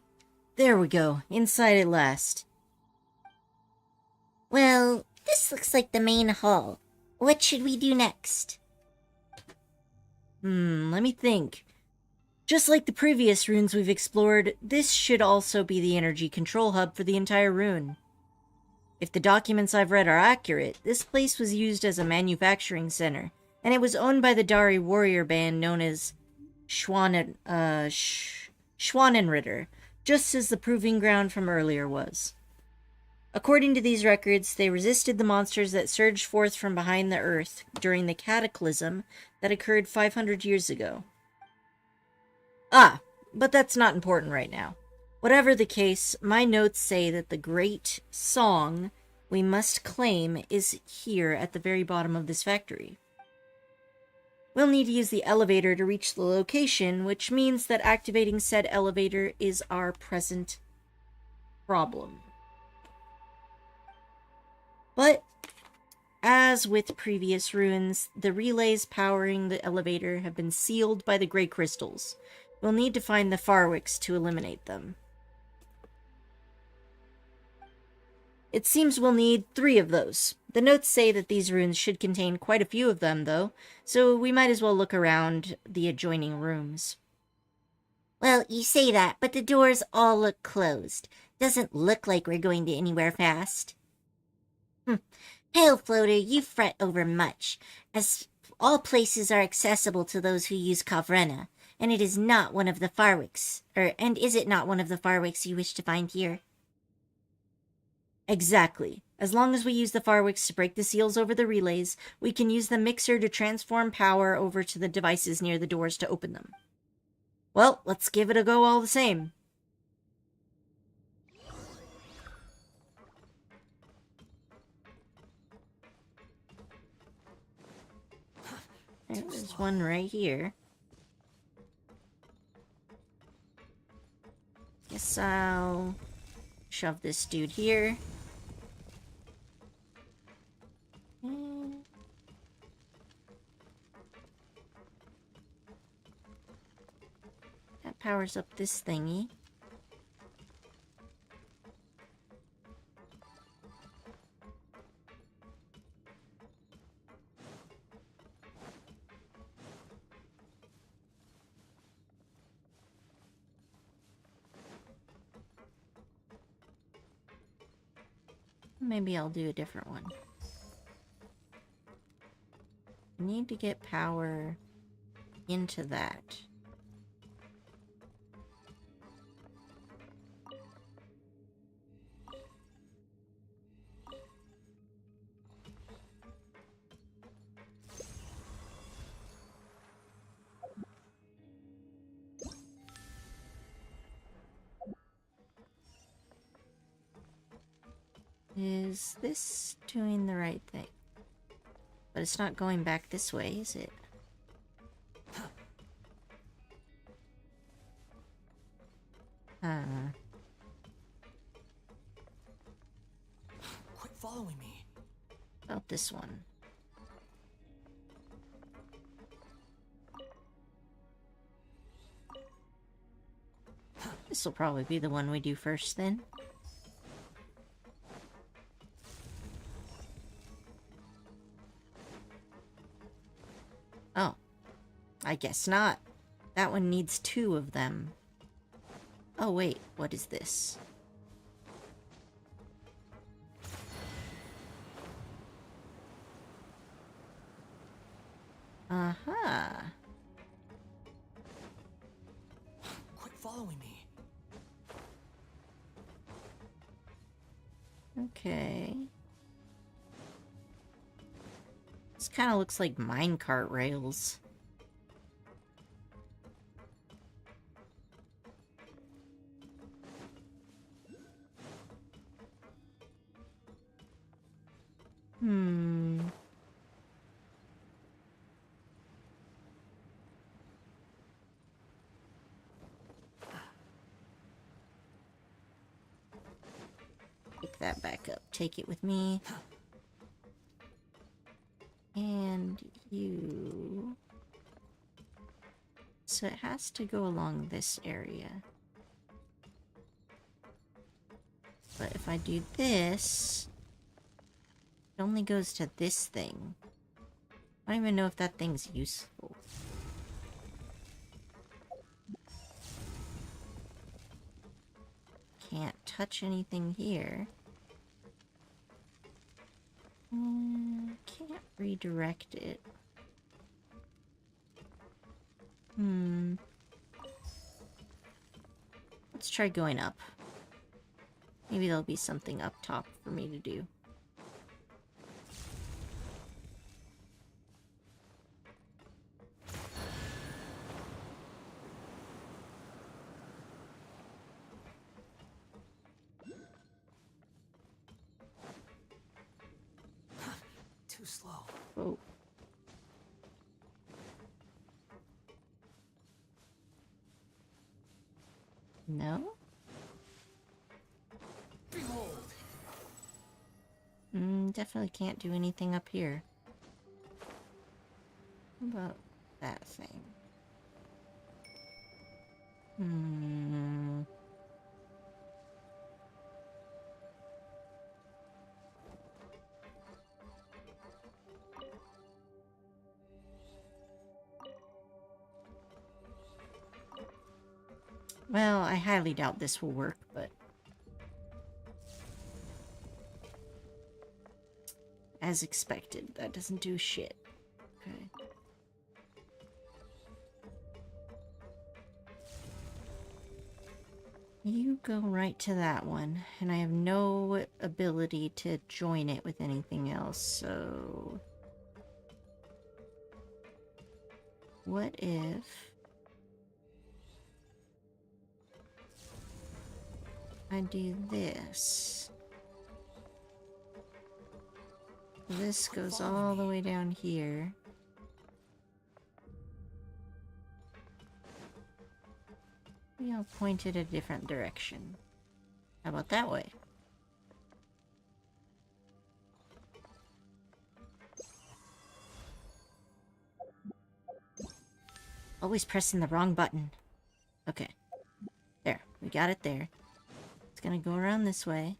There we go. Inside at last. Well, this looks like the main hall. What should we do next? Let me think. Just like the previous runes we've explored, this should also be the energy control hub for the entire rune. If the documents I've read are accurate, this place was used as a manufacturing center, and it was owned by the Dari warrior band known as Schwanenritter, just as the proving ground from earlier was. According to these records, they resisted the monsters that surged forth from behind the earth during the cataclysm that occurred 500 years ago. Ah, but that's not important right now. Whatever the case, my notes say that the great song we must claim is here at the very bottom of this factory. We'll need to use the elevator to reach the location, which means that activating said elevator is our present problem. But, as with previous runes, the relays powering the elevator have been sealed by the Grey Crystals. We'll need to find the Farwicks to eliminate them. It seems we'll need 3 of those. The notes say that these runes should contain quite a few of them, though, so we might as well look around the adjoining rooms. Well, you say that, but the doors all look closed. Doesn't look like we're going to anywhere fast. Hail, Floater, you fret over much, as all places are accessible to those who use Kavrena, and it is not one of the Farwicks, and is it not one of the Farwicks you wish to find here? Exactly. As long as we use the Farwicks to break the seals over the relays, we can use the mixer to transform power over to the devices near the doors to open them. Well, let's give it a go all the same. There's one right here. Guess I'll shove this dude here. That powers up this thingy. Maybe I'll do a different one. I need to get power into that. Is this doing the right thing? But it's not going back this way, is it? Quit following me. About this one. This will probably be the one we do first, then. Oh. I guess not. That one needs 2 of them. Oh wait, what is this? Uh-huh. Quit following me. Okay. This kind of looks like minecart rails. that back up. Take it with me. And you... So it has to go along this area. But if I do this, it only goes to this thing. I don't even know if that thing's useful. Can't touch anything here. Can't redirect it. Let's try going up. Maybe there'll be something up top for me to do. Too slow. Oh. No? Behold. Definitely can't do anything up here. How about that thing? Well, I highly doubt this will work, but... As expected, that doesn't do shit. Okay. You go right to that one, and I have no ability to join it with anything else, so... What if... I do this? This goes all the way down here. Maybe I'll point it a different direction. How about that way? Always pressing the wrong button. Okay. There. We got it there. It's gonna go around this way.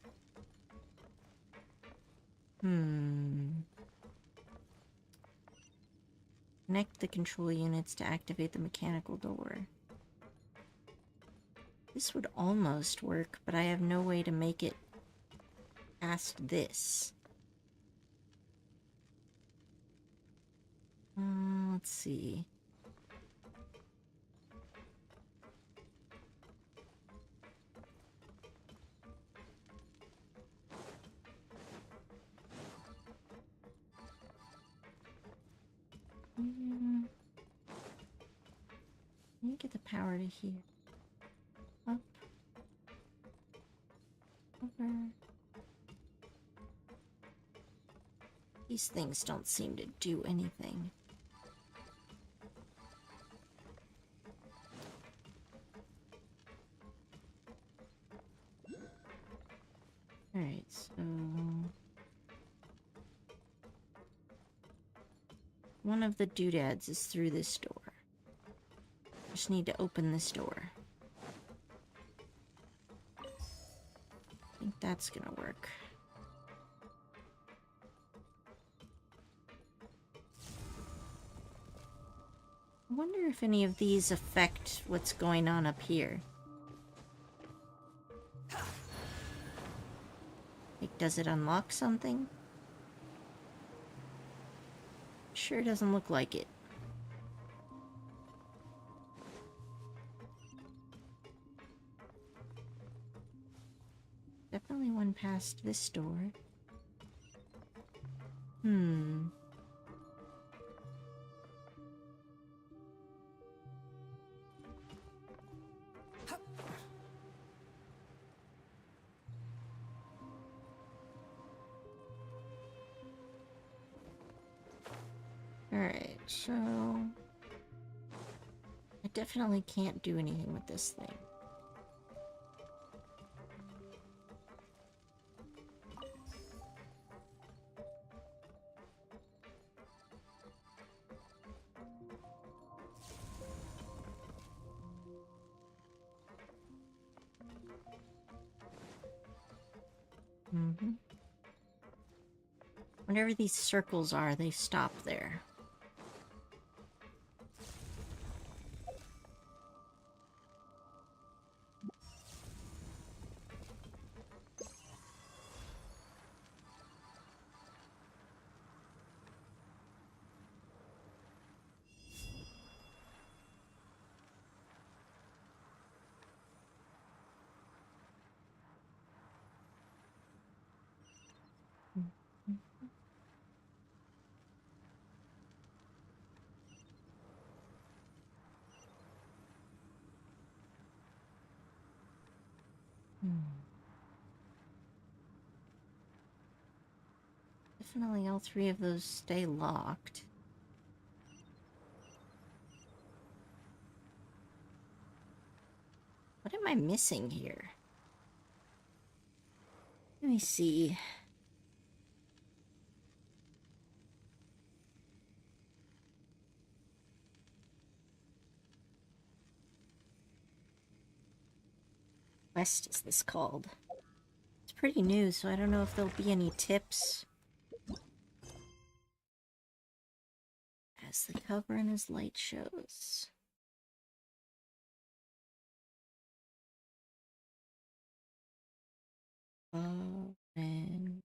Connect the control units to activate the mechanical door. This would almost work, but I have no way to make it past this. Let's see. Let me get the power to here. Up. Over. These things don't seem to do anything. Alright, so... One of the doodads is through this door. Just need to open this door. I think that's gonna work. I wonder if any of these affect what's going on up here. Like, does it unlock something? Sure doesn't look like it. Definitely one past this door. Alright, so... I definitely can't do anything with this thing. Mm-hmm. Whatever these circles are, they stop there. Definitely all three of those stay locked. What am I missing here? Let me see. Quest is this called? It's pretty new, so I don't know if there'll be any tips. As the cover and his light shows. And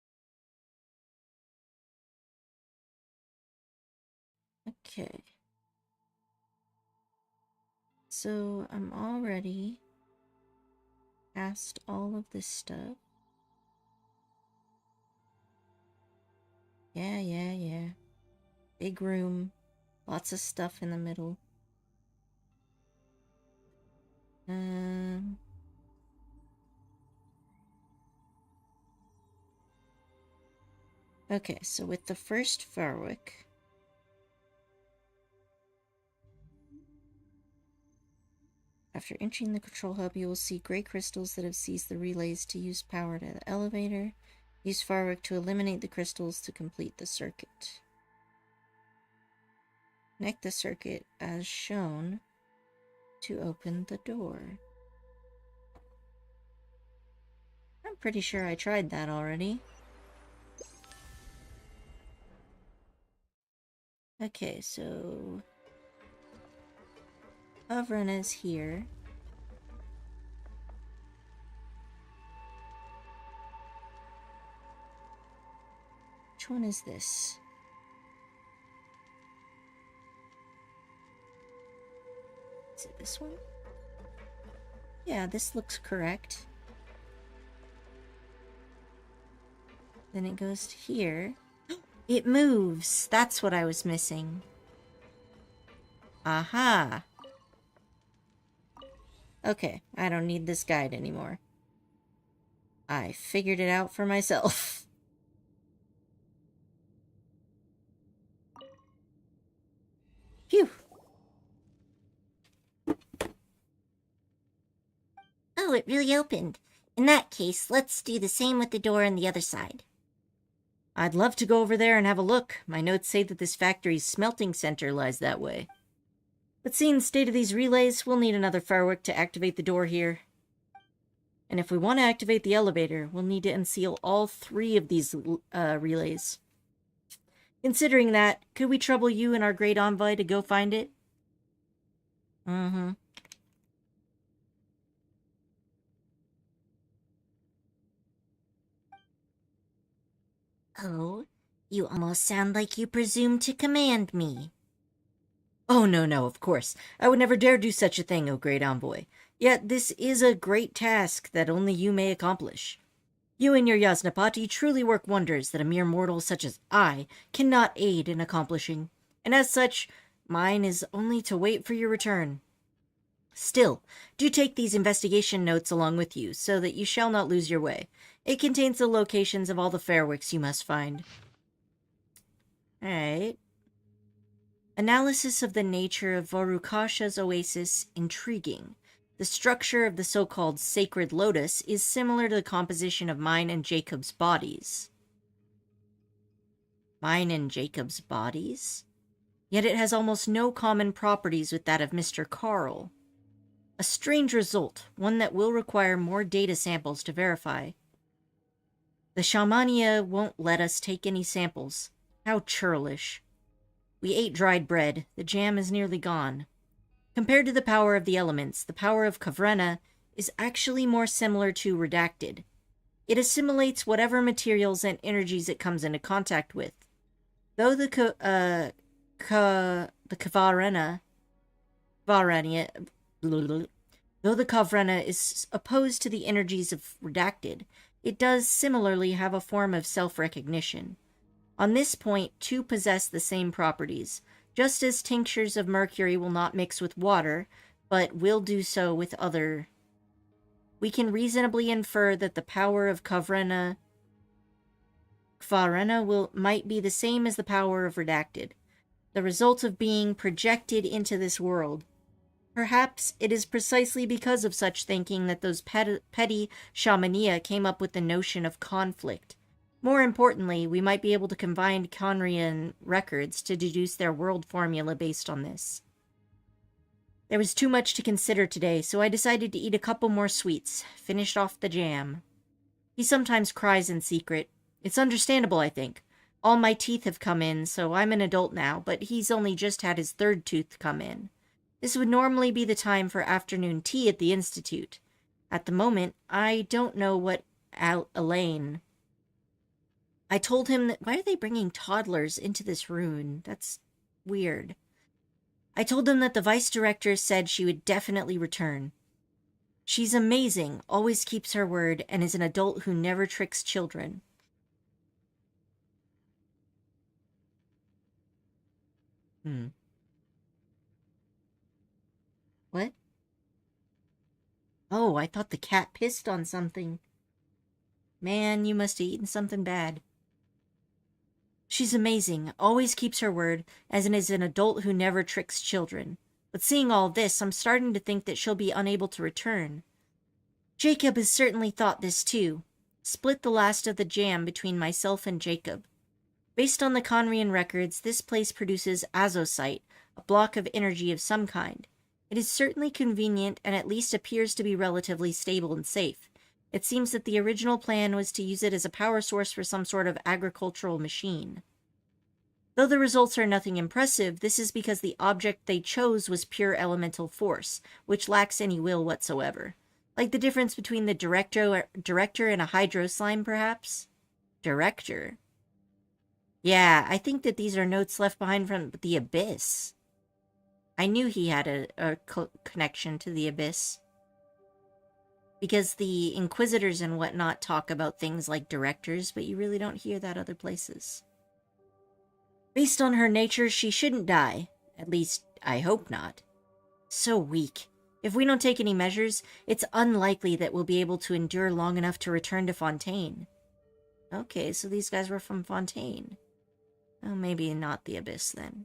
okay. So I'm already past all of this stuff. Yeah. Big room. Lots of stuff in the middle. Okay, so with the first firework, after entering the control hub, you will see gray crystals that have seized the relays to use power to the elevator. Use firework to eliminate the crystals to complete the circuit. Connect the circuit as shown to open the door. I'm pretty sure I tried that already. Okay, so Avrana is here. Which one is this? Is it this one? Yeah, this looks correct. Then it goes to here. It moves! That's what I was missing. Aha! Okay, I don't need this guide anymore. I figured it out for myself. Phew! Oh, it really opened. In that case, let's do the same with the door on the other side. I'd love to go over there and have a look. My notes say that this factory's smelting center lies that way. But seeing the state of these relays, we'll need another firework to activate the door here. And if we want to activate the elevator, we'll need to unseal all three of these relays. Considering that, could we trouble you and our great envoy to go find it? Mm-hmm. Oh, you almost sound like you presume to command me. Oh, no, of course. I would never dare do such a thing, O great envoy. Yet this is a great task that only you may accomplish. You and your Yasnapati truly work wonders that a mere mortal such as I cannot aid in accomplishing, and as such, mine is only to wait for your return. Still, do take these investigation notes along with you, so that you shall not lose your way. It contains the locations of all the fairwicks you must find. Alright. Analysis of the nature of Varukasha's oasis intriguing. The structure of the so-called sacred lotus is similar to the composition of mine and Jacob's bodies. Mine and Jacob's bodies? Yet it has almost no common properties with that of Mr. Carl. A strange result, one that will require more data samples to verify. The Shamania won't let us take any samples. How churlish. We ate dried bread. The jam is nearly gone. Compared to the power of the elements, the power of Kavrena is actually more similar to Redacted. It assimilates whatever materials and energies it comes into contact with. Though the Kavrena is opposed to the energies of Redacted, it does similarly have a form of self-recognition. On this point, two possess the same properties, just as tinctures of mercury will not mix with water, but will do so with other. We can reasonably infer that the power of Kvarena might be the same as the power of Redacted, the result of being projected into this world. Perhaps it is precisely because of such thinking that those petty Shamania came up with the notion of conflict. More importantly, we might be able to combine Conrian records to deduce their world formula based on this. There was too much to consider today, so I decided to eat a couple more sweets, finished off the jam. He sometimes cries in secret. It's understandable, I think. All my teeth have come in, so I'm an adult now, but he's only just had his third tooth come in. This would normally be the time for afternoon tea at the Institute. At the moment, I don't know what Elaine... I told him that... Why are they bringing toddlers into this room? That's weird. I told him that the vice director said she would definitely return. She's amazing, always keeps her word, and is an adult who never tricks children. What? Oh, I thought the cat pissed on something. Man, you must have eaten something bad. She's amazing, always keeps her word, as in is an adult who never tricks children. But seeing all this, I'm starting to think that she'll be unable to return. Jacob has certainly thought this too. Split the last of the jam between myself and Jacob. Based on the Conrian records, this place produces azosite, a block of energy of some kind. It is certainly convenient and at least appears to be relatively stable and safe. It seems that the original plan was to use it as a power source for some sort of agricultural machine. Though the results are nothing impressive, this is because the object they chose was pure elemental force, which lacks any will whatsoever. Like the difference between the director and a hydro slime, perhaps? Director? Yeah, I think that these are notes left behind from the Abyss. I knew he had a connection to the Abyss. Because the Inquisitors and whatnot talk about things like directors, but you really don't hear that other places. Based on her nature, she shouldn't die. At least, I hope not. So weak. If we don't take any measures, it's unlikely that we'll be able to endure long enough to return to Fontaine. Okay, so these guys were from Fontaine. Oh, maybe not the Abyss, then.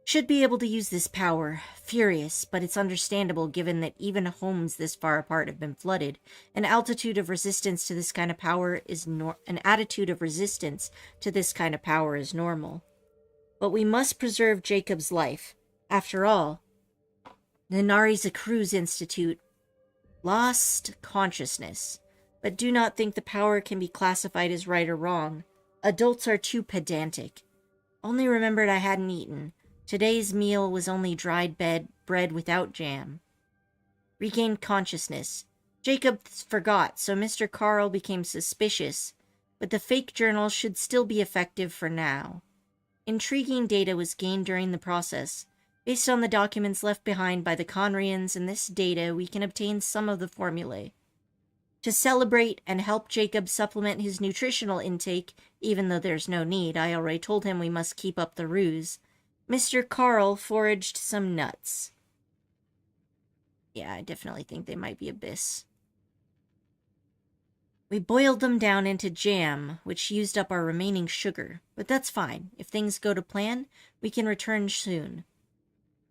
Should be able to use this power. Furious, but it's understandable given that even homes this far apart have been flooded. An attitude of resistance to this kind of power is normal. But we must preserve Jacob's life. After all, Nanari Zakru's Institute lost consciousness, but do not think the power can be classified as right or wrong. Adults are too pedantic. Only remembered I hadn't eaten. Today's meal was only dried bread without jam. Regained consciousness. Jacob forgot, so Mr. Carl became suspicious, but the fake journal should still be effective for now. Intriguing data was gained during the process. Based on the documents left behind by the Conrians and this data, we can obtain some of the formulae. To celebrate and help Jacob supplement his nutritional intake, even though there's no need, I already told him we must keep up the ruse, Mr. Carl foraged some nuts. Yeah, I definitely think they might be Abyss. We boiled them down into jam, which used up our remaining sugar. But that's fine. If things go to plan, we can return soon.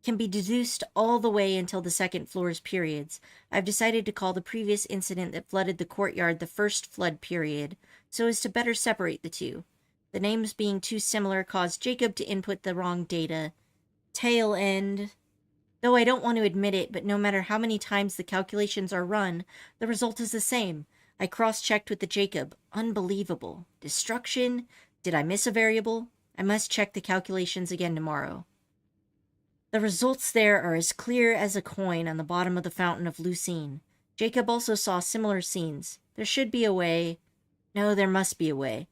Can be deduced all the way until the second floor's periods. I've decided to call the previous incident that flooded the courtyard the first flood period, so as to better separate the two. The names being too similar caused Jacob to input the wrong data. Tail end. Though I don't want to admit it, but no matter how many times the calculations are run, the result is the same. I cross-checked with the Jacob. Unbelievable. Destruction? Did I miss a variable? I must check the calculations again tomorrow. The results there are as clear as a coin on the bottom of the fountain of Lucine. Jacob also saw similar scenes. There should be a way. No, there must be a way.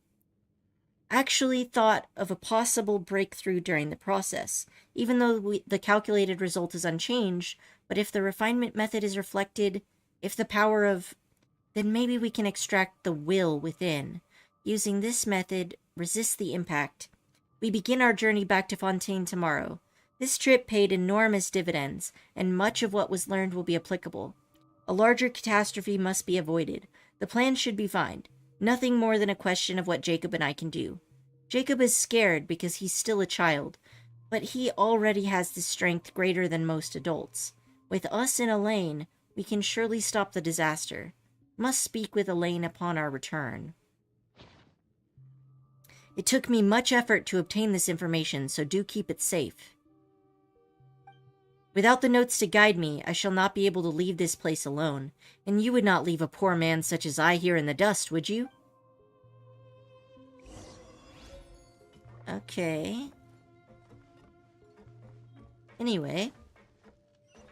Actually thought of a possible breakthrough during the process, even though the calculated result is unchanged, but if the refinement method is reflected, if the power of... then maybe we can extract the will within. Using this method, resist the impact. We begin our journey back to Fontaine tomorrow. This trip paid enormous dividends, and much of what was learned will be applicable. A larger catastrophe must be avoided. The plan should be fine. Nothing more than a question of what Jacob and I can do. Jacob is scared because he's still a child, but he already has the strength greater than most adults. With us in Elaine, we can surely stop the disaster. Must speak with Elaine upon our return. It took me much effort to obtain this information, so do keep it safe. Without the notes to guide me, I shall not be able to leave this place alone, and you would not leave a poor man such as I here in the dust, would you? Okay. Anyway,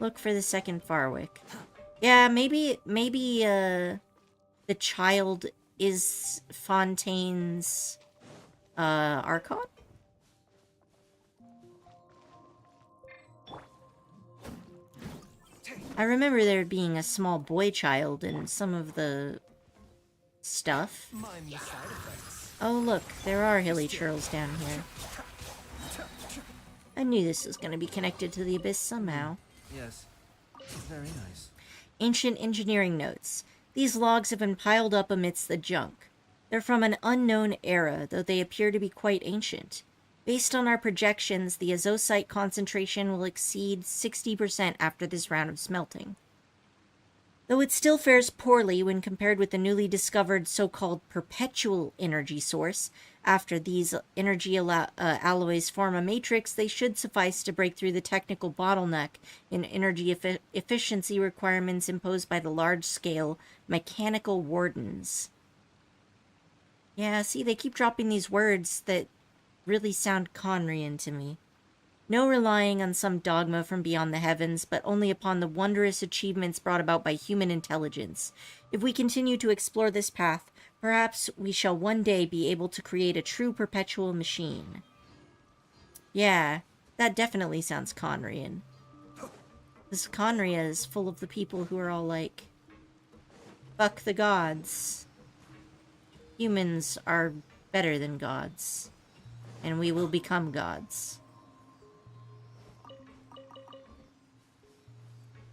look for the second Farwick. Yeah, maybe, the child is Fontaine's, Archon? I remember there being a small boy child in some of the stuff. Mind the side effects. Oh look, there are hilly churls down here. I knew this was going to be connected to the abyss somehow. Yes. Very nice. Ancient engineering notes. These logs have been piled up amidst the junk. They're from an unknown era, though they appear to be quite ancient. Based on our projections, the azosite concentration will exceed 60% after this round of smelting. Though it still fares poorly when compared with the newly discovered so-called perpetual energy source, after these energy alloys form a matrix, they should suffice to break through the technical bottleneck in energy efficiency requirements imposed by the large-scale mechanical wardens. Yeah, see, they keep dropping these words that really sound Conrian to me. No relying on some dogma from beyond the heavens, but only upon the wondrous achievements brought about by human intelligence. If we continue to explore this path, perhaps we shall one day be able to create a true perpetual machine. Yeah, that definitely sounds Conrian. This Conria is full of the people who are all like, fuck the gods. Humans are better than gods. And we will become gods.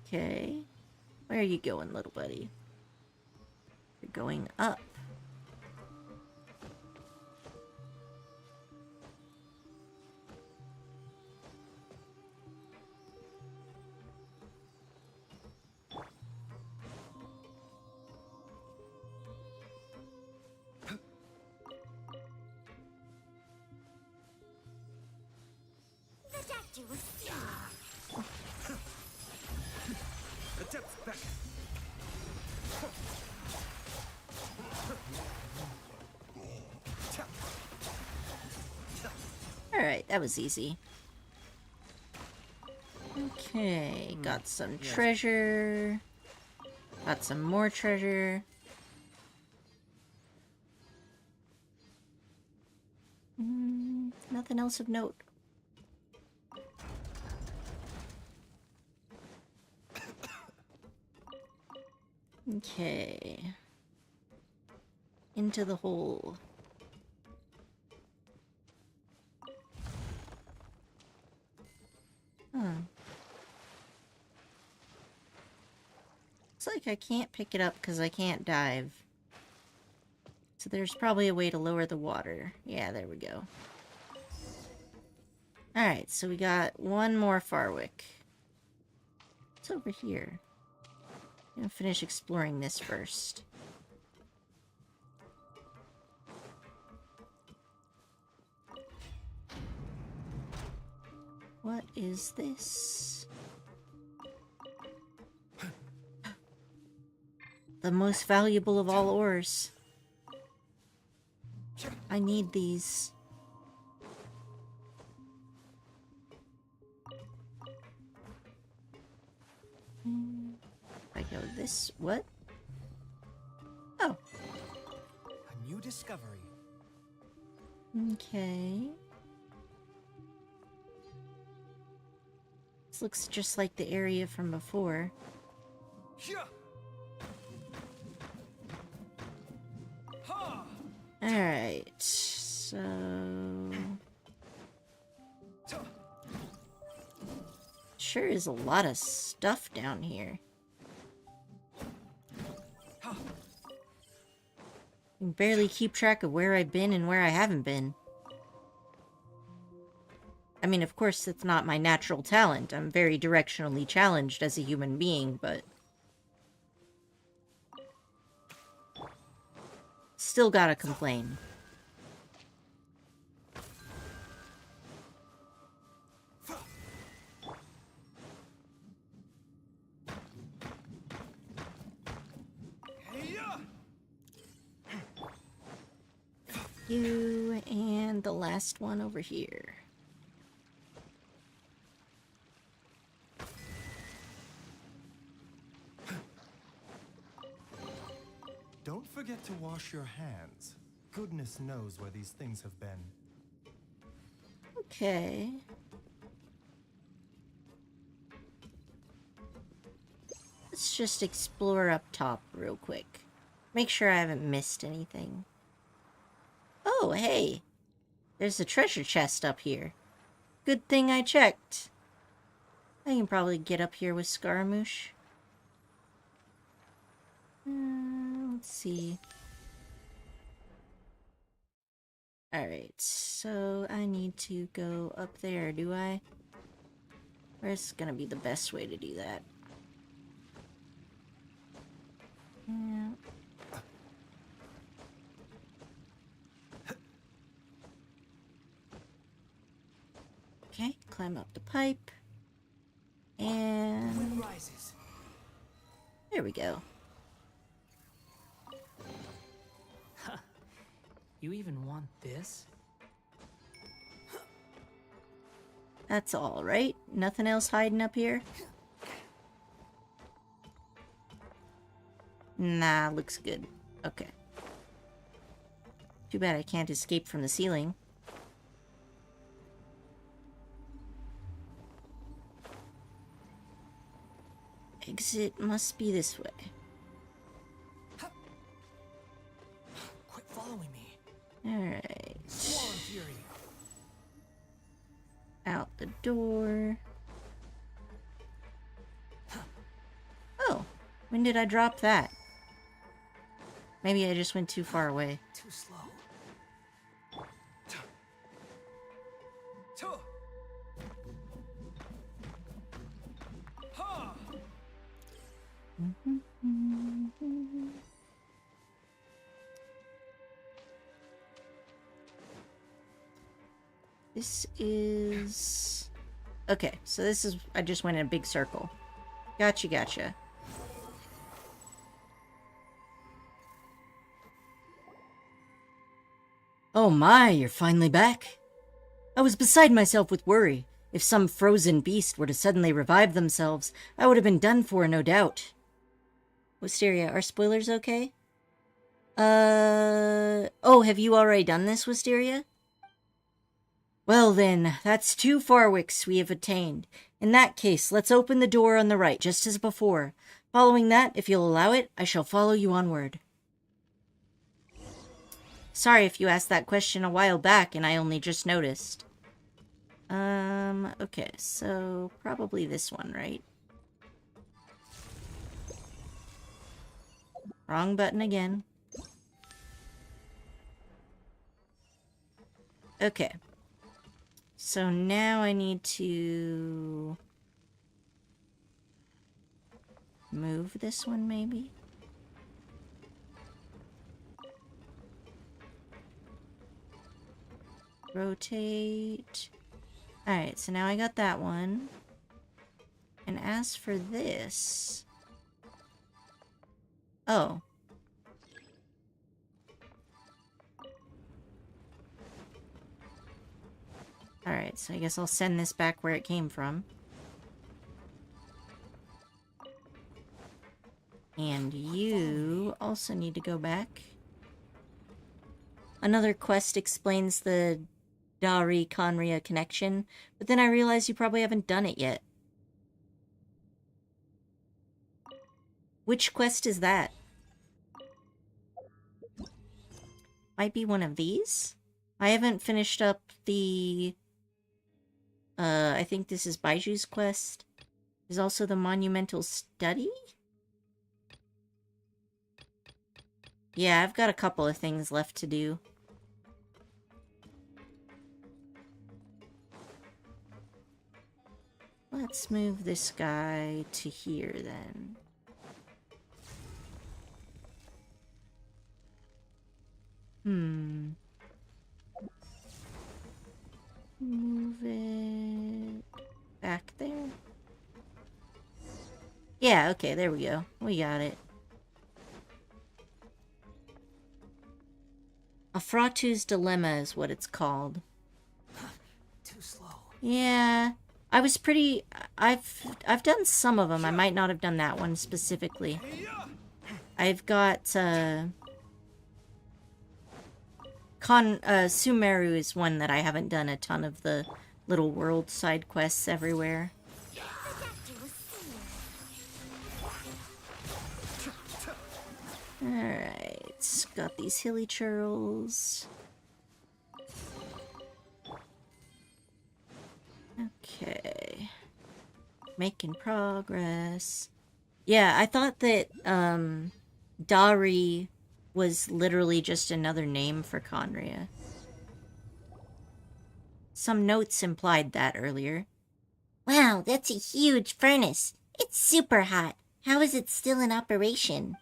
Okay. Where are you going, little buddy? You're going up. The doctor will see you. Adepts back. Alright, that was easy. Okay, got some treasure. Got some more treasure. Nothing else of note. Okay. Into the hole. Looks like I can't pick it up because I can't dive. So there's probably a way to lower the water. Yeah, there we go. Alright, so we got one more Farwick. What's over here? I'm gonna finish exploring this first. What is this? the most valuable of all ores. I need these. I go this... What? Oh. A new discovery. Okay. This looks just like the area from before. Alright, so... Sure is a lot of stuff down here. I can barely keep track of where I've been and where I haven't been. I mean, of course, that's not my natural talent. I'm very directionally challenged as a human being, but... Still gotta complain. You and the last one over here. Don't forget to wash your hands. Goodness knows where these things have been. Okay. Let's just explore up top real quick. Make sure I haven't missed anything. Oh, hey! There's a treasure chest up here. Good thing I checked. I can probably get up here with Scaramouche. Let's see. Alright, so I need to go up there, do I? Where's gonna be the best way to do that? Yeah. Okay, climb up the pipe. And... Rises. there we go. You even want this? That's all, right? Nothing else hiding up here? Nah, looks good. Okay. Too bad I can't escape from the ceiling. Exit must be this way. Quit following me. Alright. Swarm Fury. Out the door. Oh, when did I drop that? Maybe I just went too far away. Too slow. This is... okay, so this is... I just went in a big circle. Gotcha, gotcha. Oh my, you're finally back. I was beside myself with worry. If some frozen beast were to suddenly revive themselves, I would have been done for, no doubt. Wisteria, are spoilers okay? Oh, have you already done this, Wisteria? Well then, that's 2 Farwicks we have attained. In that case, let's open the door on the right, just as before. Following that, if you'll allow it, I shall follow you onward. Sorry if you asked that question a while back and I only just noticed. Okay, so probably this one, right? Wrong button again. Okay. So now I need to move this one, maybe? Rotate. Alright, so now I got that one. And as for this... Oh. Alright, so I guess I'll send this back where it came from. And you also need to go back. Another quest explains the Dari-Conria connection, but then I realized you probably haven't done it yet. Which quest is that? Might be one of these? I haven't finished up the... I think this is Baizhu's quest. There's also the Monumental Study? Yeah, I've got a couple of things left to do. Let's move this guy to here, then. Move it back there. Yeah, okay, there we go. We got it. Afratu's Dilemma is what it's called. Too slow. Yeah, I was pretty... I've done some of them. I might not have done that one specifically. I've got, Sumeru is one that I haven't done a ton of the little world side quests everywhere. Alright, got these hilly churls. Okay. Making progress. Yeah, I thought that, Dari was literally just another name for Conria. Some notes implied that earlier. Wow, that's a huge furnace. It's super hot. How is it still in operation?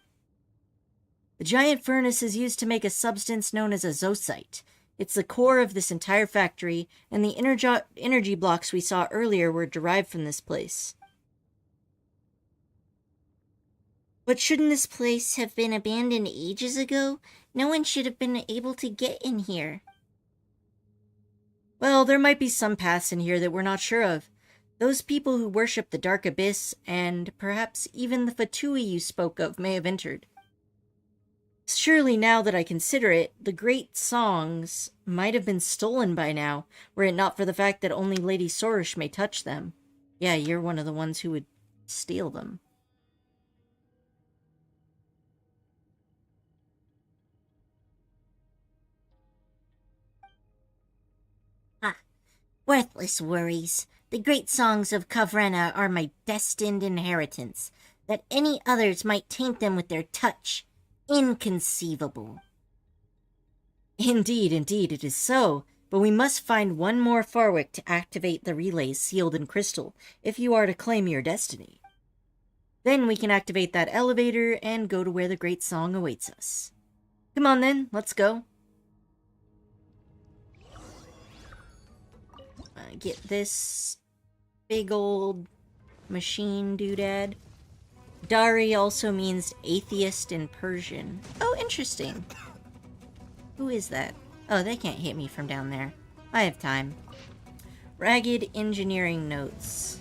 The giant furnace is used to make a substance known as a zosite. It's the core of this entire factory, and the energy blocks we saw earlier were derived from this place. But shouldn't this place have been abandoned ages ago? No one should have been able to get in here. Well, there might be some paths in here that we're not sure of. Those people who worship the Dark Abyss, and perhaps even the Fatui you spoke of, may have entered. Surely, now that I consider it, the great songs might have been stolen by now, were it not for the fact that only Lady Sorish may touch them. Yeah, you're one of the ones who would steal them. Worthless worries. The great songs of Kavrena are my destined inheritance. That any others might taint them with their touch. Inconceivable. Indeed, it is so. But we must find one more Farwick to activate the relays sealed in crystal, if you are to claim your destiny. Then we can activate that elevator and go to where the great song awaits us. Come on then, let's go. Get this big old machine doodad. Dari also means atheist in Persian. Oh, interesting. Who is that? Oh, they can't hit me from down there. I have time. Ragged engineering notes.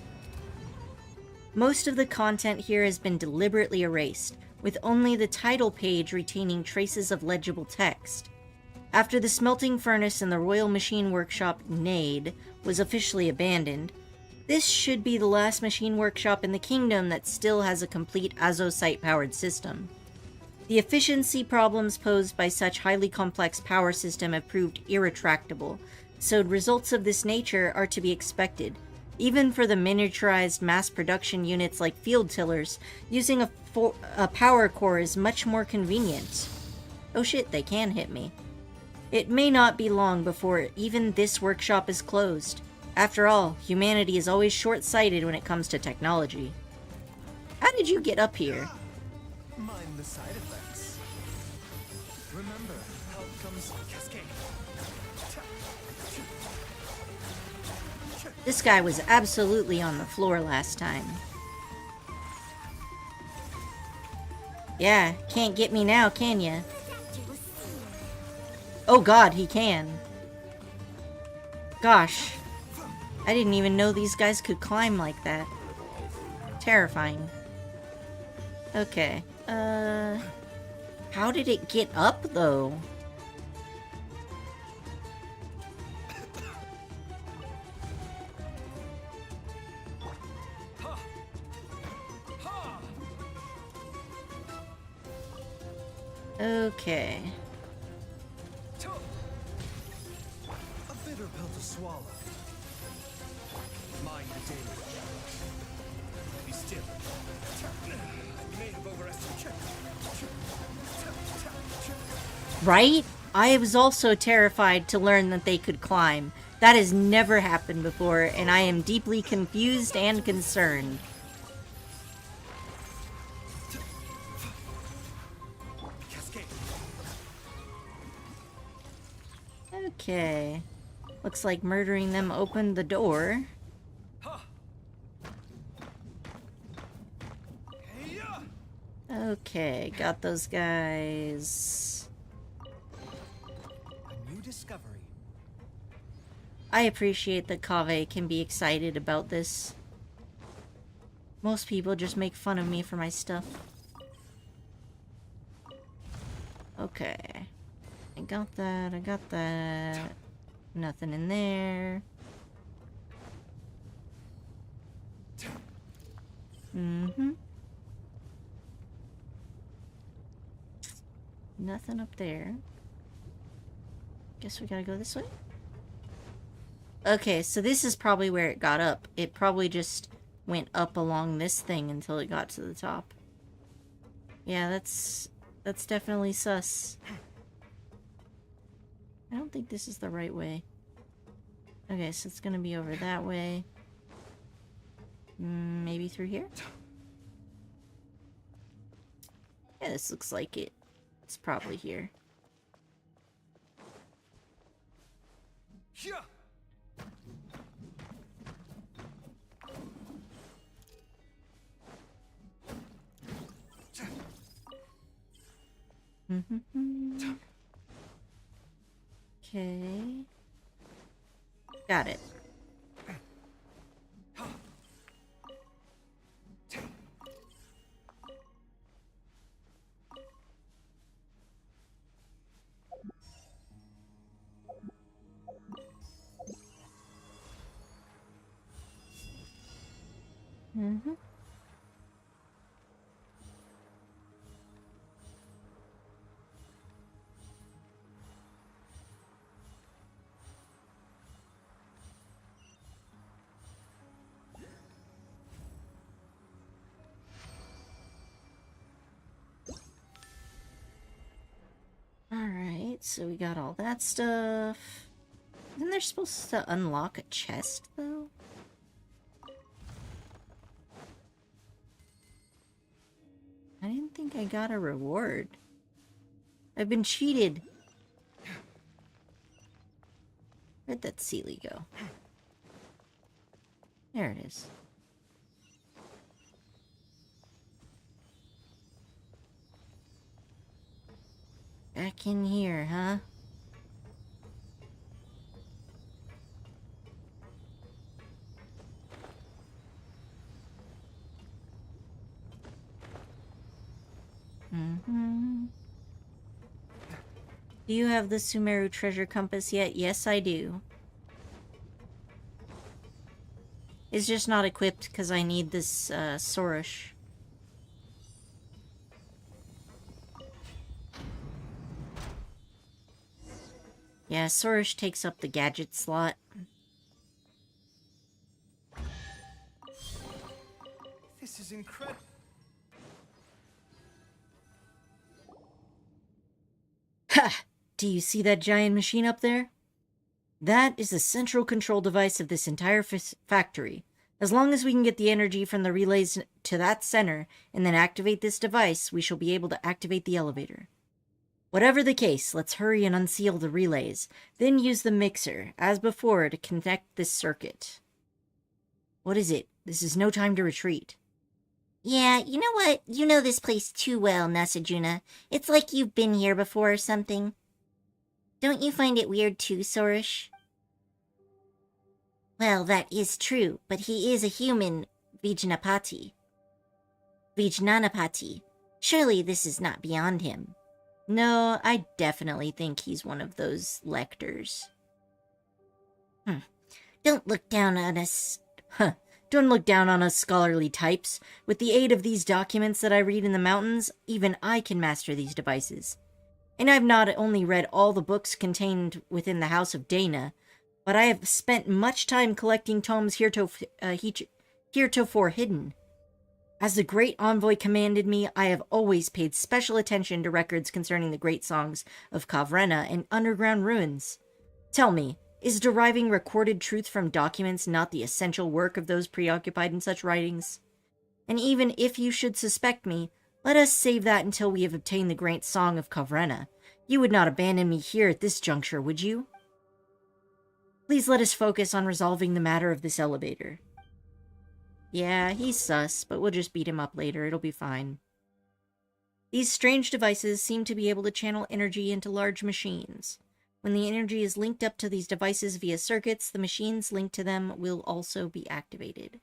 Most of the content here has been deliberately erased, with only the title page retaining traces of legible text. After the smelting furnace and the Royal Machine Workshop, Nade, was officially abandoned, this should be the last machine workshop in the kingdom that still has a complete azosite-powered system. The efficiency problems posed by such highly complex power system have proved irretractable, so results of this nature are to be expected. Even for the miniaturized mass production units like field tillers, using a power core is much more convenient. Oh shit, they can hit me. It may not be long before even this workshop is closed. After all, humanity is always short-sighted when it comes to technology. How did you get up here? Mind the side effects. Remember, help comes cascade. This guy was absolutely on the floor last time. Yeah, can't get me now, can ya? Adapter was seen. Oh god, he can. Gosh. I didn't even know these guys could climb like that. Terrifying. Okay. How did it get up, though? Okay. A bitter pill to swallow. Mind the daily. Be still. I may have overestimated. Right? I was also terrified to learn that they could climb. That has never happened before, and I am deeply confused and concerned. Cascade. Okay. Looks like murdering them opened the door. Okay, got those guys. A new discovery. I appreciate that Kaveh can be excited about this. Most people just make fun of me for my stuff. Okay. I got that, I got that. Nothing in there. Mm-hmm. Nothing up there. Guess we gotta go this way? Okay, so this is probably where it got up. It probably just went up along this thing until it got to the top. Yeah, that's definitely sus. I don't think this is the right way. Okay, so it's gonna be over that way. Maybe through here? Yeah, this looks like it. It's probably here. Yeah. Okay. Got it. Alright, so we got all that stuff. Isn't there supposed to unlock a chest, though? I didn't think I got a reward. I've been cheated. Where'd that Sealy go? There it is. Back in here, huh? Do you have the Sumeru treasure compass yet? Yes, I do. It's just not equipped because I need this Sorish. Yeah, Sorish takes up the gadget slot. This is incredible. Ha! Do you see that giant machine up there? That is the central control device of this entire factory. As long as we can get the energy from the relays to that center and then activate this device, we shall be able to activate the elevator. Whatever the case, let's hurry and unseal the relays, then use the mixer, as before, to connect this circuit. What is it? This is no time to retreat. Yeah, you know what? You know this place too well, Nasajuna. It's like you've been here before or something. Don't you find it weird too, Sorish? Well, that is true, but he is a human Vijnapati. Vijnanapati. Surely this is not beyond him. No, I definitely think he's one of those lectors. Don't look down on us. Don't look down on us scholarly types. With the aid of these documents that I read in the mountains, even I can master these devices. And I've not only read all the books contained within the House of Dana, but I have spent much time collecting tomes heretofore hidden. As the great envoy commanded me, I have always paid special attention to records concerning the great songs of Kavrena and underground ruins. Tell me, is deriving recorded truth from documents not the essential work of those preoccupied in such writings? And even if you should suspect me, let us save that until we have obtained the great song of Kavrena. You would not abandon me here at this juncture, would you? Please let us focus on resolving the matter of this elevator. Yeah, he's sus, but we'll just beat him up later. It'll be fine. These strange devices seem to be able to channel energy into large machines. When the energy is linked up to these devices via circuits, the machines linked to them will also be activated.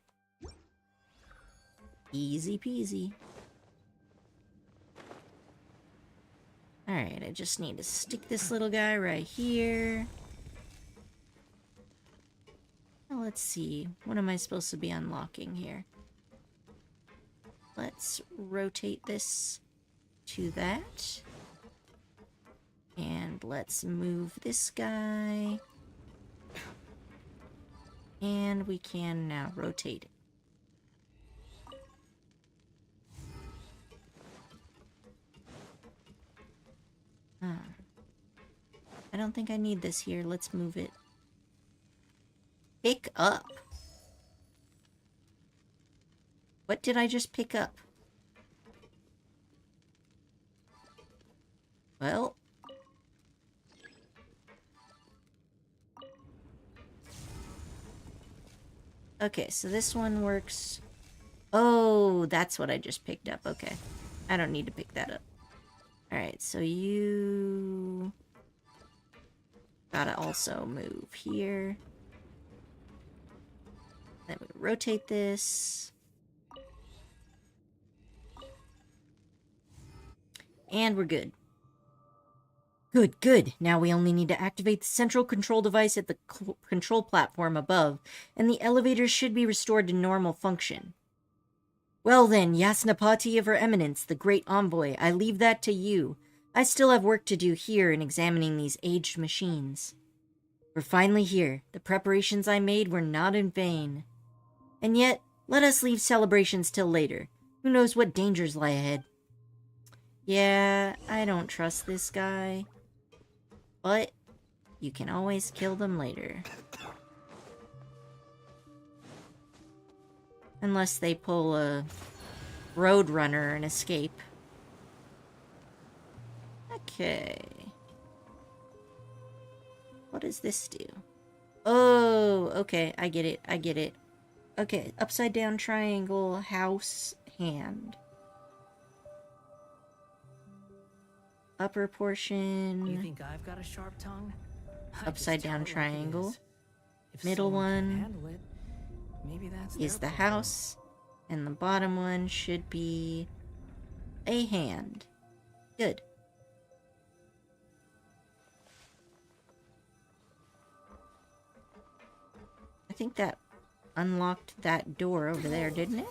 Easy peasy. Alright, I just need to stick this little guy right here. Now let's see. What am I supposed to be unlocking here? Let's rotate this to that. And let's move this guy. And we can now rotate it. I don't think I need this here. Let's move it. Pick up. What did I just pick up? Well. Okay, so this one works. Oh, that's what I just picked up. Okay. I don't need to pick that up. Alright, so you gotta also move here. Then we rotate this. And we're good. Good, good. Now we only need to activate the central control device at the control platform above, and the elevators should be restored to normal function. Well then, Yasnapati of Her Eminence, the great envoy, I leave that to you. I still have work to do here in examining these aged machines. We're finally here. The preparations I made were not in vain. And yet, let us leave celebrations till later. Who knows what dangers lie ahead? Yeah, I don't trust this guy. But you can always kill them later. Unless they pull a Roadrunner and escape. Okay. What does this do? Oh, okay, I get it, I get it. Okay, upside down triangle, house, hand. Upper portion. You think I've got a sharp tongue? I Upside just tell down it like it triangle. is. If Middle someone can't one handle it, maybe that's is their the problem. house, and the bottom one should be a hand. Good. I think that unlocked that door over there, didn't it?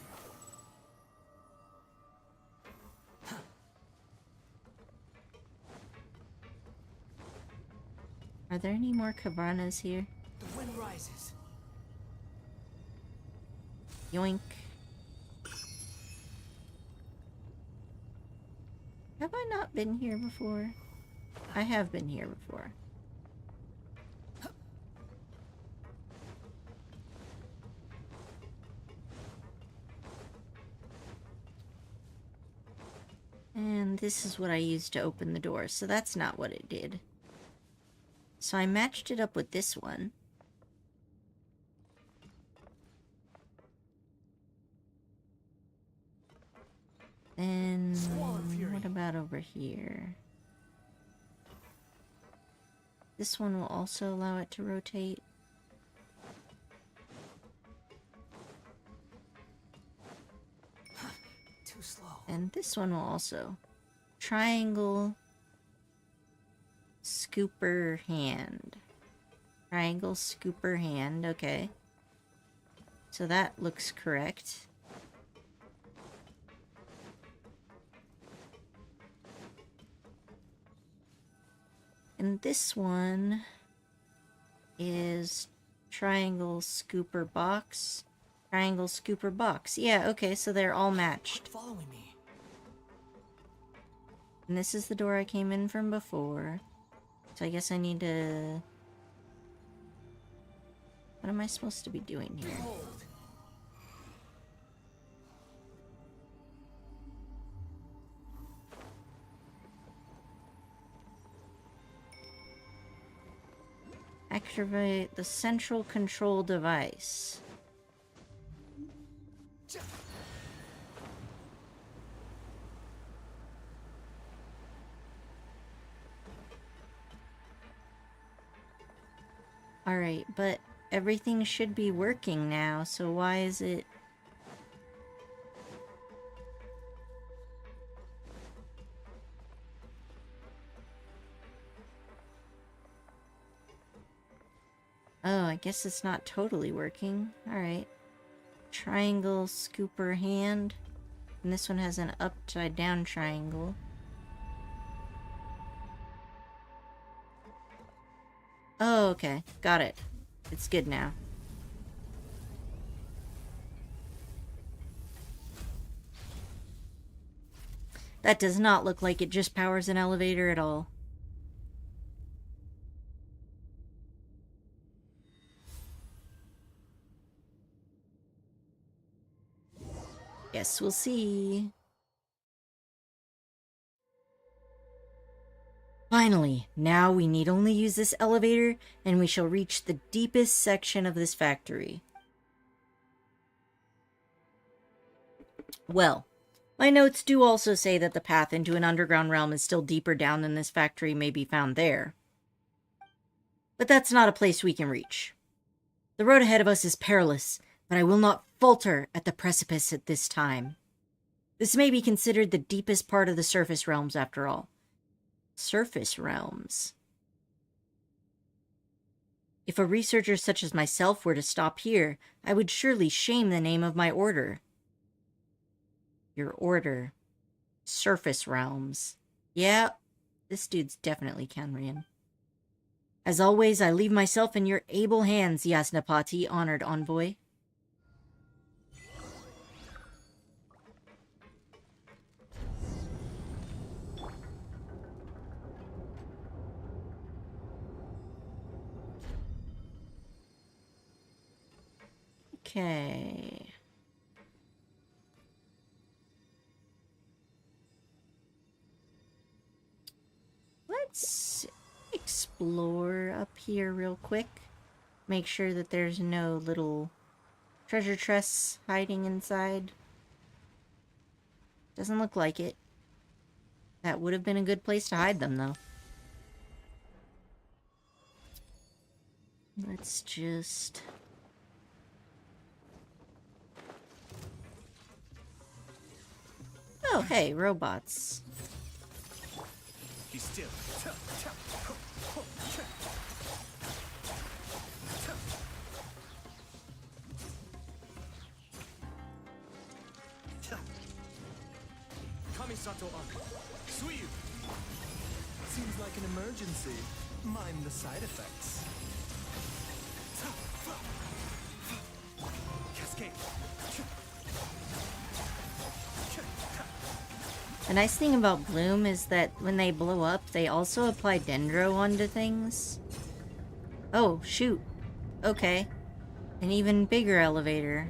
Are there any more Kavanas here? The wind rises. Yoink. Have I not been here before? I have been here before. And this is what I used to open the door, so that's not what it did. So I matched it up with this one. Then Squall of Fury. what about over here? This one will also allow it to rotate. Too slow. And this one will also. Triangle. Scooper hand. Triangle scooper hand, okay. So that looks correct. And this one is triangle scooper box. Triangle scooper box. Yeah, okay, so they're all matched. Following me. And this is the door I came in from before. So I guess I need to... What am I supposed to be doing here? Hold. Activate the central control device. Alright, but everything should be working now, so why is it... Oh, I guess it's not totally working. Alright. Triangle scooper hand. And this one has an upside down triangle. Oh, okay. Got it. It's good now. That does not look like it just powers an elevator at all. Guess we'll see. Finally, now we need only use this elevator, and we shall reach the deepest section of this factory. Well, my notes do also say that the path into an underground realm is still deeper down than this factory may be found there. But that's not a place we can reach. The road ahead of us is perilous, but I will not falter at the precipice at this time. This may be considered the deepest part of the surface realms after all. Surface realms. If a researcher such as myself were to stop here, I would surely shame the name of my order. Your order. Surface realms. Yeah, this dude's definitely Canrian. As always, I leave myself in your able hands, Yasnapati, honored envoy. Okay. Let's explore up here real quick. Make sure that there's no little treasure chests hiding inside. Doesn't look like it. That would have been a good place to hide them, though. Let's just... Oh, hey, robots. Be still. Kamisato Arc. Suiyu. Seems like an emergency. Mind the side effects. Cascade. The nice thing about Bloom is that when they blow up, they also apply Dendro onto things. Oh, shoot. Okay. An even bigger elevator.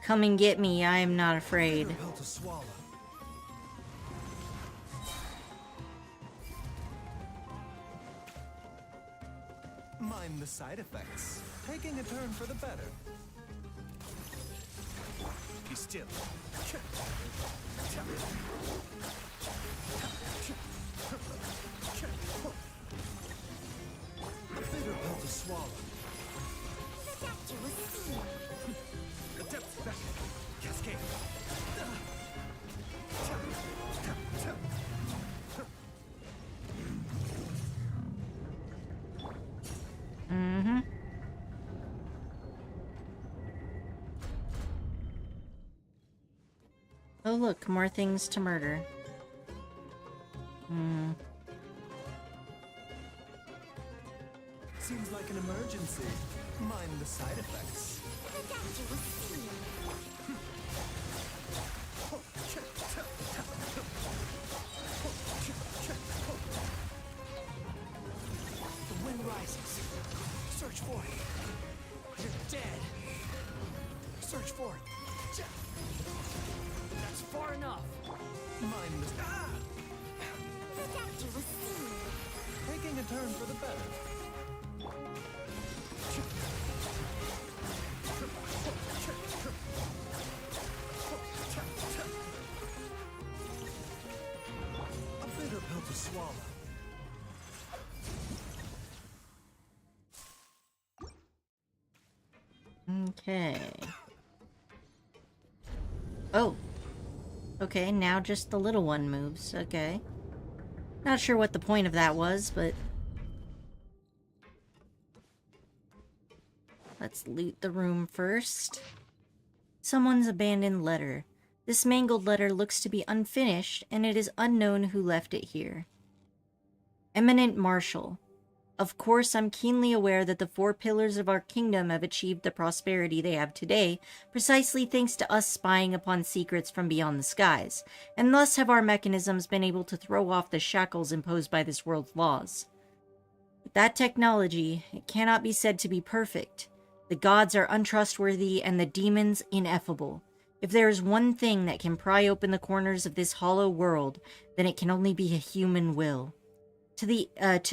Come and get me, I am not afraid. Bitter pill to swallow. Mind the side effects. Taking a turn for the better. Be still. Bitter pill to swallow. The doctor will see you. The depths back. Cascade. Mm-hmm. Oh look, more things to murder. Hmm. Seems like an emergency. Mind the side effects. The doctor will see you. The wind rises. Search for it. You're dead. Search for it. That's far enough. Mind the... Ah! The doctor will see you. Taking a turn for the better. A bitter pill to swallow. Okay. Oh. Okay, now just the little one moves. Okay. Not sure what the point of that was, but... Let's loot the room first. Someone's abandoned letter. This mangled letter looks to be unfinished, and it is unknown who left it here. Eminent Marshal. Of course, I'm keenly aware that the 4 pillars of our kingdom have achieved the prosperity they have today, precisely thanks to us spying upon secrets from beyond the skies, and thus have our mechanisms been able to throw off the shackles imposed by this world's laws. With that technology, it cannot be said to be perfect. The gods are untrustworthy and the demons ineffable. If there is one thing that can pry open the corners of this hollow world, then it can only be a human will. To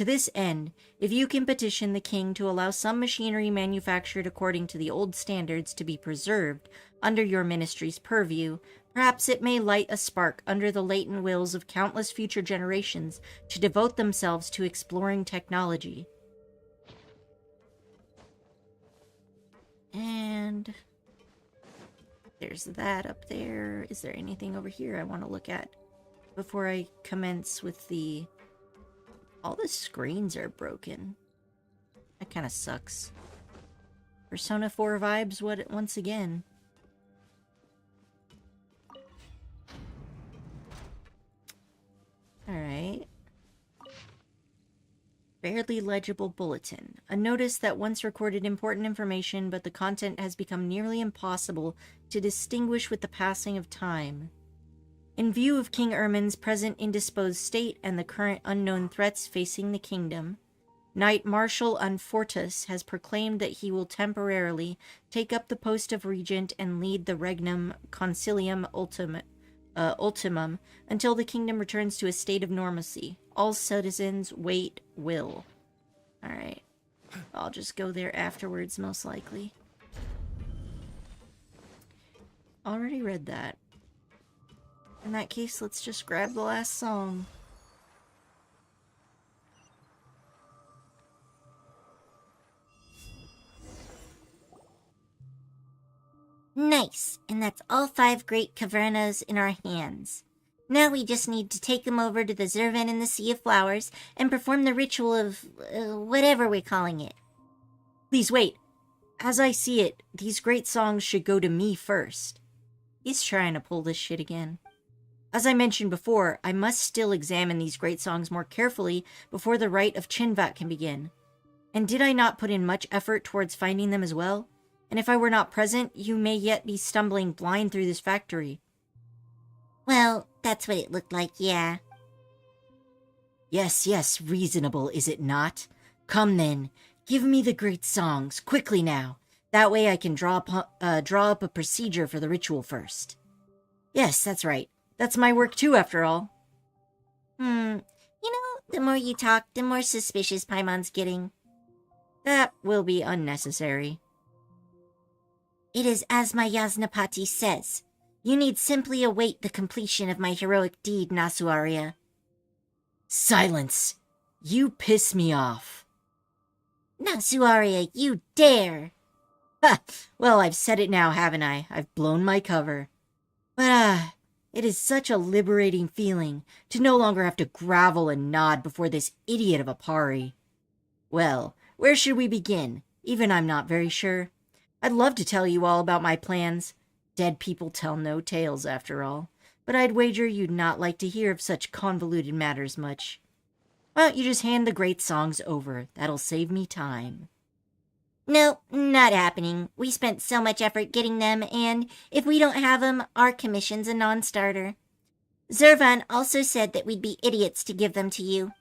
this end, if you can petition the king to allow some machinery manufactured according to the old standards to be preserved under your ministry's purview, perhaps it may light a spark under the latent wills of countless future generations to devote themselves to exploring technology. And there's that up there. Is there anything over here I want to look at before I commence with the... All the screens are broken. That kind of sucks. Persona 4 vibes once again. Alright. Barely legible bulletin. A notice that once recorded important information, but the content has become nearly impossible to distinguish with the passing of time. In view of King Ermin's present indisposed state and the current unknown threats facing the kingdom, Knight Marshal Unfortus has proclaimed that he will temporarily take up the post of regent and lead the Regnum Concilium Ultimum until the kingdom returns to a state of normalcy. All citizens wait will. Alright. I'll just go there afterwards, most likely. Already read that. In that case, let's just grab the last song. Nice, and that's all 5 great cavernas in our hands. Now we just need to take them over to the Zervan in the Sea of Flowers and perform the ritual of whatever we're calling it. Please wait. As I see it, these great songs should go to me first. He's trying to pull this shit again. As I mentioned before, I must still examine these great songs more carefully before the rite of Chinvat can begin. And did I not put in much effort towards finding them as well? And if I were not present, you may yet be stumbling blind through this factory. Well, that's what it looked like, yeah. Yes, reasonable, is it not? Come then, give me the great songs, quickly now. That way I can draw up a procedure for the ritual first. Yes, that's right. That's my work too, after all. You know, the more you talk, the more suspicious Paimon's getting. That will be unnecessary. It is as my Yasnapati says. You need simply await the completion of my heroic deed, Nasuaria. Silence! You piss me off. Nasuaria, you dare! Ha! Well, I've said it now, haven't I? I've blown my cover. But, it is such a liberating feeling to no longer have to grovel and nod before this idiot of a Pari. Well, where should we begin? Even I'm not very sure. I'd love to tell you all about my plans. Dead people tell no tales, after all. But I'd wager you'd not like to hear of such convoluted matters much. Why don't you just hand the great songs over? That'll save me time. No, not happening. We spent so much effort getting them, and if we don't have them, our commission's a non-starter. Zervan also said that we'd be idiots to give them to you.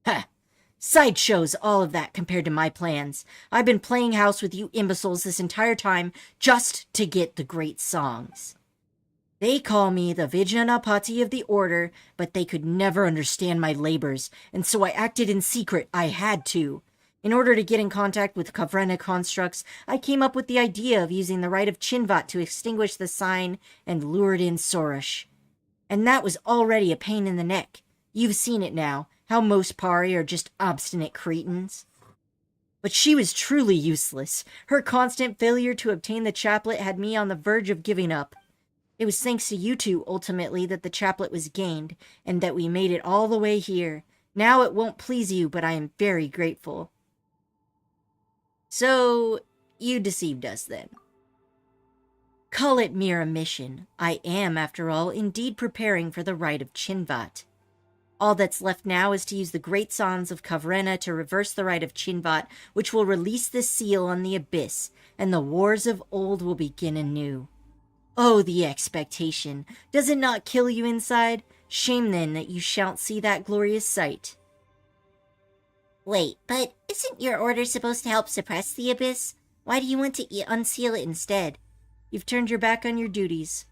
Ha! Sideshows, all of that compared to my plans. I've been playing house with you imbeciles this entire time just to get the great songs. They call me the Vijnanapati of the Order, but they could never understand my labors, and so I acted in secret. I had to. In order to get in contact with Kavrena constructs, I came up with the idea of using the rite of Chinvat to extinguish the sign and lured in Sorush. And that was already a pain in the neck. You've seen it now, how most Pari are just obstinate cretins. But she was truly useless. Her constant failure to obtain the chaplet had me on the verge of giving up. It was thanks to you two, ultimately, that the chaplet was gained, and that we made it all the way here. Now it won't please you, but I am very grateful. So, you deceived us then. Call it mere omission. I am, after all, indeed preparing for the rite of Chinvat. All that's left now is to use the great songs of Kavrena to reverse the rite of Chinvat, which will release the seal on the abyss, and the wars of old will begin anew. Oh, the expectation! Does it not kill you inside? Shame then that you shan't see that glorious sight. Wait, but isn't your order supposed to help suppress the abyss? Why do you want to unseal it instead? You've turned your back on your duties.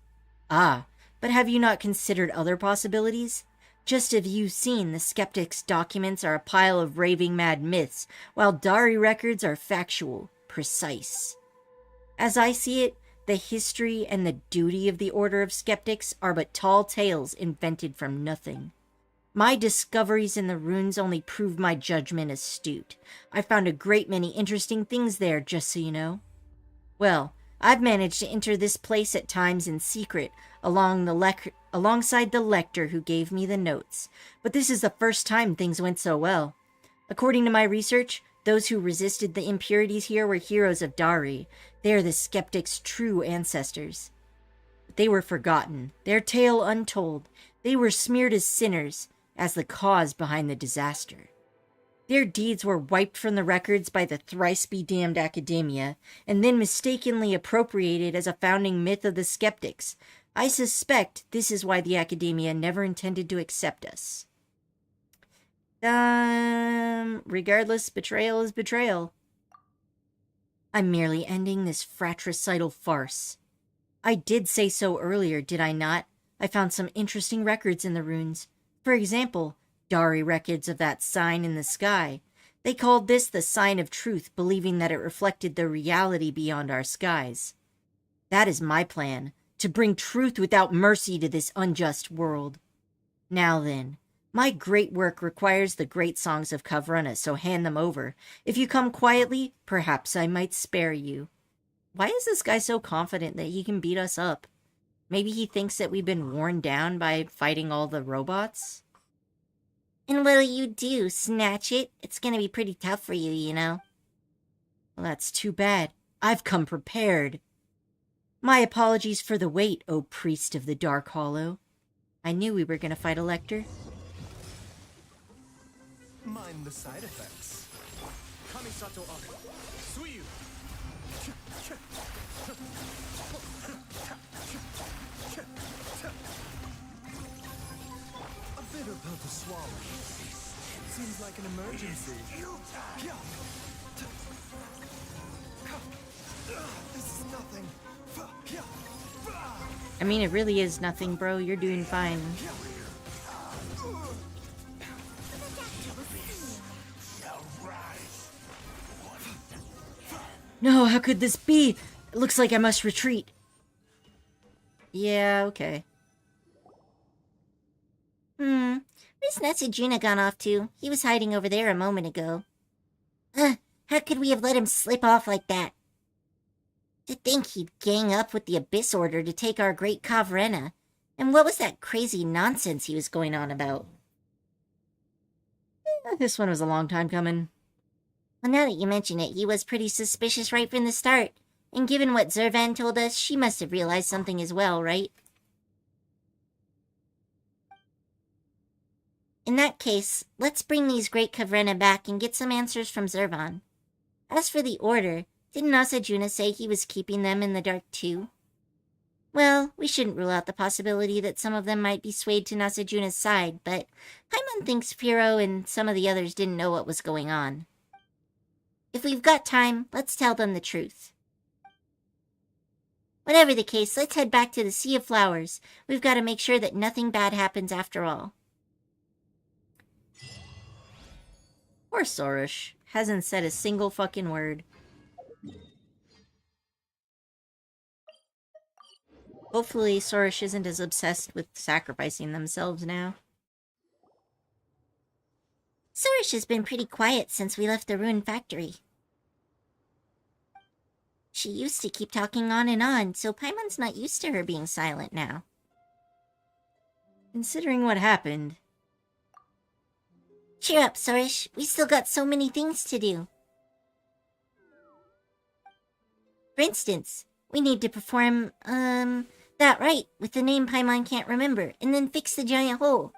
Ah, but have you not considered other possibilities? Just as you've seen, the skeptics' documents are a pile of raving mad myths, while Dari records are factual, precise. As I see it, the history and the duty of the Order of Skeptics are but tall tales invented from nothing. My discoveries in the runes only prove my judgment astute. I found a great many interesting things there, just so you know. Well, I've managed to enter this place at times in secret, alongside the lector who gave me the notes, but this is the first time things went so well. According to my research, those who resisted the impurities here were heroes of Dari. They are the skeptics' true ancestors. But they were forgotten, their tale untold. They were smeared as sinners, as the cause behind the disaster. Their deeds were wiped from the records by the thrice-be-damned academia, and then mistakenly appropriated as a founding myth of the skeptics. I suspect this is why the academia never intended to accept us. Regardless, betrayal is betrayal. I'm merely ending this fratricidal farce. I did say so earlier, did I not? I found some interesting records in the runes. For example, Dari records of that sign in the sky. They called this the sign of truth, believing that it reflected the reality beyond our skies. That is my plan, to bring truth without mercy to this unjust world. Now then, my great work requires the great songs of Kavrena, so hand them over. If you come quietly, perhaps I might spare you. Why is this guy so confident that he can beat us up? Maybe he thinks that we've been worn down by fighting all the robots? And what'll you do, snatch it? It's gonna be pretty tough for you, you know. Well, that's too bad. I've come prepared. My apologies for the wait, O priest of the Dark Hollow. I knew we were gonna fight a Lector. Mind the side effects. Kamisato Ari. Suiyu. A bitter pill to swallow. Seems like an emergency. This is nothing. I mean, it really is nothing, bro. You're doing fine. No, how could this be? It looks like I must retreat. Yeah, okay. Where's Natsujuna gone off to? He was hiding over there a moment ago. How could we have let him slip off like that? To think he'd gang up with the Abyss Order to take our great Kavrena. And what was that crazy nonsense he was going on about? This one was a long time coming. Well, now that you mention it, he was pretty suspicious right from the start. And given what Zervan told us, she must have realized something as well, right? In that case, let's bring these great Kavrena back and get some answers from Zervan. As for the Order, didn't Asajuna say he was keeping them in the dark too? Well, we shouldn't rule out the possibility that some of them might be swayed to Nasajuna's side, but Paimon thinks Firo and some of the others didn't know what was going on. If we've got time, let's tell them the truth. Whatever the case, let's head back to the Sea of Flowers. We've got to make sure that nothing bad happens after all. Poor Sorush. Hasn't said a single fucking word. Hopefully Sorush isn't as obsessed with sacrificing themselves now. Sorush has been pretty quiet since we left the ruined factory. She used to keep talking on and on, so Paimon's not used to her being silent now. Considering what happened. Cheer up, Sorush. We still got so many things to do. For instance, we need to perform, that rite with the name Paimon can't remember, and then fix the giant hole.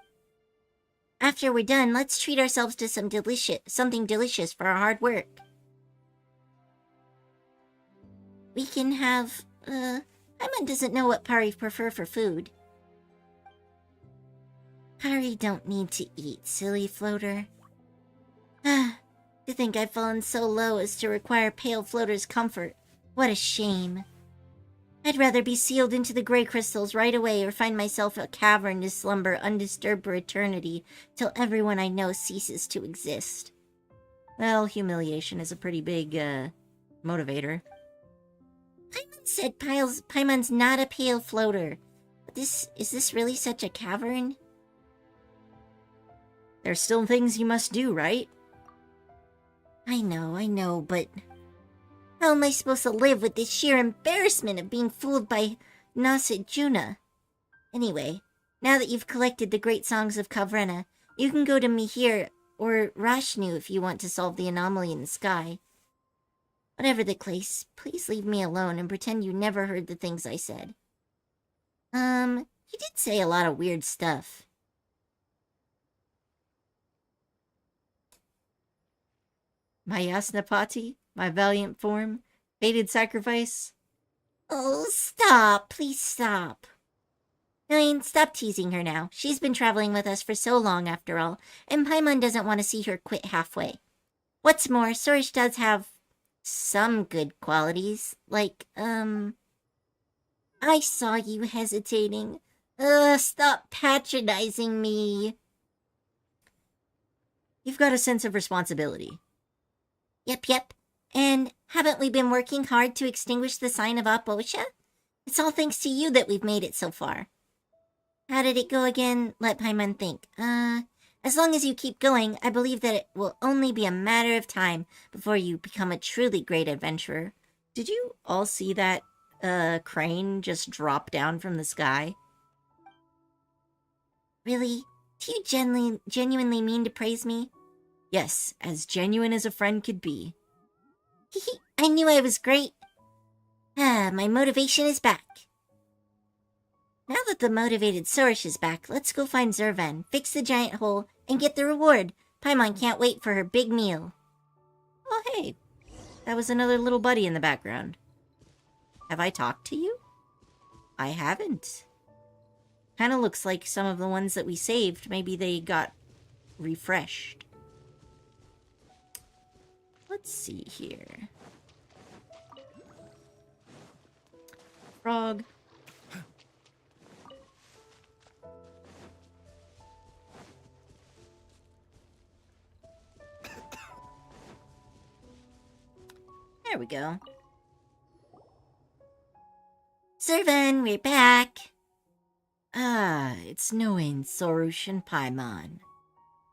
After we're done, let's treat ourselves to something delicious for our hard work. We can have, Paimon doesn't know what Pari prefer for food. Pari don't need to eat, silly floater. To think I've fallen so low as to require pale floater's comfort. What a shame. I'd rather be sealed into the gray crystals right away or find myself a cavern to slumber undisturbed for eternity till everyone I know ceases to exist. Well, humiliation is a pretty big, motivator. Paimon said Paimon's not a pale floater. But is this really such a cavern? There's still things you must do, right? I know, but how am I supposed to live with this sheer embarrassment of being fooled by Natsujuna? Anyway, now that you've collected the great songs of Kavrena, you can go to Mihir or Rashnu if you want to solve the anomaly in the sky. Whatever the case, please leave me alone and pretend you never heard the things I said. You did say a lot of weird stuff. My Yasnapati? My valiant form? Fated sacrifice? Oh, stop. Please stop. Stop teasing her now. She's been traveling with us for so long, after all, and Paimon doesn't want to see her quit halfway. What's more, Sorush does have some good qualities, like, I saw you hesitating. Stop patronizing me. You've got a sense of responsibility. Yep. And haven't we been working hard to extinguish the sign of Aposha? It's all thanks to you that we've made it so far. How did it go again? Let Paimon think. As long as you keep going, I believe that it will only be a matter of time before you become a truly great adventurer. Did you all see that, crane just drop down from the sky? Really? Do you genuinely mean to praise me? Yes, as genuine as a friend could be. I knew I was great. My motivation is back. Now that the motivated Sorush is back, let's go find Zervan, fix the giant hole, and get the reward. Paimon can't wait for her big meal. Oh, hey. That was another little buddy in the background. Have I talked to you? I haven't. Kinda looks like some of the ones that we saved, maybe they got refreshed. Let's see here. Frog. There we go. Zervan, we're back. Ah, it's knowing Sorush and Paimon.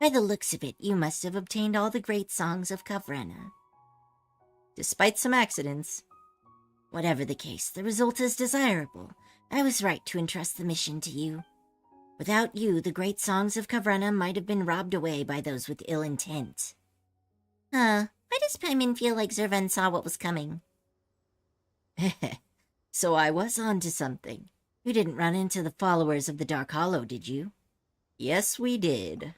By the looks of it, you must have obtained all the great songs of Kavrena. Despite some accidents. Whatever the case, the result is desirable. I was right to entrust the mission to you. Without you, the great songs of Kavrena might have been robbed away by those with ill intent. Why does Paimon feel like Zervan saw what was coming? So I was onto something. You didn't run into the followers of the Dark Hollow, did you? Yes, we did.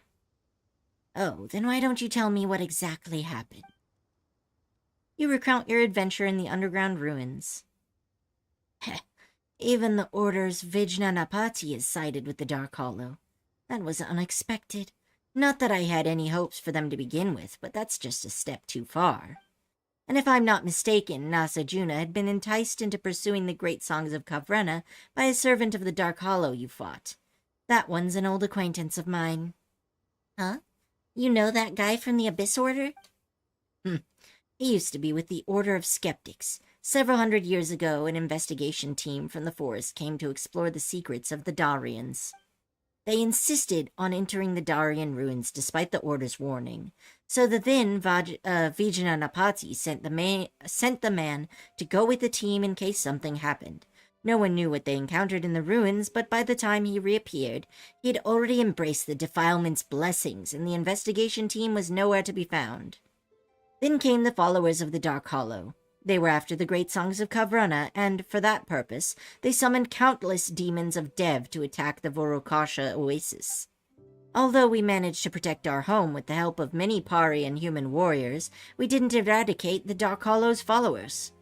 Oh, then why don't you tell me what exactly happened? You recount your adventure in the underground ruins. Heh, even the Order's Vijnanapati is sided with the Dark Hollow. That was unexpected. Not that I had any hopes for them to begin with, but that's just a step too far. And if I'm not mistaken, Nasajuna had been enticed into pursuing the great songs of Kavrena by a servant of the Dark Hollow you fought. That one's an old acquaintance of mine. Huh? You know that guy from the Abyss Order? He used to be with the Order of Skeptics. Several hundred years ago, an investigation team from the forest came to explore the secrets of the Darians. They insisted on entering the Darian ruins despite the Order's warning, so the then Vijnanapati sent the man to go with the team in case something happened. No one knew what they encountered in the ruins, but by the time he reappeared, he had already embraced the defilement's blessings, and the investigation team was nowhere to be found. Then came the followers of the Dark Hollow. They were after the great songs of Kavrena, and for that purpose, they summoned countless demons of Dev to attack the Vorokasha oasis. Although we managed to protect our home with the help of many Pari and human warriors, we didn't eradicate the Dark Hollow's followers.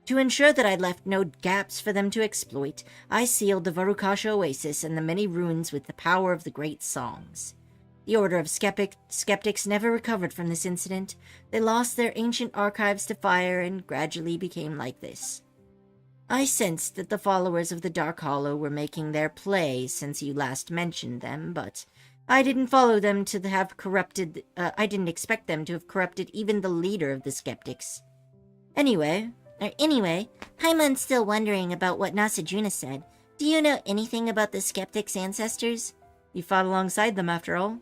To ensure that I left no gaps for them to exploit, I sealed the Vorokasha oasis and the many ruins with the power of the great songs. The Order of Skeptics never recovered from this incident. They lost their ancient archives to fire and gradually became like this. I sensed that the followers of the Dark Hollow were making their play since you last mentioned them, but I didn't follow them to have corrupted. I didn't expect them to have corrupted even the leader of the Skeptics. Anyway, Paimon's still wondering about what Nasajuna said. Do you know anything about the Skeptics' ancestors? You fought alongside them after all.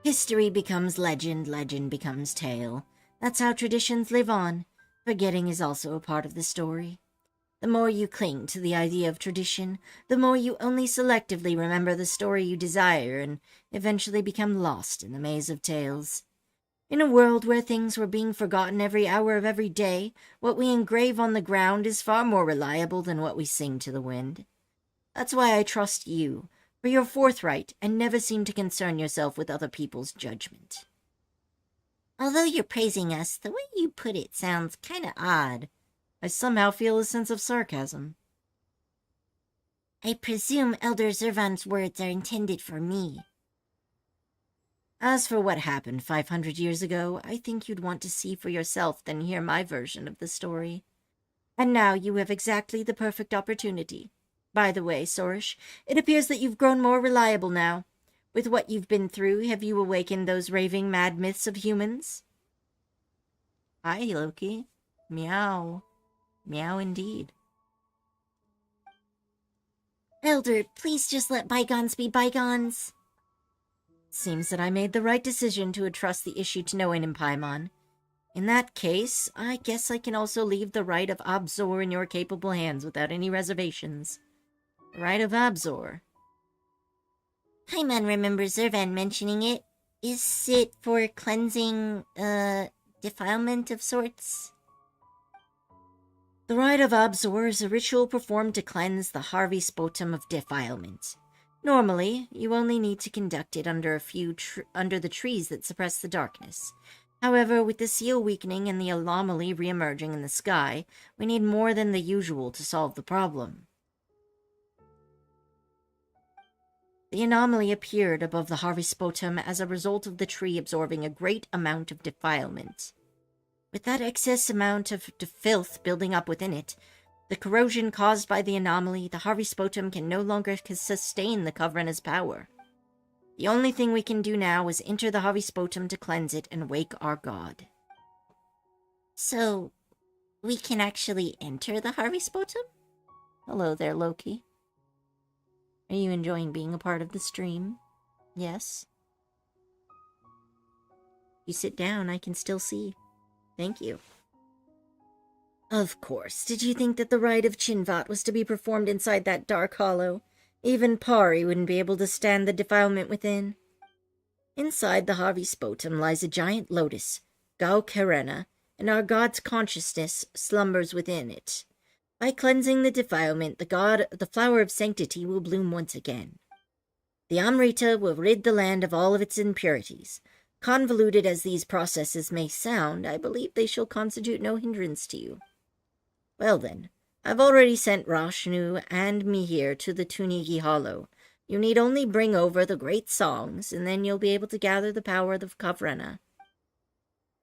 History becomes legend, legend becomes tale. That's how traditions live on. Forgetting is also a part of the story. The more you cling to the idea of tradition, the more you only selectively remember the story you desire and eventually become lost in the maze of tales. In a world where things were being forgotten every hour of every day, what we engrave on the ground is far more reliable than what we sing to the wind. That's why I trust you, for you're forthright and never seem to concern yourself with other people's judgment. Although you're praising us, the way you put it sounds kinda odd. I somehow feel a sense of sarcasm. I presume Elder Zervan's words are intended for me. As for what happened 500 years ago, I think you'd want to see for yourself than hear my version of the story. And now you have exactly the perfect opportunity. By the way, Sorush, it appears that you've grown more reliable now. With what you've been through, have you awakened those raving mad myths of humans? Hi, Loki. Meow. Meow indeed. Elder, please just let bygones be bygones. Seems that I made the right decision to entrust the issue to Noen and Paimon. In that case, I guess I can also leave the right of Abzor in your capable hands without any reservations. The right of Abzor. Paimon remembers Zervan mentioning it. Is it for cleansing, defilement of sorts? The rite of Abzor is a ritual performed to cleanse the Harvey Spotum of defilement. Normally, you only need to conduct it under the trees that suppress the darkness. However, with the seal weakening and the anomaly re-emerging in the sky, we need more than the usual to solve the problem. The anomaly appeared above the Harvey Spotum as a result of the tree absorbing a great amount of defilement. With that excess amount of filth building up within it, the corrosion caused by the anomaly, the Harvey Spotum can no longer sustain the Kavrena's power. The only thing we can do now is enter the Harvey Spotum to cleanse it and wake our god. So, We can actually enter the Harvest Bottom? Hello there, Loki. Are you enjoying being a part of the stream? Yes? You sit down, I can still see. Thank you. Of course. Did you think that the rite of Chinvat was to be performed inside that dark hollow? Even Pari wouldn't be able to stand the defilement within. Inside the Harvest Bottom lies a giant lotus, Gau Kerena, and our god's consciousness slumbers within it. By cleansing the defilement, the flower of sanctity will bloom once again. The Amrita will rid the land of all of its impurities. Convoluted as these processes may sound, I believe they shall constitute no hindrance to you. Well then, I've already sent Rashnu and Mihir to the Tunigi Hollow. You need only bring over the great songs, and then you'll be able to gather the power of Kavrena.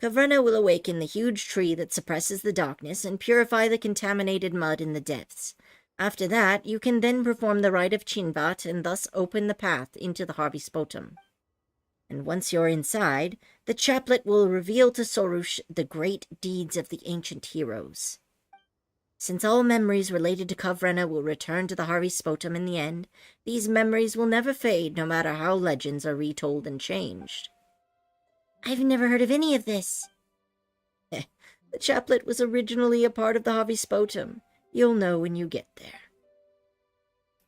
Kavrena will awaken the huge tree that suppresses the darkness and purify the contaminated mud in the depths. After that, you can then perform the rite of Chinvat and thus open the path into the Harvest Bottom. And once you're inside, the chaplet will reveal to Sorush the great deeds of the ancient heroes. Since all memories related to Kavrena will return to the Harvest Bottom in the end, these memories will never fade no matter how legends are retold and changed. I've never heard of any of this. The chaplet was originally a part of the Harvest Bottom. You'll know when you get there.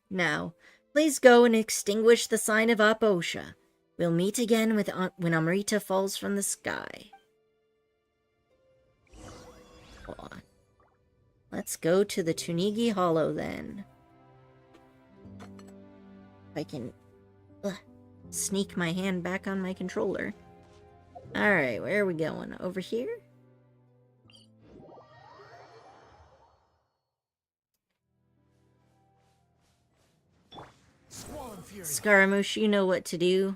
Now, please go and extinguish the sign of Aposha. We'll meet again when Amrita falls from the sky. Let's go to the Tunigi Hollow then. If I can sneak my hand back on my controller. Alright, where are we going? Over here? Scaramouche, you know what to do.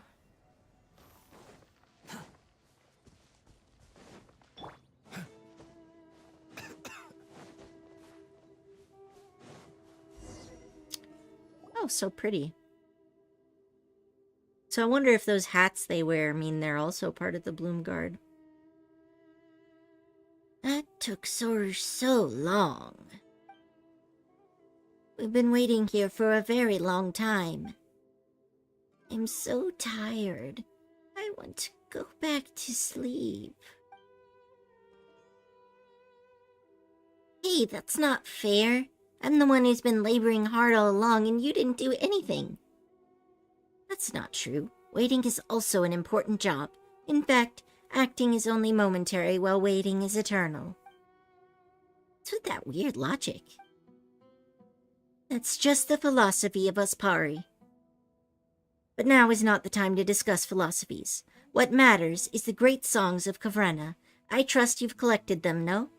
Oh, so pretty. So I wonder if those hats they wear mean they're also part of the Bloom Guard. That took Sorush so long. We've been waiting here for a very long time. I'm so tired. I want to go back to sleep. Hey, that's not fair. I'm the one who's been laboring hard all along, and you didn't do anything. That's not true. Waiting is also an important job. In fact, acting is only momentary, while waiting is eternal. What's with that weird logic? That's just the philosophy of us Pari. But now is not the time to discuss philosophies. What matters is the great songs of Kavrena. I trust you've collected them, no?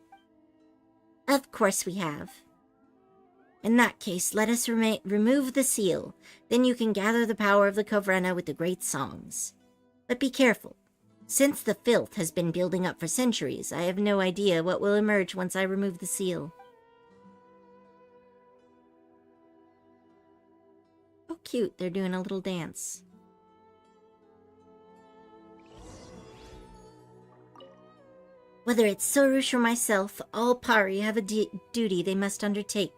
Of course we have. In that case, let us remove the seal. Then you can gather the power of the Kavrena with the great songs. But be careful. Since the filth has been building up for centuries, I have no idea what will emerge once I remove the seal. Oh, cute. They're doing a little dance. Whether it's Sorush or myself, all Pari have a duty they must undertake.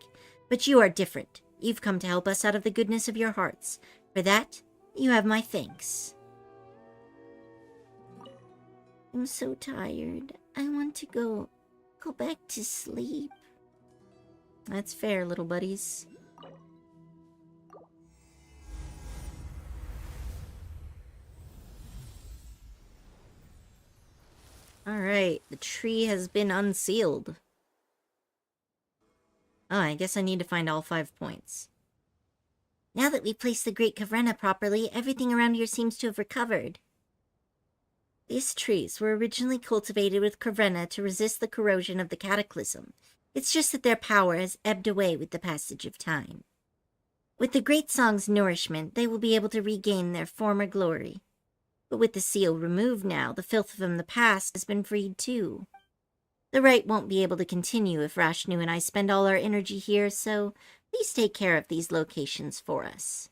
But you are different. You've come to help us out of the goodness of your hearts. For that, you have my thanks. I'm so tired. I want to go back to sleep. That's fair, little buddies. Alright, the tree has been unsealed. Oh, I guess I need to find all 5 points. Now that we've placed the Great Kavrena properly, everything around here seems to have recovered. These trees were originally cultivated with Kavrena to resist the corrosion of the cataclysm. It's just that their power has ebbed away with the passage of time. With the Great Song's nourishment, they will be able to regain their former glory. But with the seal removed now, the filth from the past has been freed too. The rite won't be able to continue if Rashnu and I spend all our energy here, so please take care of these locations for us.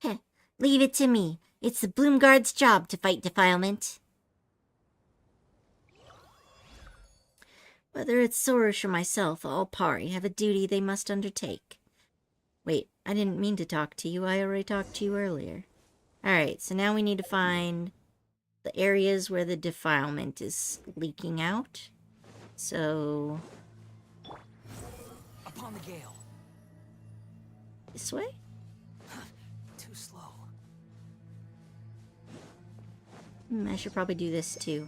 Heh, leave it to me. It's the Bloomguard's job to fight defilement. Whether it's Sorush or myself, all Pari have a duty they must undertake. Wait, I didn't mean to talk to you. I already talked to you earlier. Alright, so now we need to find the areas where the defilement is leaking out. So... Upon the gale. this way? Too slow. I should probably do this too.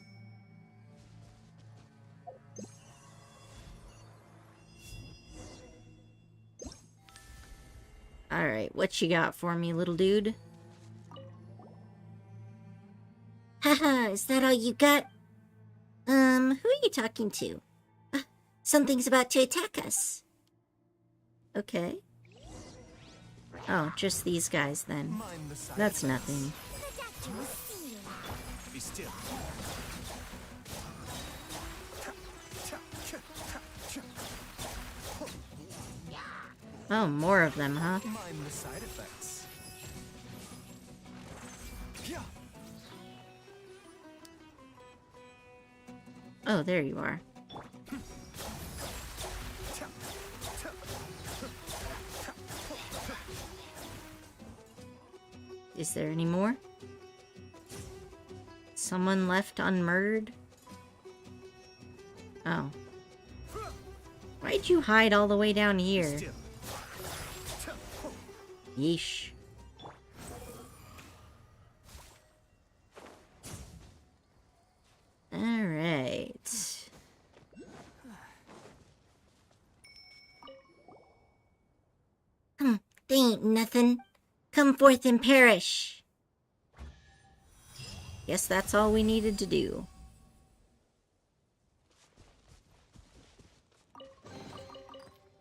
Alright, what you got for me, little dude? Haha, is that all you got? Who are you talking to? Something's about to attack us. Okay. Oh, just these guys then. Mind the side That's effects. nothing. The doctor will see you. Be still. Oh, more of them, huh? Mind the side effects. Yeah. Oh, there you are. Is there any more? Someone left unmurdered? Oh. Why'd you hide all the way down here? Still. Yeesh. Alright. They ain't nothing. Come forth and perish. Guess that's all we needed to do.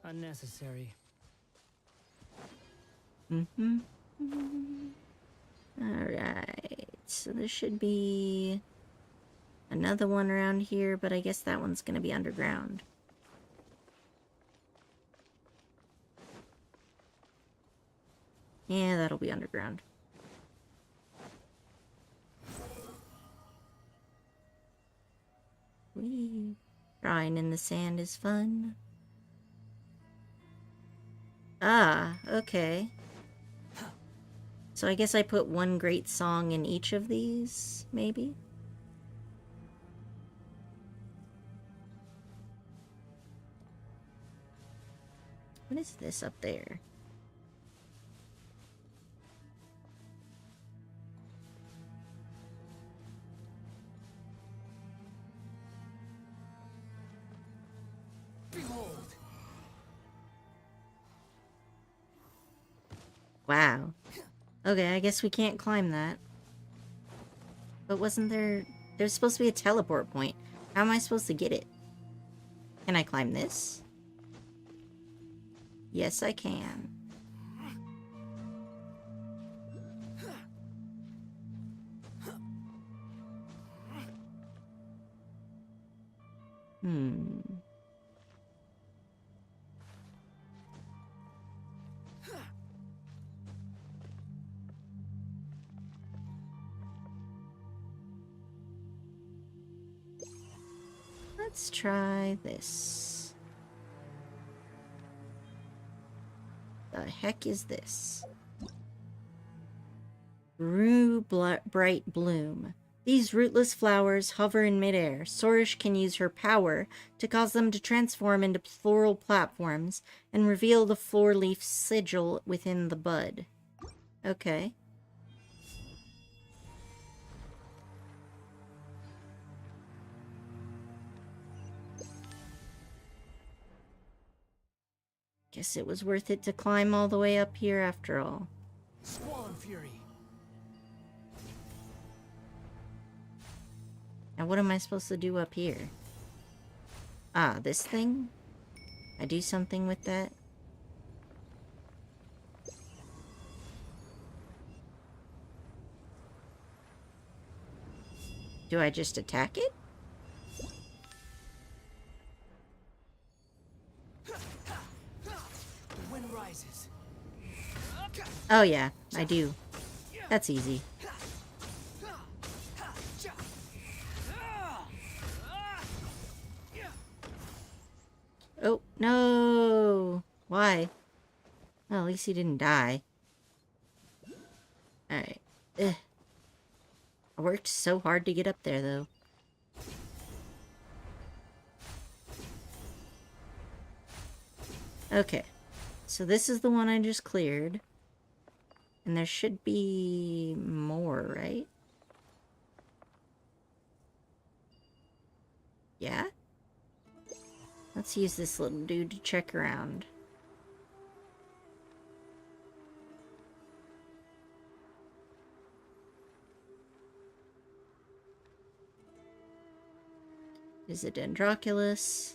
Unnecessary. Mm-hmm. Alright. So there should be another one around here, but I guess that one's gonna be underground. Yeah, that'll be underground. Whee! Drawing in the sand is fun. Ah, okay. So I guess I put one great song in each of these, maybe? What is this up there? Behold. Wow. Okay, I guess we can't climb that. But wasn't there... There's supposed to be a teleport point. How am I supposed to get it? Can I climb this? Yes, I can. Hmm. Let's try this. The heck is this? Bright bloom. These rootless flowers hover in midair. Sorish can use her power to cause them to transform into floral platforms and reveal the floor leaf sigil within the bud. Okay. Guess it was worth it to climb all the way up here after all. Squall fury. Now what am I supposed to do up here? Ah, this thing? I do something with that? Do I just attack it? The wind rises. Oh yeah, I do. That's easy. Oh, no! Why? Well, at least he didn't die. Alright. Ugh. I worked so hard to get up there, though. Okay. So this is the one I just cleared. And there should be more, right? Yeah? Let's use this little dude to check around. Is it Dendroculus?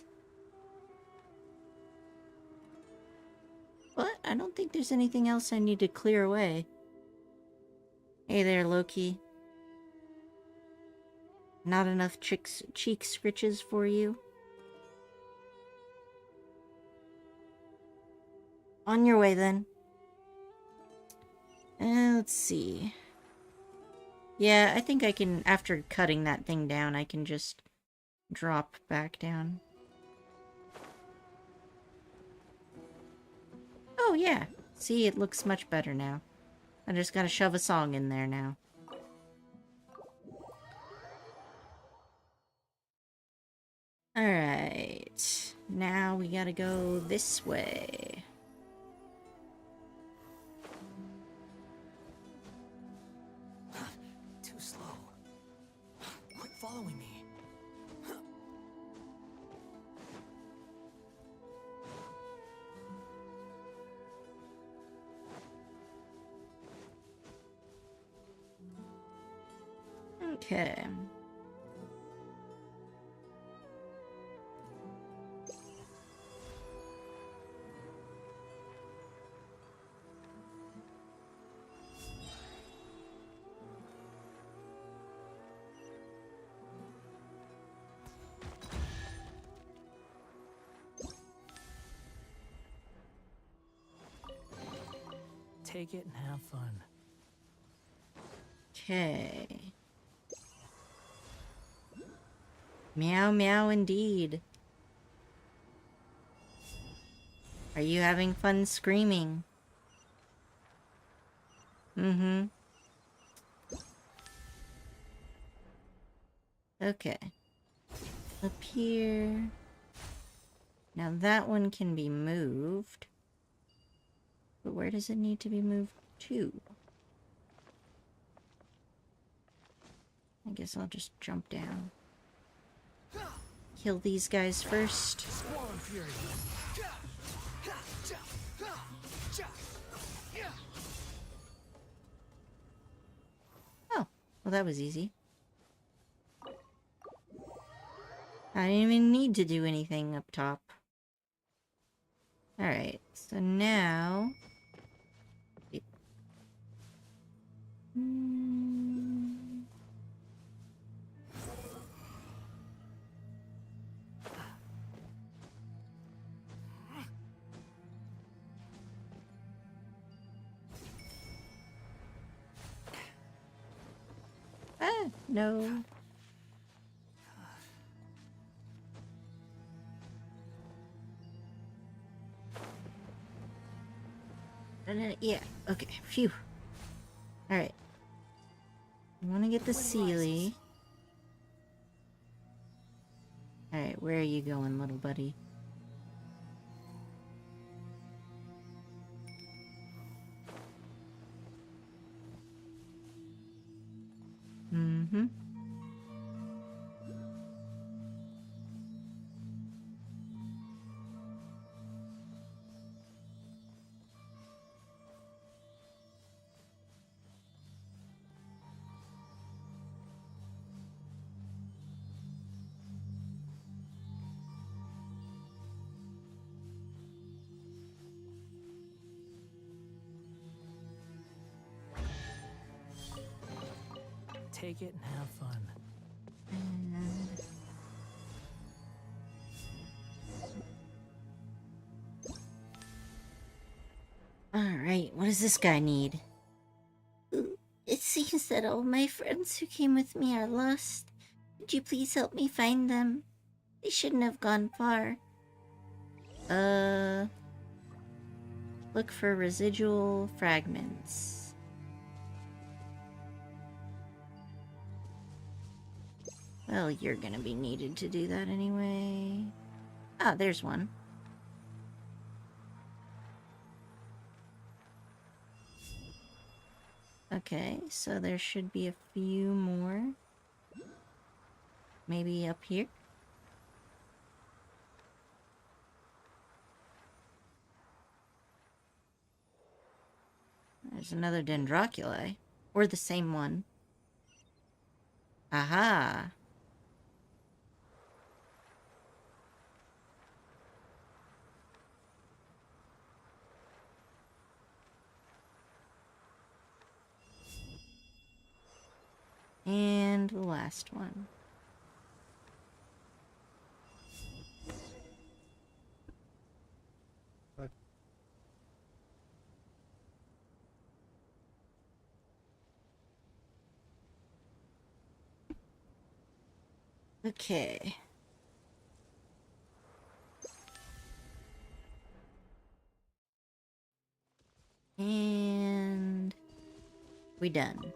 What? I don't think there's anything else I need to clear away. Hey there, Loki. Not enough cheek scritches for you? On your way, then. Let's see. Yeah, I think I can, after cutting that thing down, I can just drop back down. Oh, yeah. See, it looks much better now. I just gotta shove a song in there now. Alright. Now we gotta go this way. Too slow. Quit following me. Okay. Take it and have fun. Okay. Meow meow indeed. Are you having fun screaming? Mm-hmm. Okay. Up here. Now that one can be moved. But where does it need to be moved to? I guess I'll just jump down. Kill these guys first. Squall and fury. Oh, well that was easy. I didn't even need to do anything up top. Alright, so now... no. Yeah, okay, phew. Alright. I want to get the Sealy. Alright, where are you going, little buddy? Mm-hmm. Take it and have fun. Alright, what does this guy need? It seems that all my friends who came with me are lost. Could you please help me find them? They shouldn't have gone far. Look for residual fragments. Well, you're gonna be needed to do that anyway. Ah, there's one. Okay, so there should be a few more. Maybe up here? There's another Dendroculi. Or the same one. Aha! And the last one. Okay. And we done.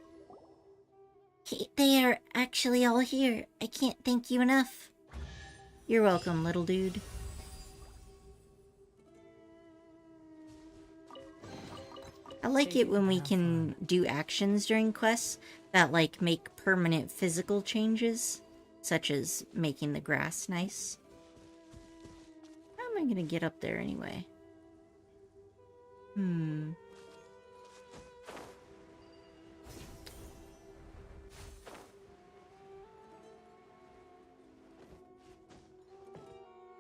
Hey, they are actually all here. I can't thank you enough. You're welcome, little dude. I like it when we can do actions during quests that, like, make permanent physical changes, such as making the grass nice. How am I gonna get up there anyway?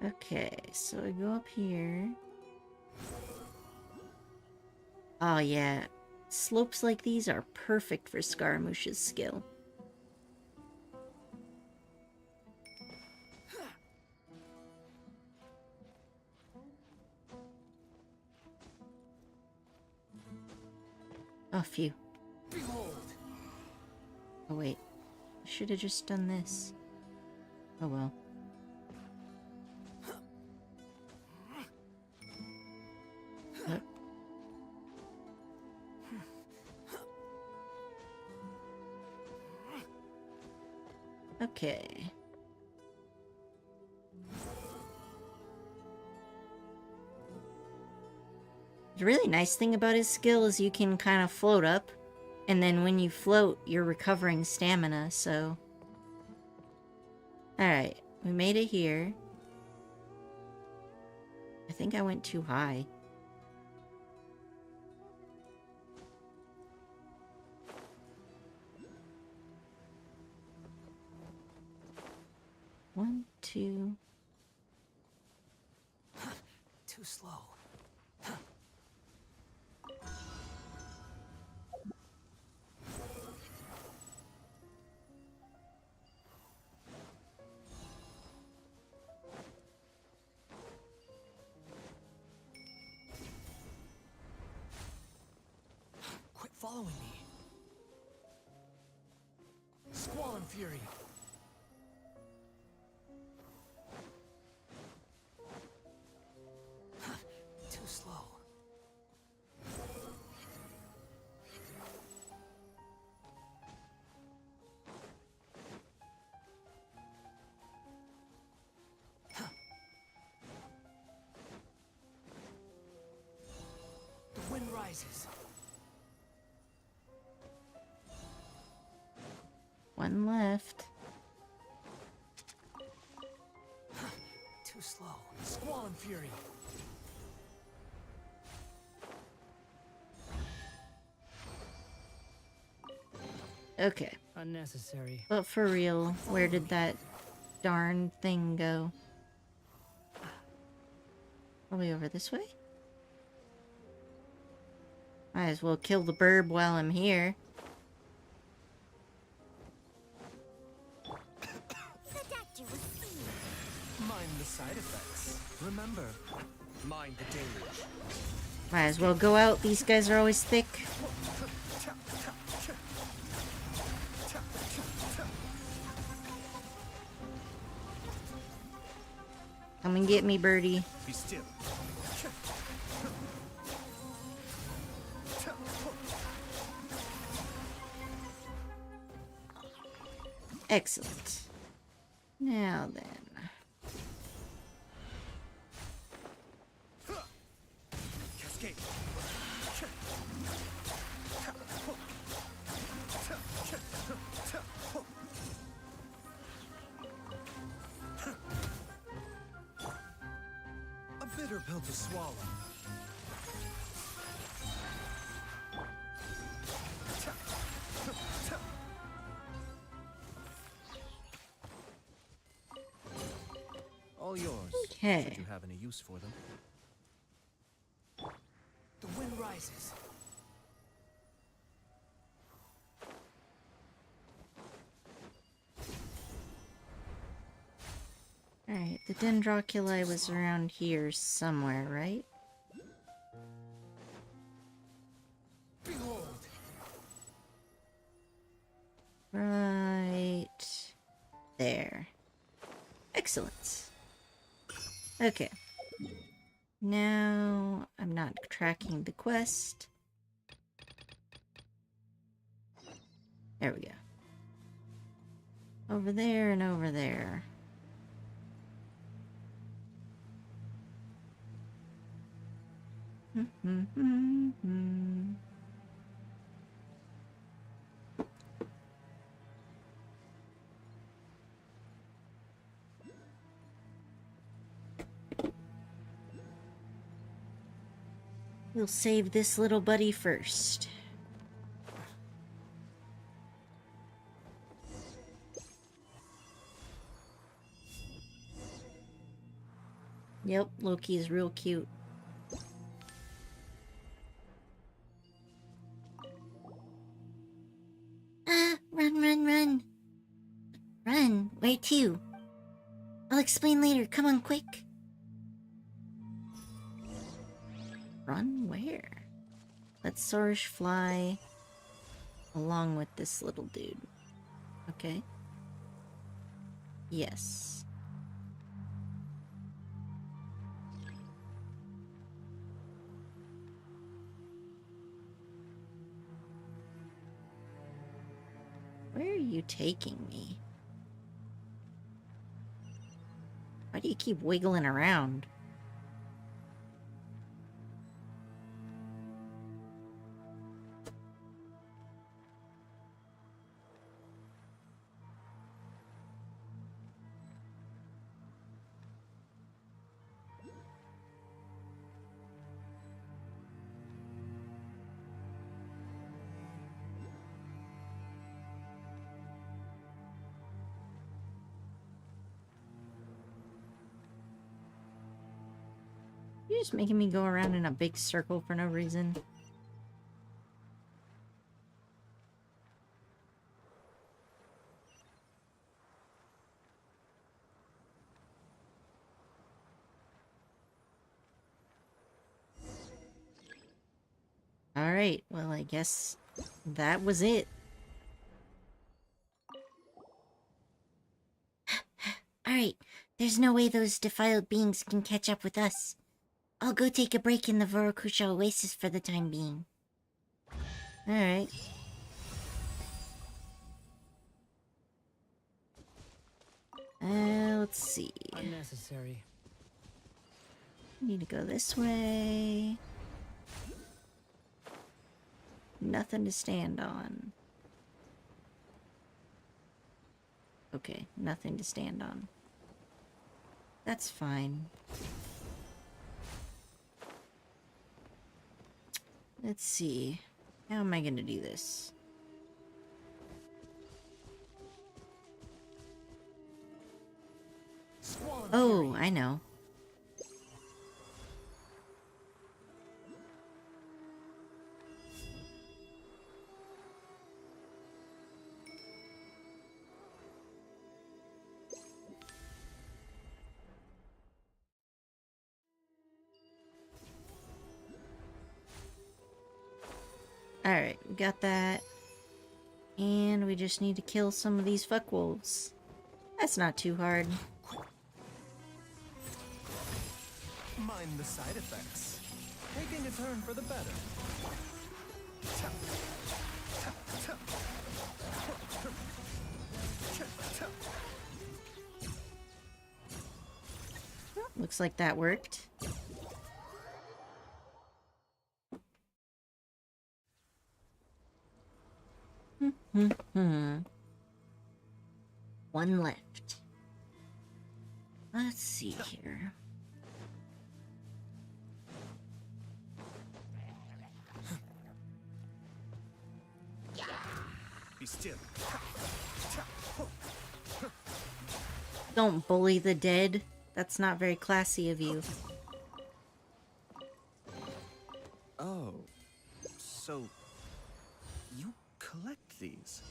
Okay, so I go up here. Oh yeah, slopes like these are perfect for Scaramouche's skill. Oh, phew. Oh wait, I should have just done this. Oh well. Okay. The really nice thing about his skill is you can kind of float up, and then when you float, you're recovering stamina, so... Alright, we made it here. I think I went too high. One, two... Too slow. Quit following me. Squall and Fury. Too slow. The wind rises. One left. Too slow. Squall and Fury. Okay. Unnecessary. But for real, where did that darn thing go? Probably over this way? Might as well kill the burb while I'm here. The doctor will see. Mind the side effects. Remember, mind the deluge. Might as well go out, these guys are always thick. Come and get me, birdie. Be still. Excellent. Now then. Cascade. A bitter pill to swallow. All yours. Okay. Should you have any use for them? The wind rises. Alright, the Dendroculi was around here somewhere, right? Behold. Right there. Excellent. Okay. Now I'm not tracking the quest. There we go. Over there and over there. We'll save this little buddy first. Yep, Loki is real cute. Ah, run, run, run. Run, where to? I'll explain later, come on, quick. Run where? Let Sorish fly along with this little dude. Okay. Yes. Where are you taking me? Why do you keep wiggling around? You're just making me go around in a big circle for no reason. Alright, well, I guess that was it. Alright, there's no way those defiled beings can catch up with us. I'll go take a break in the Vorokusha Oasis for the time being. Alright. Let's see. Unnecessary. Need to go this way. Nothing to stand on. Okay, nothing to stand on. That's fine. Let's see. How am I gonna do this? Squall and Oh, fury. I know. Alright, we got that. And we just need to kill some of these fuckwolves. That's not too hard. Mind the side effects. Taking a turn for the better. Looks like that worked. One left. Let's see here. Be still. Don't bully the dead. That's not very classy of you. Oh, so you collect these?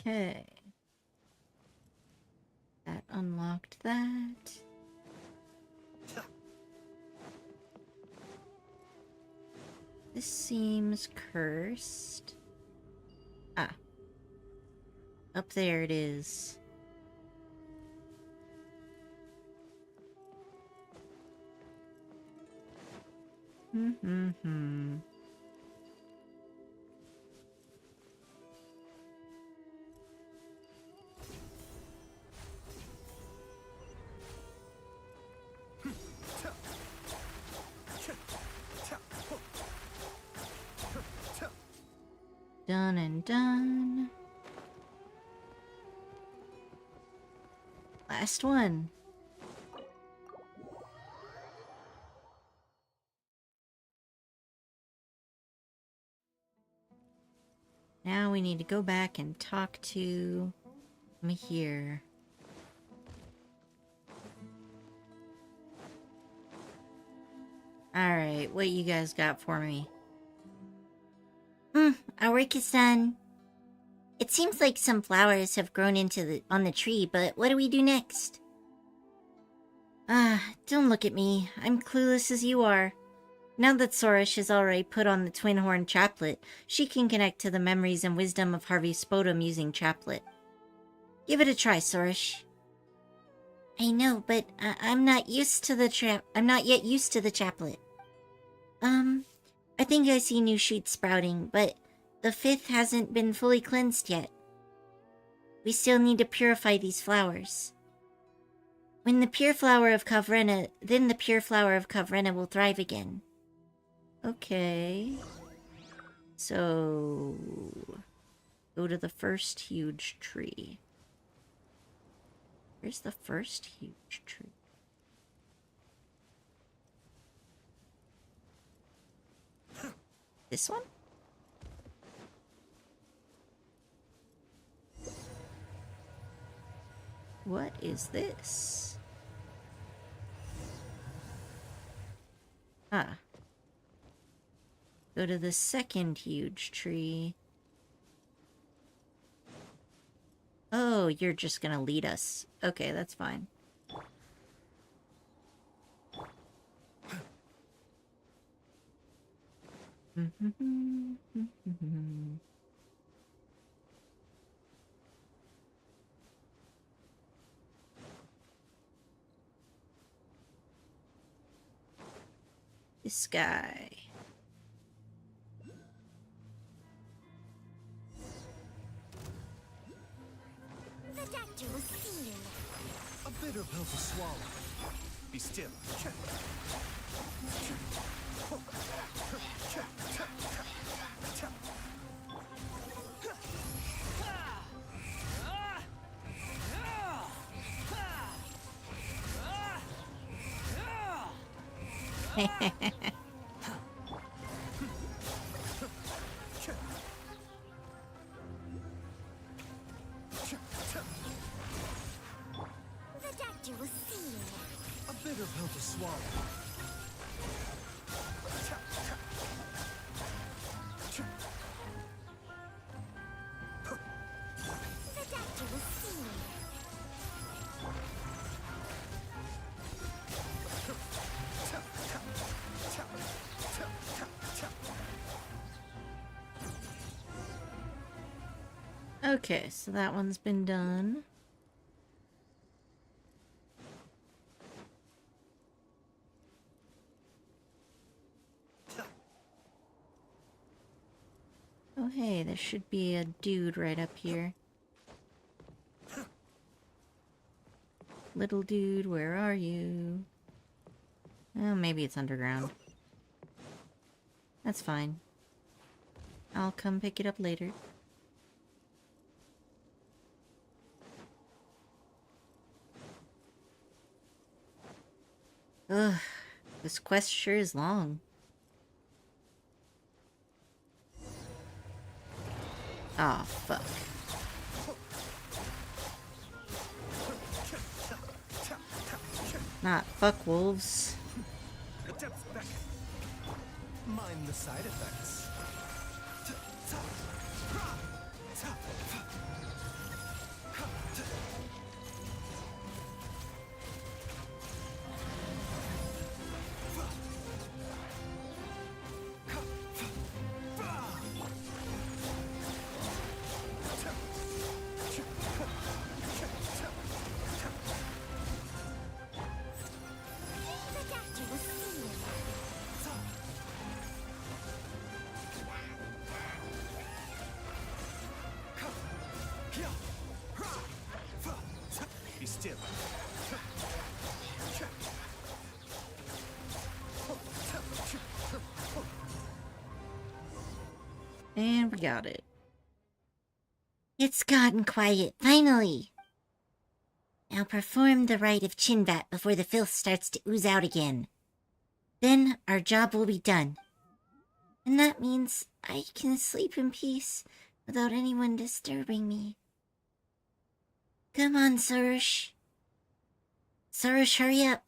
Okay. That unlocked that. This seems cursed. Ah. Up there it is. Hmm. Done and done. Last one. Now we need to go back and talk to Mahir. Alright, what you guys got for me? Our work is done. It seems like some flowers have grown on the tree, but what do we do next? Don't look at me. I'm clueless as you are. Now that Sorish has already put on the twin horn chaplet, she can connect to the memories and wisdom of Harvey Spodum using chaplet. Give it a try, Sorish. I know, but I'm not used to the I'm not yet used to the chaplet. I think I see new shoots sprouting, but the fifth hasn't been fully cleansed yet. We still need to purify these flowers. When the pure flower of Kavrena, then the pure flower of Kavrena will thrive again. Okay. So... go to the first huge tree. Where's the first huge tree? This one? What is this? Ah. Go to the second huge tree. Oh, you're just gonna lead us. Okay, that's fine. This guy. The doctor will see you. A bitter pill to swallow. Be still. The doctor will see you. A bitter pill to swallow. The doctor will see you. Okay, so that one's been done. Oh hey, there should be a dude right up here. Little dude, where are you? Oh, maybe it's underground. That's fine. I'll come pick it up later. Ugh, this quest sure is long. Aw, fuck. Not fuck wolves. Adept's back. Mind the side effects. The doctor will see you. Be still. And we got it. It's gotten quiet, finally. Now perform the rite of Chinvat before the filth starts to ooze out again. Then our job will be done. And that means I can sleep in peace without anyone disturbing me. Come on, Surush. Surush, hurry up.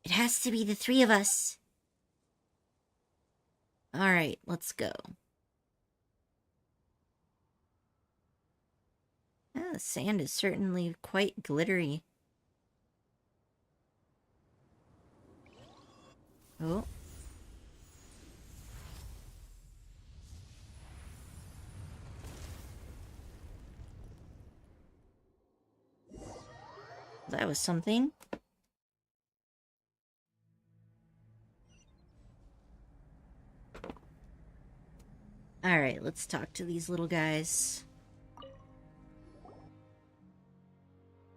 It has to be the three of us. Alright, let's go. Ah, the sand is certainly quite glittery. Oh. That was something. Alright, let's talk to these little guys.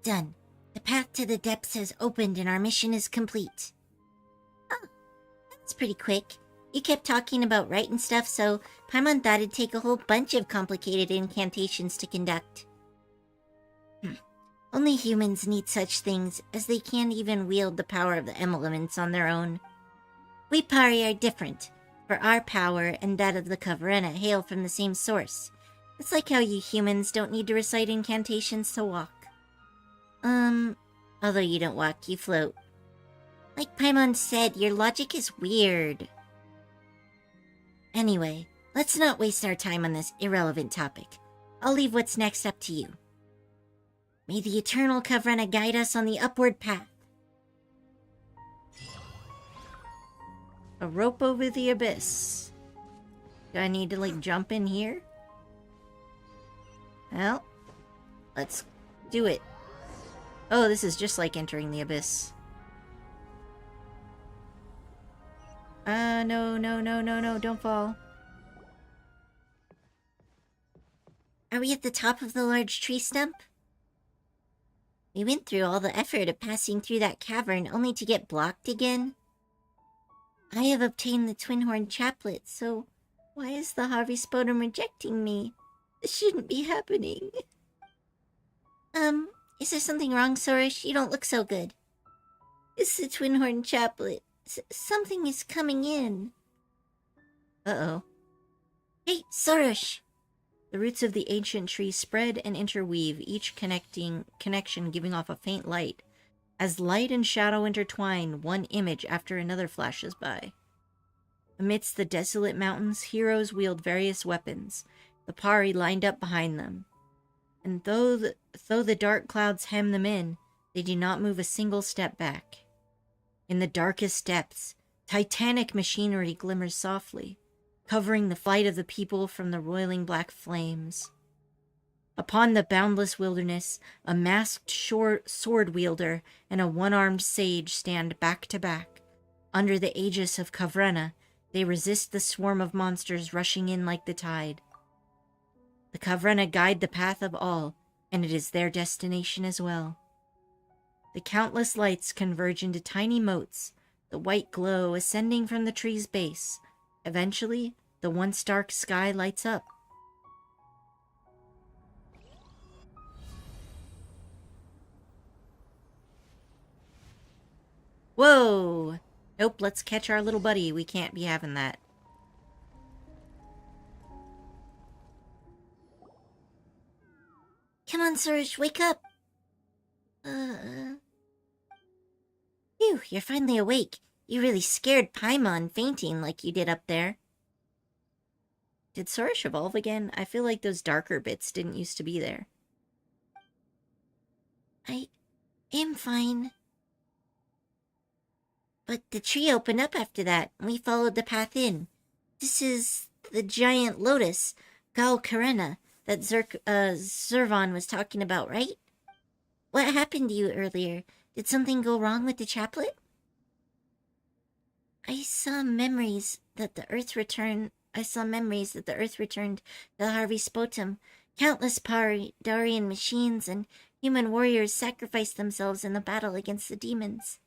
Done. The path to the depths has opened and our mission is complete. Oh, that's pretty quick. You kept talking about writing stuff, so Paimon thought it'd take a whole bunch of complicated incantations to conduct. Only humans need such things, as they can't even wield the power of the elements on their own. We Pari are different, for our power and that of the Kavarena hail from the same source. It's like how you humans don't need to recite incantations to walk. Although you don't walk, you float. Like Paimon said, your logic is weird. Anyway, let's not waste our time on this irrelevant topic. I'll leave what's next up to you. May the eternal Kavrena guide us on the upward path. A rope over the abyss. Do I need to, like, jump in here? Well, let's do it. Oh, this is just like entering the abyss. No, don't fall. Are we at the top of the large tree stump? We went through all the effort of passing through that cavern only to get blocked again. I have obtained the Twin-Horn Chaplet, so why is the Harvey Spodum rejecting me? This shouldn't be happening. Is there something wrong, Surush? You don't look so good. It's the Twin-Horn Chaplet. Something is coming in. Uh-oh. Hey, Surush! The roots of the ancient tree spread and interweave, each connection giving off a faint light. As light and shadow intertwine, one image after another flashes by. Amidst the desolate mountains, heroes wield various weapons, the Pari lined up behind them. And though the dark clouds hem them in, they do not move a single step back. In the darkest depths, titanic machinery glimmers softly. covering the flight of the people from the roiling black flames. Upon the boundless wilderness, a masked sword wielder and a one-armed sage stand back to back. Under the aegis of Kavrena, they resist the swarm of monsters rushing in like the tide. The Kavrena guide the path of all, and it is their destination as well. The countless lights converge into tiny motes, the white glow ascending from the tree's base. Eventually, the once dark sky lights up. Whoa! Nope, let's catch our little buddy. We can't be having that. Come on, Surge, wake up. Phew, you're finally awake. You really scared Paimon fainting like you did up there. Did Sorish evolve again? I feel like those darker bits didn't used to be there. I am fine. But the tree opened up after that, and we followed the path in. This is the giant lotus, Gal Karena, that Zervan was talking about, right? What happened to you earlier? Did something go wrong with the chaplet? I saw memories that the earth returned to the Harvey Spotum. Countless Darian machines and human warriors sacrificed themselves in the battle against the demons.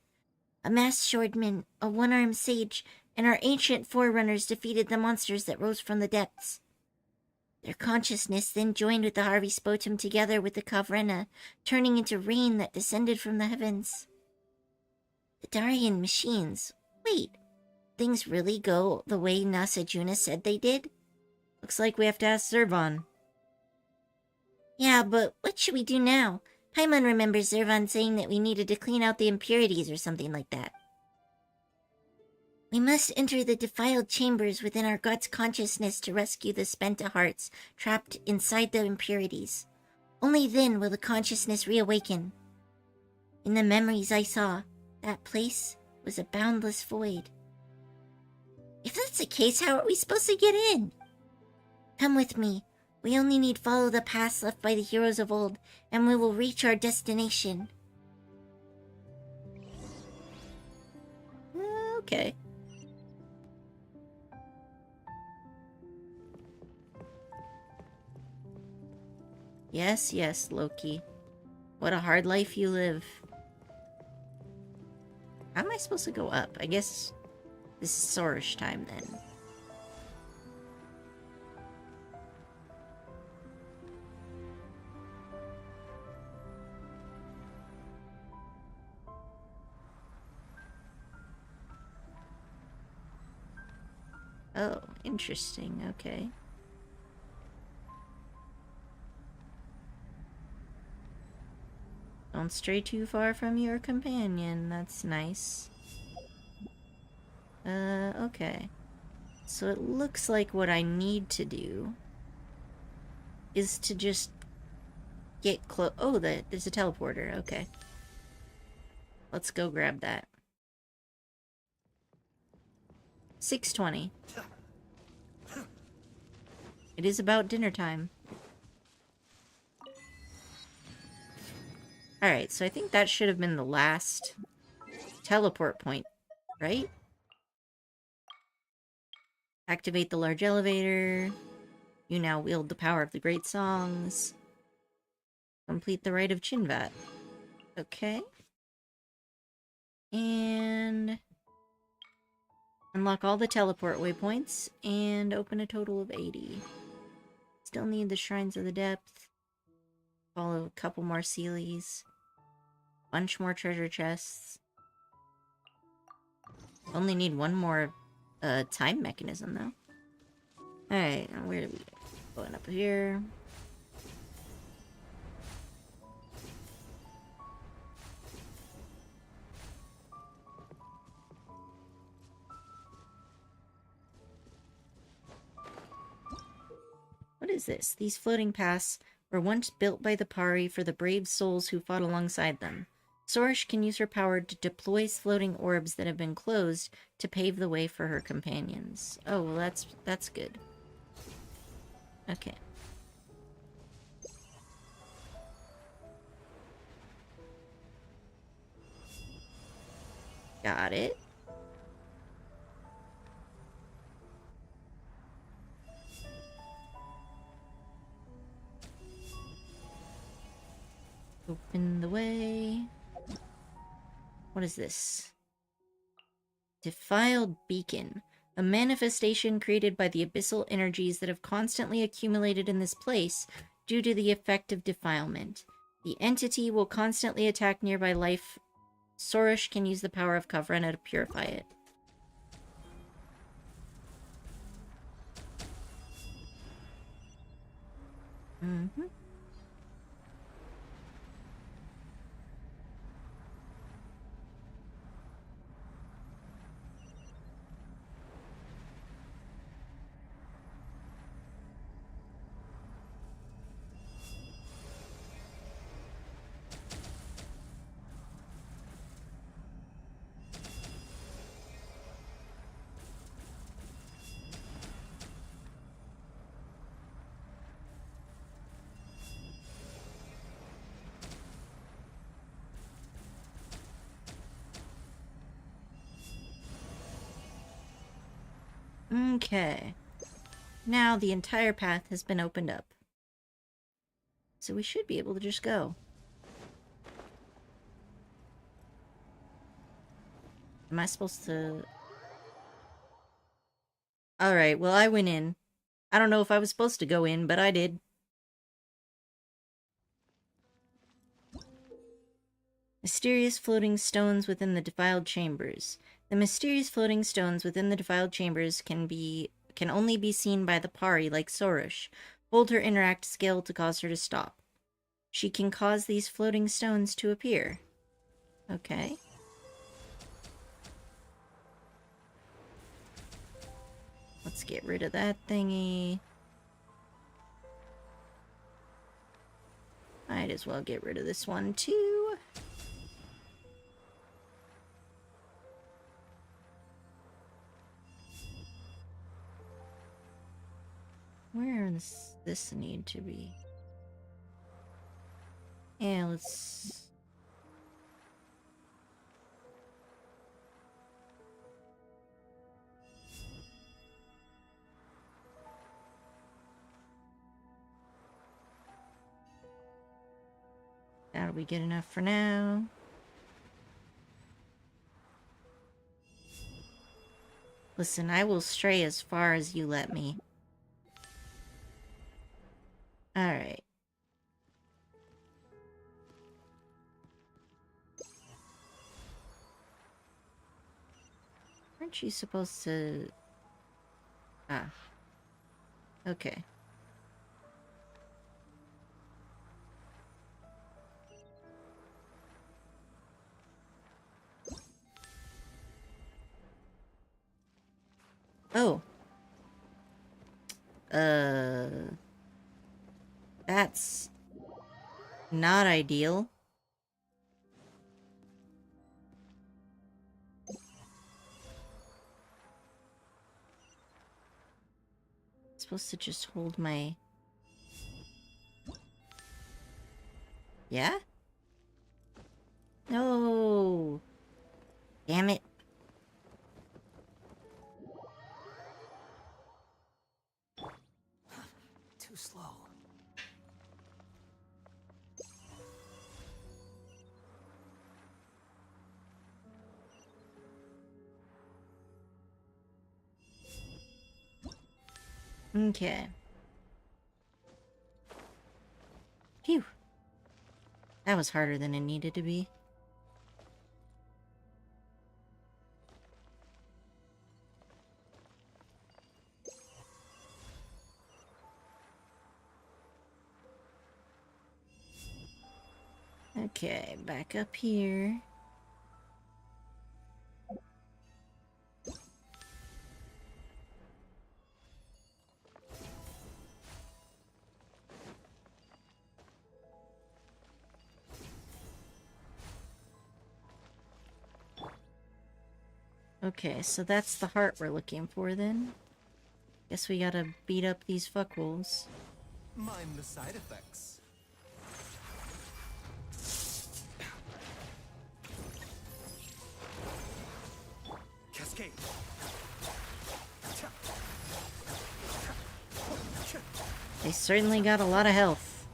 A masked swordman, a one-armed sage, and our ancient forerunners defeated the monsters that rose from the depths. Their consciousness then joined with the Harvey Spotum together with the Kavrena, turning into rain that descended from the heavens. The Darian machines. Wait, things really go the way Nasajuna said they did? Looks like we have to ask Zervan. Yeah, but what should we do now? Paimon remembers Zervan saying that we needed to clean out the impurities or something like that. We must enter the defiled chambers within our god's consciousness to rescue the Spenta hearts trapped inside the impurities. Only then will the consciousness reawaken. In the memories I saw, that place was a boundless void. If that's the case, how are we supposed to get in? Come with me. We only need follow the paths left by the heroes of old, and we will reach our destination. Okay. Yes, yes, Loki. What a hard life you live. How am I supposed to go up? I guess this is Sorish time then. Oh, interesting. Okay. Don't stray too far from your companion. That's nice. Okay. So it looks like what I need to do is to just get close. Oh, there's a teleporter. Okay. Let's go grab that. 6:20. It is about dinner time. Alright, so I think that should have been the last teleport point, right? Activate the large elevator. You now wield the power of the great songs. Complete the rite of Chinvat. Okay. And unlock all the teleport waypoints and open a total of 80. Still need the Shrines of the Depth. Follow a couple more Sealies. Bunch more treasure chests. Only need one more time mechanism though. Alright, now where do we go? Going up here. What is this? These floating paths were once built by the Pari for the brave souls who fought alongside them. Sorish can use her power to deploy floating orbs that have been closed to pave the way for her companions. Oh, well that's good. Okay. Got it. Open the way. What is this? Defiled Beacon. A manifestation created by the abyssal energies that have constantly accumulated in this place due to the effect of defilement. The entity will constantly attack nearby life. Sorish can use the power of Kavrena to purify it. Mm-hmm. Okay. Now the entire path has been opened up. So we should be able to just go. Am I supposed to... Alright, well I went in. I don't know if I was supposed to go in, but I did. Mysterious floating stones within the defiled chambers. The mysterious floating stones within the defiled chambers can only be seen by the Pari like Sorish. Hold her interact skill to cause her to stop. She can cause these floating stones to appear. Okay. Let's get rid of that thingy. Might as well get rid of this one too. Where does this need to be? Yeah, let's... That'll be good enough for now. Listen, I will stray as far as you let me. Alright. Aren't you supposed to... Ah. Okay. Oh. That's not ideal. I'm supposed to just hold my... Yeah? No. Damn it. Too slow. Okay. Phew. That was harder than it needed to be. Okay, back up here. Okay, so that's the heart we're looking for then. Guess we gotta beat up these fuckwolves. Mind the side effects. Cascade. They certainly got a lot of health.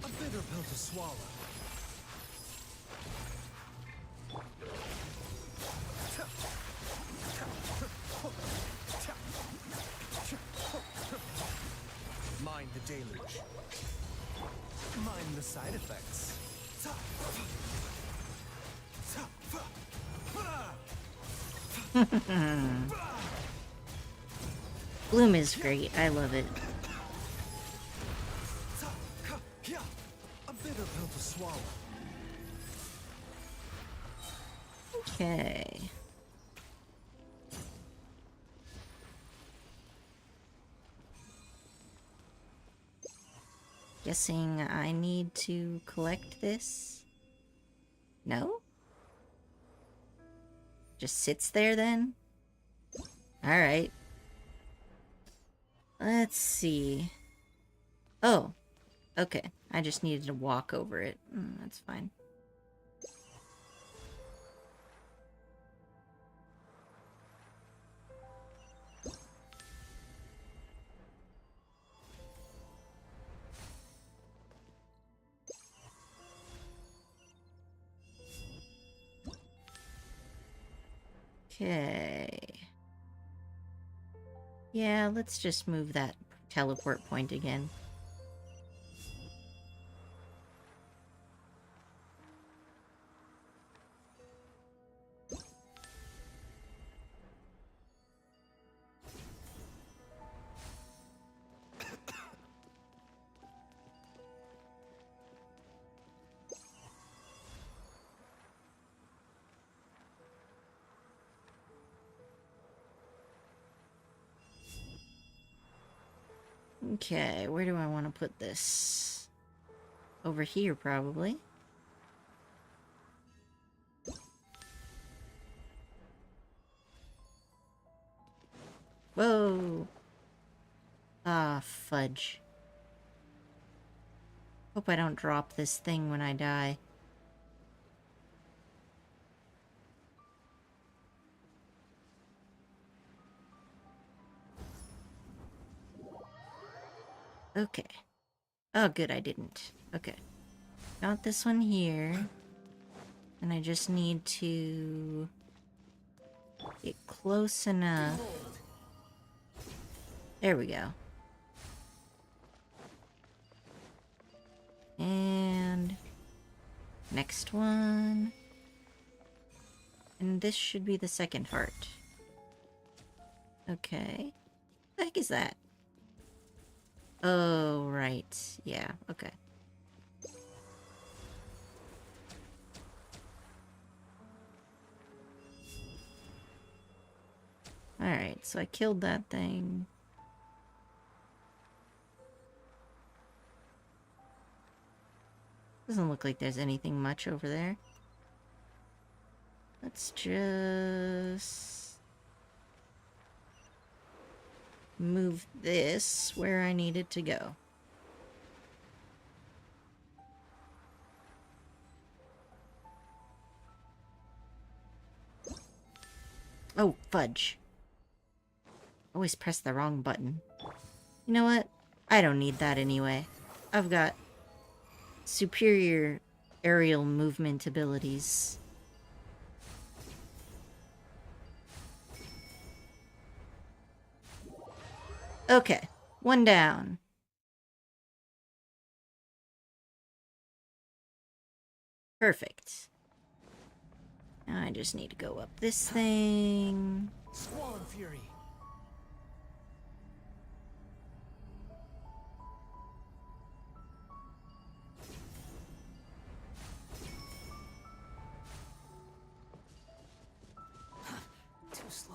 A bitter pill to swallow. Mind the deluge. Mind the side effects. Bloom is great. I love it. A bitter pill to swallow. Okay. Guessing I need to collect this? No? Just sits there then? Alright. Let's see. Oh. Okay. I just needed to walk over it. That's fine. Okay. Yeah, let's just move that teleport point again. Okay, where do I want to put this? Over here, probably. Whoa! Ah, fudge. Hope I don't drop this thing when I die. Okay. Oh, good, I didn't. Okay. Got this one here. And I just need to get close enough. There we go. And next one. And this should be the second heart. Okay. What the heck is that? Oh, right. Yeah, okay. Alright, so I killed that thing. Doesn't look like there's anything much over there. Let's just move this where I need it to go. Oh, fudge. Always press the wrong button. You know what? I don't need that anyway. I've got superior aerial movement abilities. Okay, one down. Perfect. Now I just need to go up this thing. Squall and Fury. Too slow.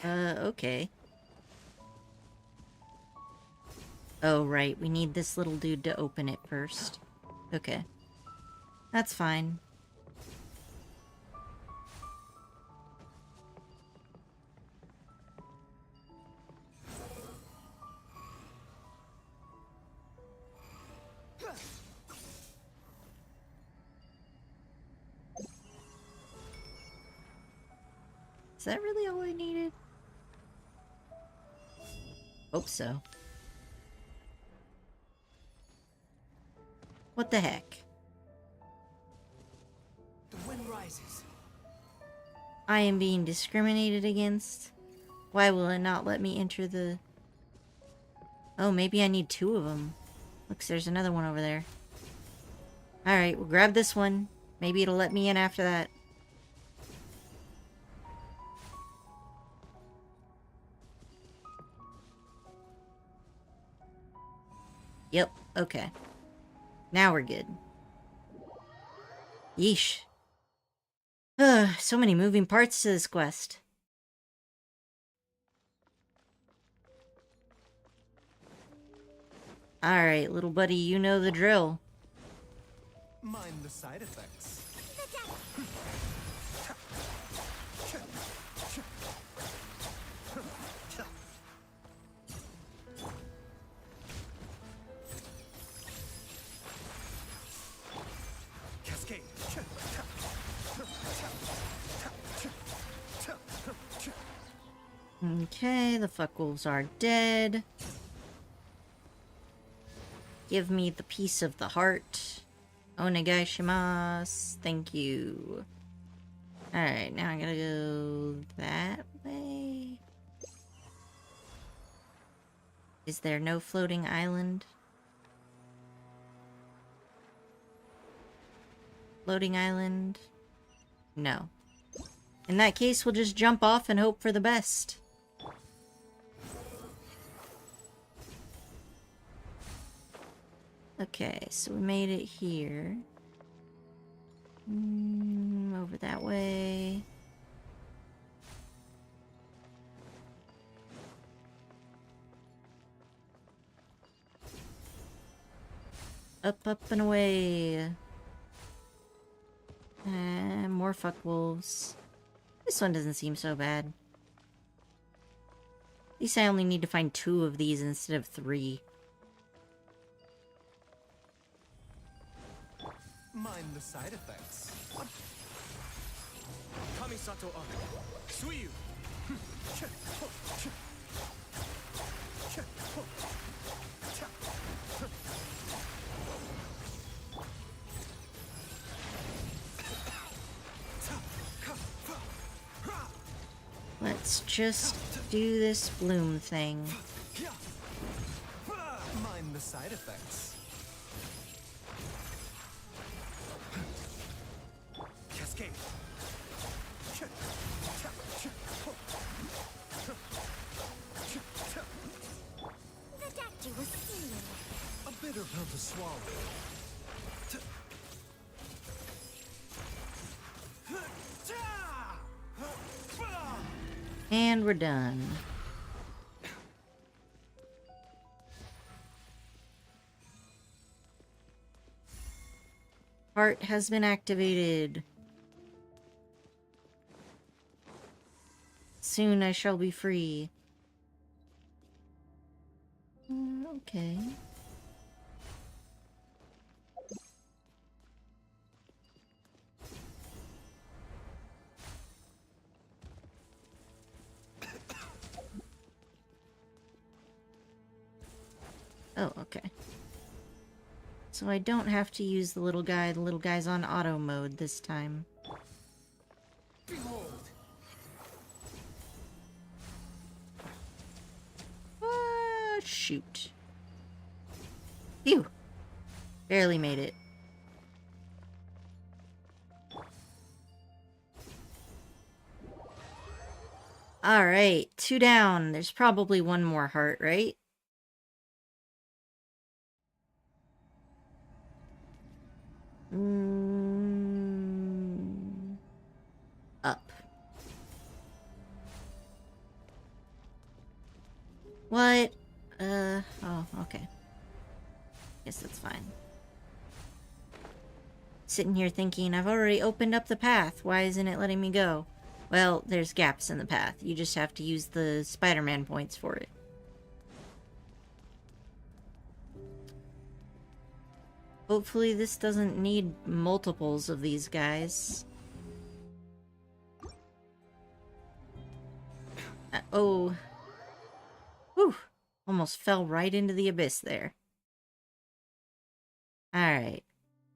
Okay. Oh, right. We need this little dude to open it first. Okay. That's fine. Is that really all I needed? Hope so. What the heck? The wind rises. I am being discriminated against? Why will it not let me enter the... Oh, maybe I need 2 of them. Looks, there's another one over there. Alright, we'll grab this one. Maybe it'll let me in after that. Yep, okay. Now we're good. Yeesh. Ugh, so many moving parts to this quest. Alright, little buddy, you know the drill. Mind the side effects. Cascade. Okay, the fuckwolves are dead. Give me the piece of the heart. Onegaishimasu. Thank you. Alright, now I gotta go that way. Is there no floating island? Floating island? No. In that case, we'll just jump off and hope for the best. Okay, so we made it here. Over that way. Up, up, and away. And more fuckwolves. This one doesn't seem so bad. At least I only need to find 2 of these instead of 3. Mind the side effects. Kamisato Aka. Suiyu. Let's just do this bloom thing. Mind the side effects. Cascade. The doctor was seeing. A bitter pill to swallow. And we're done. Heart has been activated. Soon I shall be free. Okay. Oh, okay. So I don't have to use the little guy. The little guy's on auto mode this time. Behold. Shoot. Phew. Barely made it. Alright, 2 down. There's probably 1 more heart, right? Up. What? Oh, okay. Guess that's fine. Sitting here thinking, I've already opened up the path. Why isn't it letting me go? Well, there's gaps in the path. You just have to use the Spider-Man points for it. Hopefully this doesn't need multiples of these guys. Oh. Whew. Almost fell right into the abyss there. Alright.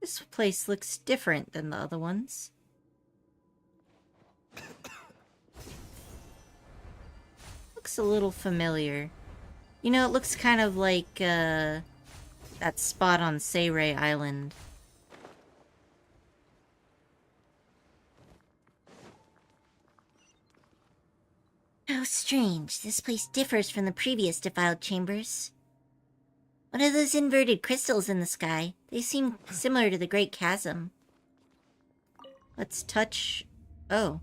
This place looks different than the other ones. Looks a little familiar. You know, it looks kind of like, that spot on Sayray Island. How strange. This place differs from the previous defiled chambers. What are those inverted crystals in the sky? They seem similar to the Great Chasm. Let's touch... Oh.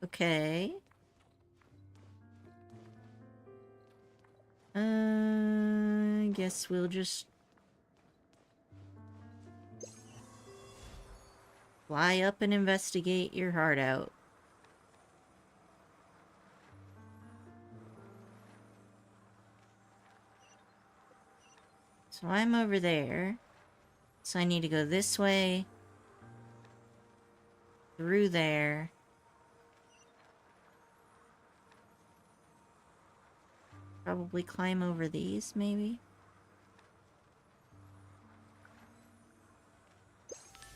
Okay. I guess we'll just... fly up and investigate your heart out. So I'm over there. So I need to go this way. Through there. Probably climb over these, maybe?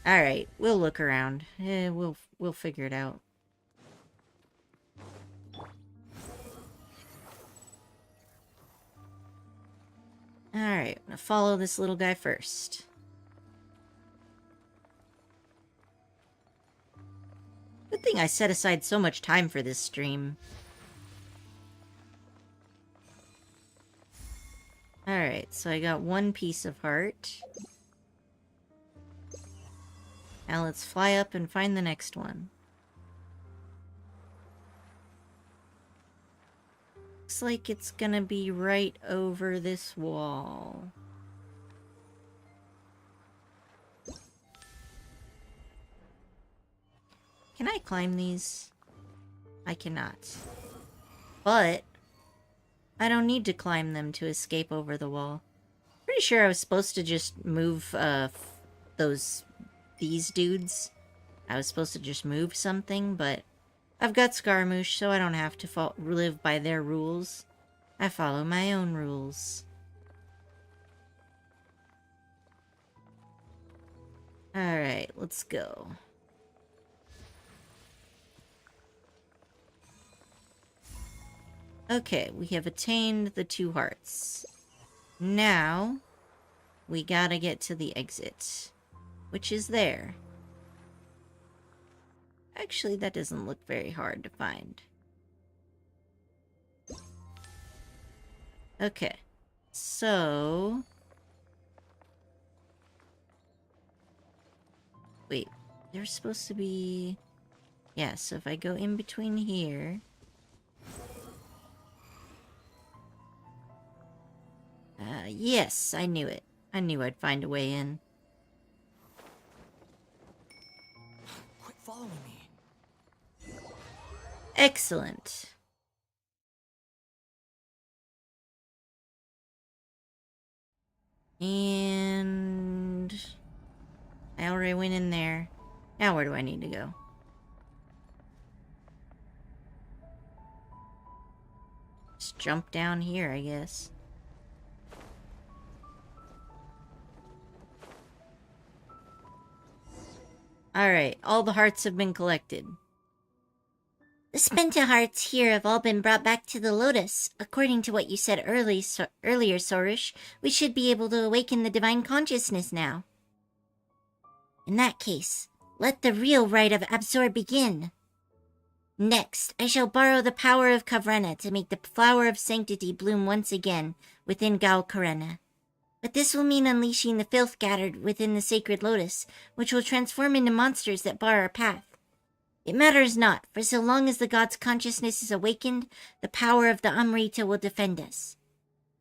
Alright, we'll look around. We'll figure it out. Alright, I'm gonna follow this little guy first. Good thing I set aside so much time for this stream. Alright, so I got one piece of heart. Now let's fly up and find the next one. Looks like it's gonna be right over this wall. Can I climb these? I cannot. But I don't need to climb them to escape over the wall. Pretty sure I was supposed to just move these dudes. I was supposed to just move something, but I've got Scaramouche, so I don't have to live by their rules. I follow my own rules. Alright, let's go. Okay, we have attained the 2 hearts. Now, we gotta get to the exit, which is there. Actually, that doesn't look very hard to find. Okay, so... Wait, there's supposed to be... Yeah, so if I go in between here... yes, I knew it. I knew I'd find a way in. Quit following me. Excellent. And... I already went in there. Now where do I need to go? Just jump down here, I guess. Alright, all the hearts have been collected. The Spenta hearts here have all been brought back to the Lotus. According to what you said earlier, Sorish, we should be able to awaken the divine consciousness now. In that case, let the real rite of Absorb begin. Next, I shall borrow the power of Kavrena to make the flower of sanctity bloom once again within Gal Karena. But this will mean unleashing the filth gathered within the sacred lotus, which will transform into monsters that bar our path. It matters not, for so long as the god's consciousness is awakened, the power of the Amrita will defend us.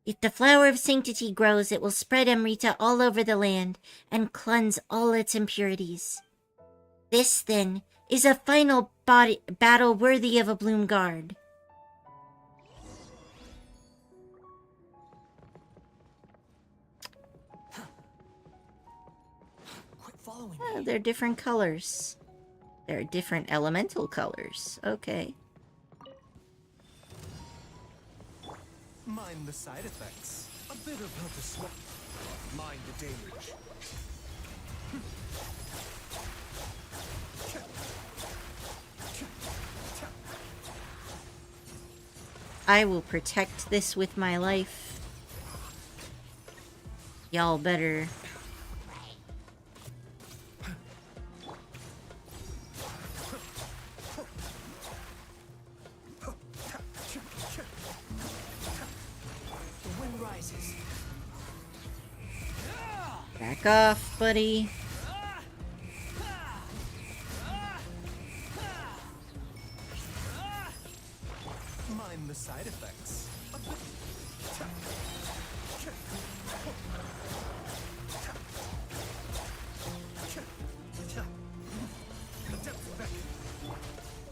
If the flower of sanctity grows, it will spread Amrita all over the land and cleanse all its impurities. This, then, is a final battle worthy of a Bloom Guard. Quit following Oh, me. they're different colors. They're different elemental colors. Okay. Mind the side effects. A bitter pill to swallow. Mind the damage. I will protect this with my life. Y'all better. The wind rises. Back off, buddy. Mind the side effects. A bit.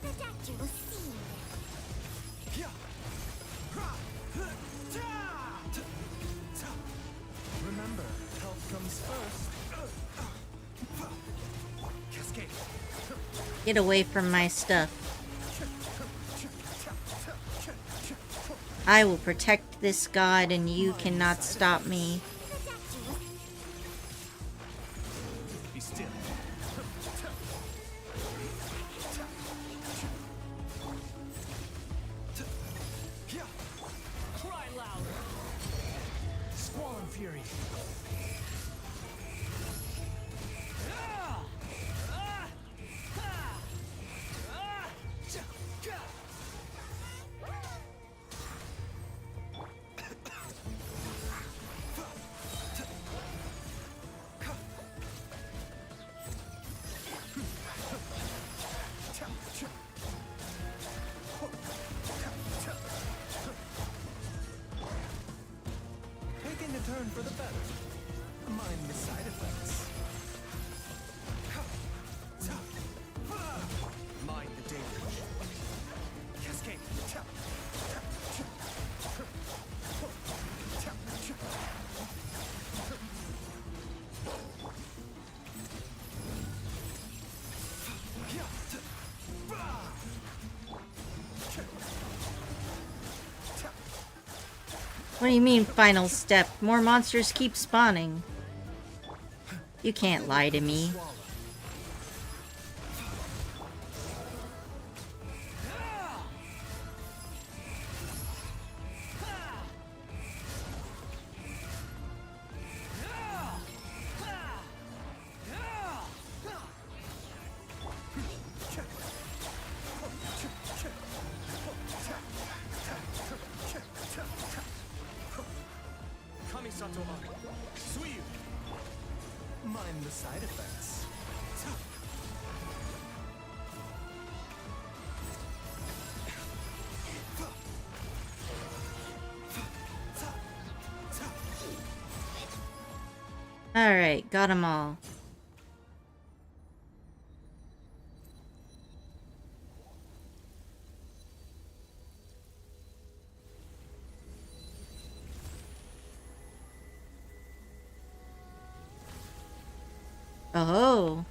The doctor will see you. Remember, health comes first. Cascade. Get away from my stuff. I will protect this god and you cannot stop me. The doctor will Be still. Cry louder. Squall and fury. Taking a turn for the better. Mind the side effects. Mind the damage. Cascade. What do you mean, final step? More monsters keep spawning. You can't lie to me. Swallow. Kamisato up. Suiyu. Mind the side effects. Alright, got them all. Oh.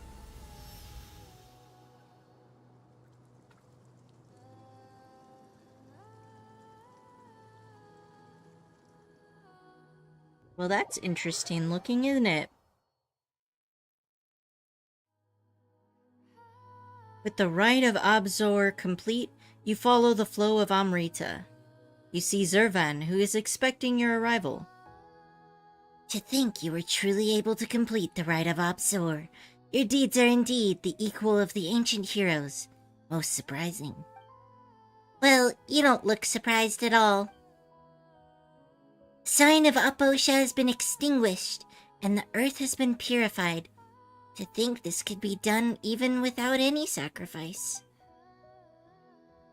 Well, that's interesting looking, isn't it? With the rite of Abzor complete, you follow the flow of Amrita. You see Zervan, who is expecting your arrival. To think you were truly able to complete the rite of Absor. Your deeds are indeed the equal of the ancient heroes. Most surprising. Well, you don't look surprised at all. The sign of Aposha has been extinguished, and the earth has been purified. To think this could be done even without any sacrifice.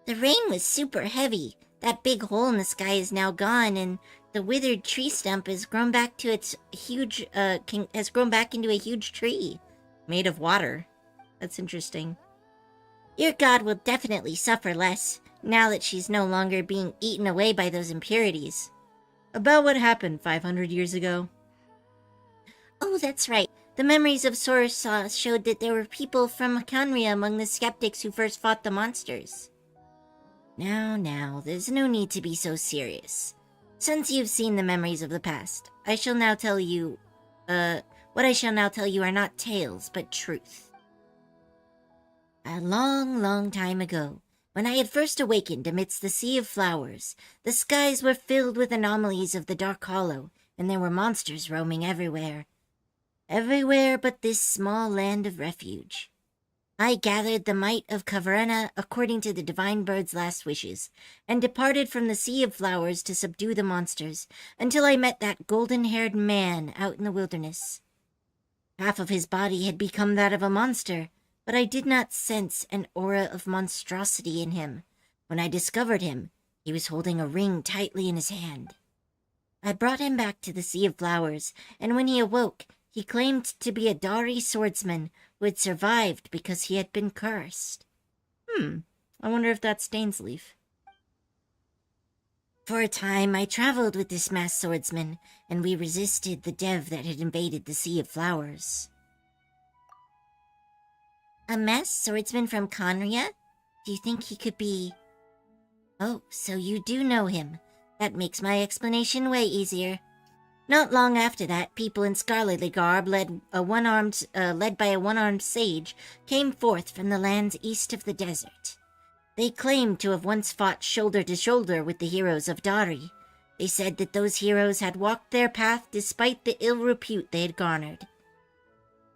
The rain was super heavy. That big hole in the sky is now gone, and the withered tree stump has grown back to its huge, has grown back into a huge tree. Made of water. That's interesting. Your god will definitely suffer less, now that she's no longer being eaten away by those impurities. About what happened 500 years ago? Oh, that's right. The memories of Sorsa showed that there were people from Canria among the skeptics who first fought the monsters. Now, there's no need to be so serious. Since you've seen the memories of the past, I shall now tell you, what I shall now tell you are not tales, but truth. A long time ago, when I had first awakened amidst the sea of flowers, the skies were filled with anomalies of the Dark Hollow, and there were monsters roaming everywhere. Everywhere but this small land of refuge. I gathered the might of Caverna according to the divine bird's last wishes, and departed from the sea of flowers to subdue the monsters, until I met that golden-haired man out in the wilderness. Half of his body had become that of a monster, but I did not sense an aura of monstrosity in him. When I discovered him, he was holding a ring tightly in his hand. I brought him back to the Sea of Flowers, and when he awoke, he claimed to be a Dari swordsman who had survived because he had been cursed. I wonder if that's Stainsleaf. For a time, I traveled with this masked swordsman, and we resisted the dev that had invaded the Sea of Flowers. A masked swordsman from Conria? Do you think he could be... Oh, so you do know him. That makes my explanation way easier. Not long after that, people in scholarly garb led by a one-armed sage came forth from the lands east of the desert. They claimed to have once fought shoulder to shoulder with the heroes of Dari. They said that those heroes had walked their path despite the ill repute they had garnered.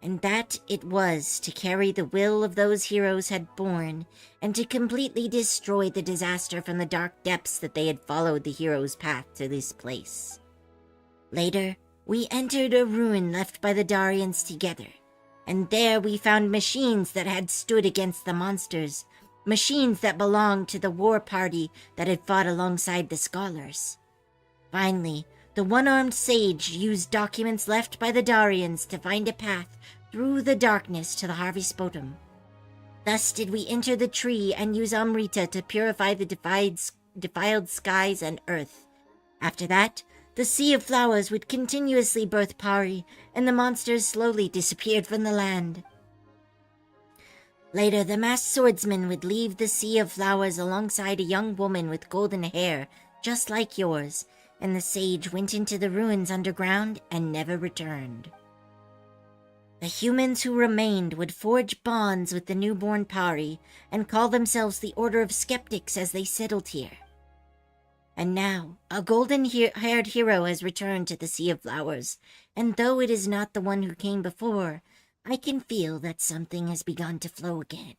And that it was to carry the will of those heroes had borne, and to completely destroy the disaster from the dark depths that they had followed the heroes' path to this place. Later, we entered a ruin left by the Darians together, and there we found machines that had stood against the monsters, machines that belonged to the war party that had fought alongside the scholars. Finally, the one-armed sage used documents left by the Darians to find a path through the darkness to the Harvest Bottom. Thus did we enter the tree and use Amrita to purify the defiled skies and earth. After that, the Sea of Flowers would continuously birth Pari, and the monsters slowly disappeared from the land. Later, the masked swordsman would leave the Sea of Flowers alongside a young woman with golden hair, just like yours, and the sage went into the ruins underground and never returned. The humans who remained would forge bonds with the newborn Pari and call themselves the Order of Skeptics as they settled here. And now, a golden-haired hero has returned to the Sea of Flowers, and though it is not the one who came before, I can feel that something has begun to flow again.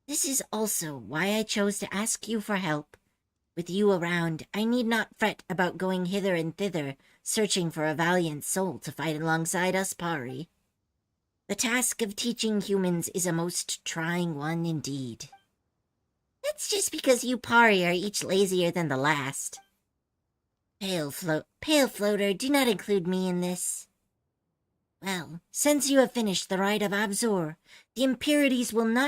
This is also why I chose to ask you for help. With you around, I need not fret about going hither and thither, searching for a valiant soul to fight alongside us Pari. The task of teaching humans is a most trying one indeed. That's just because you Pari are each lazier than the last. Pale Floater, do not include me in this. Well, since you have finished the rite of Abzor, the impurities will not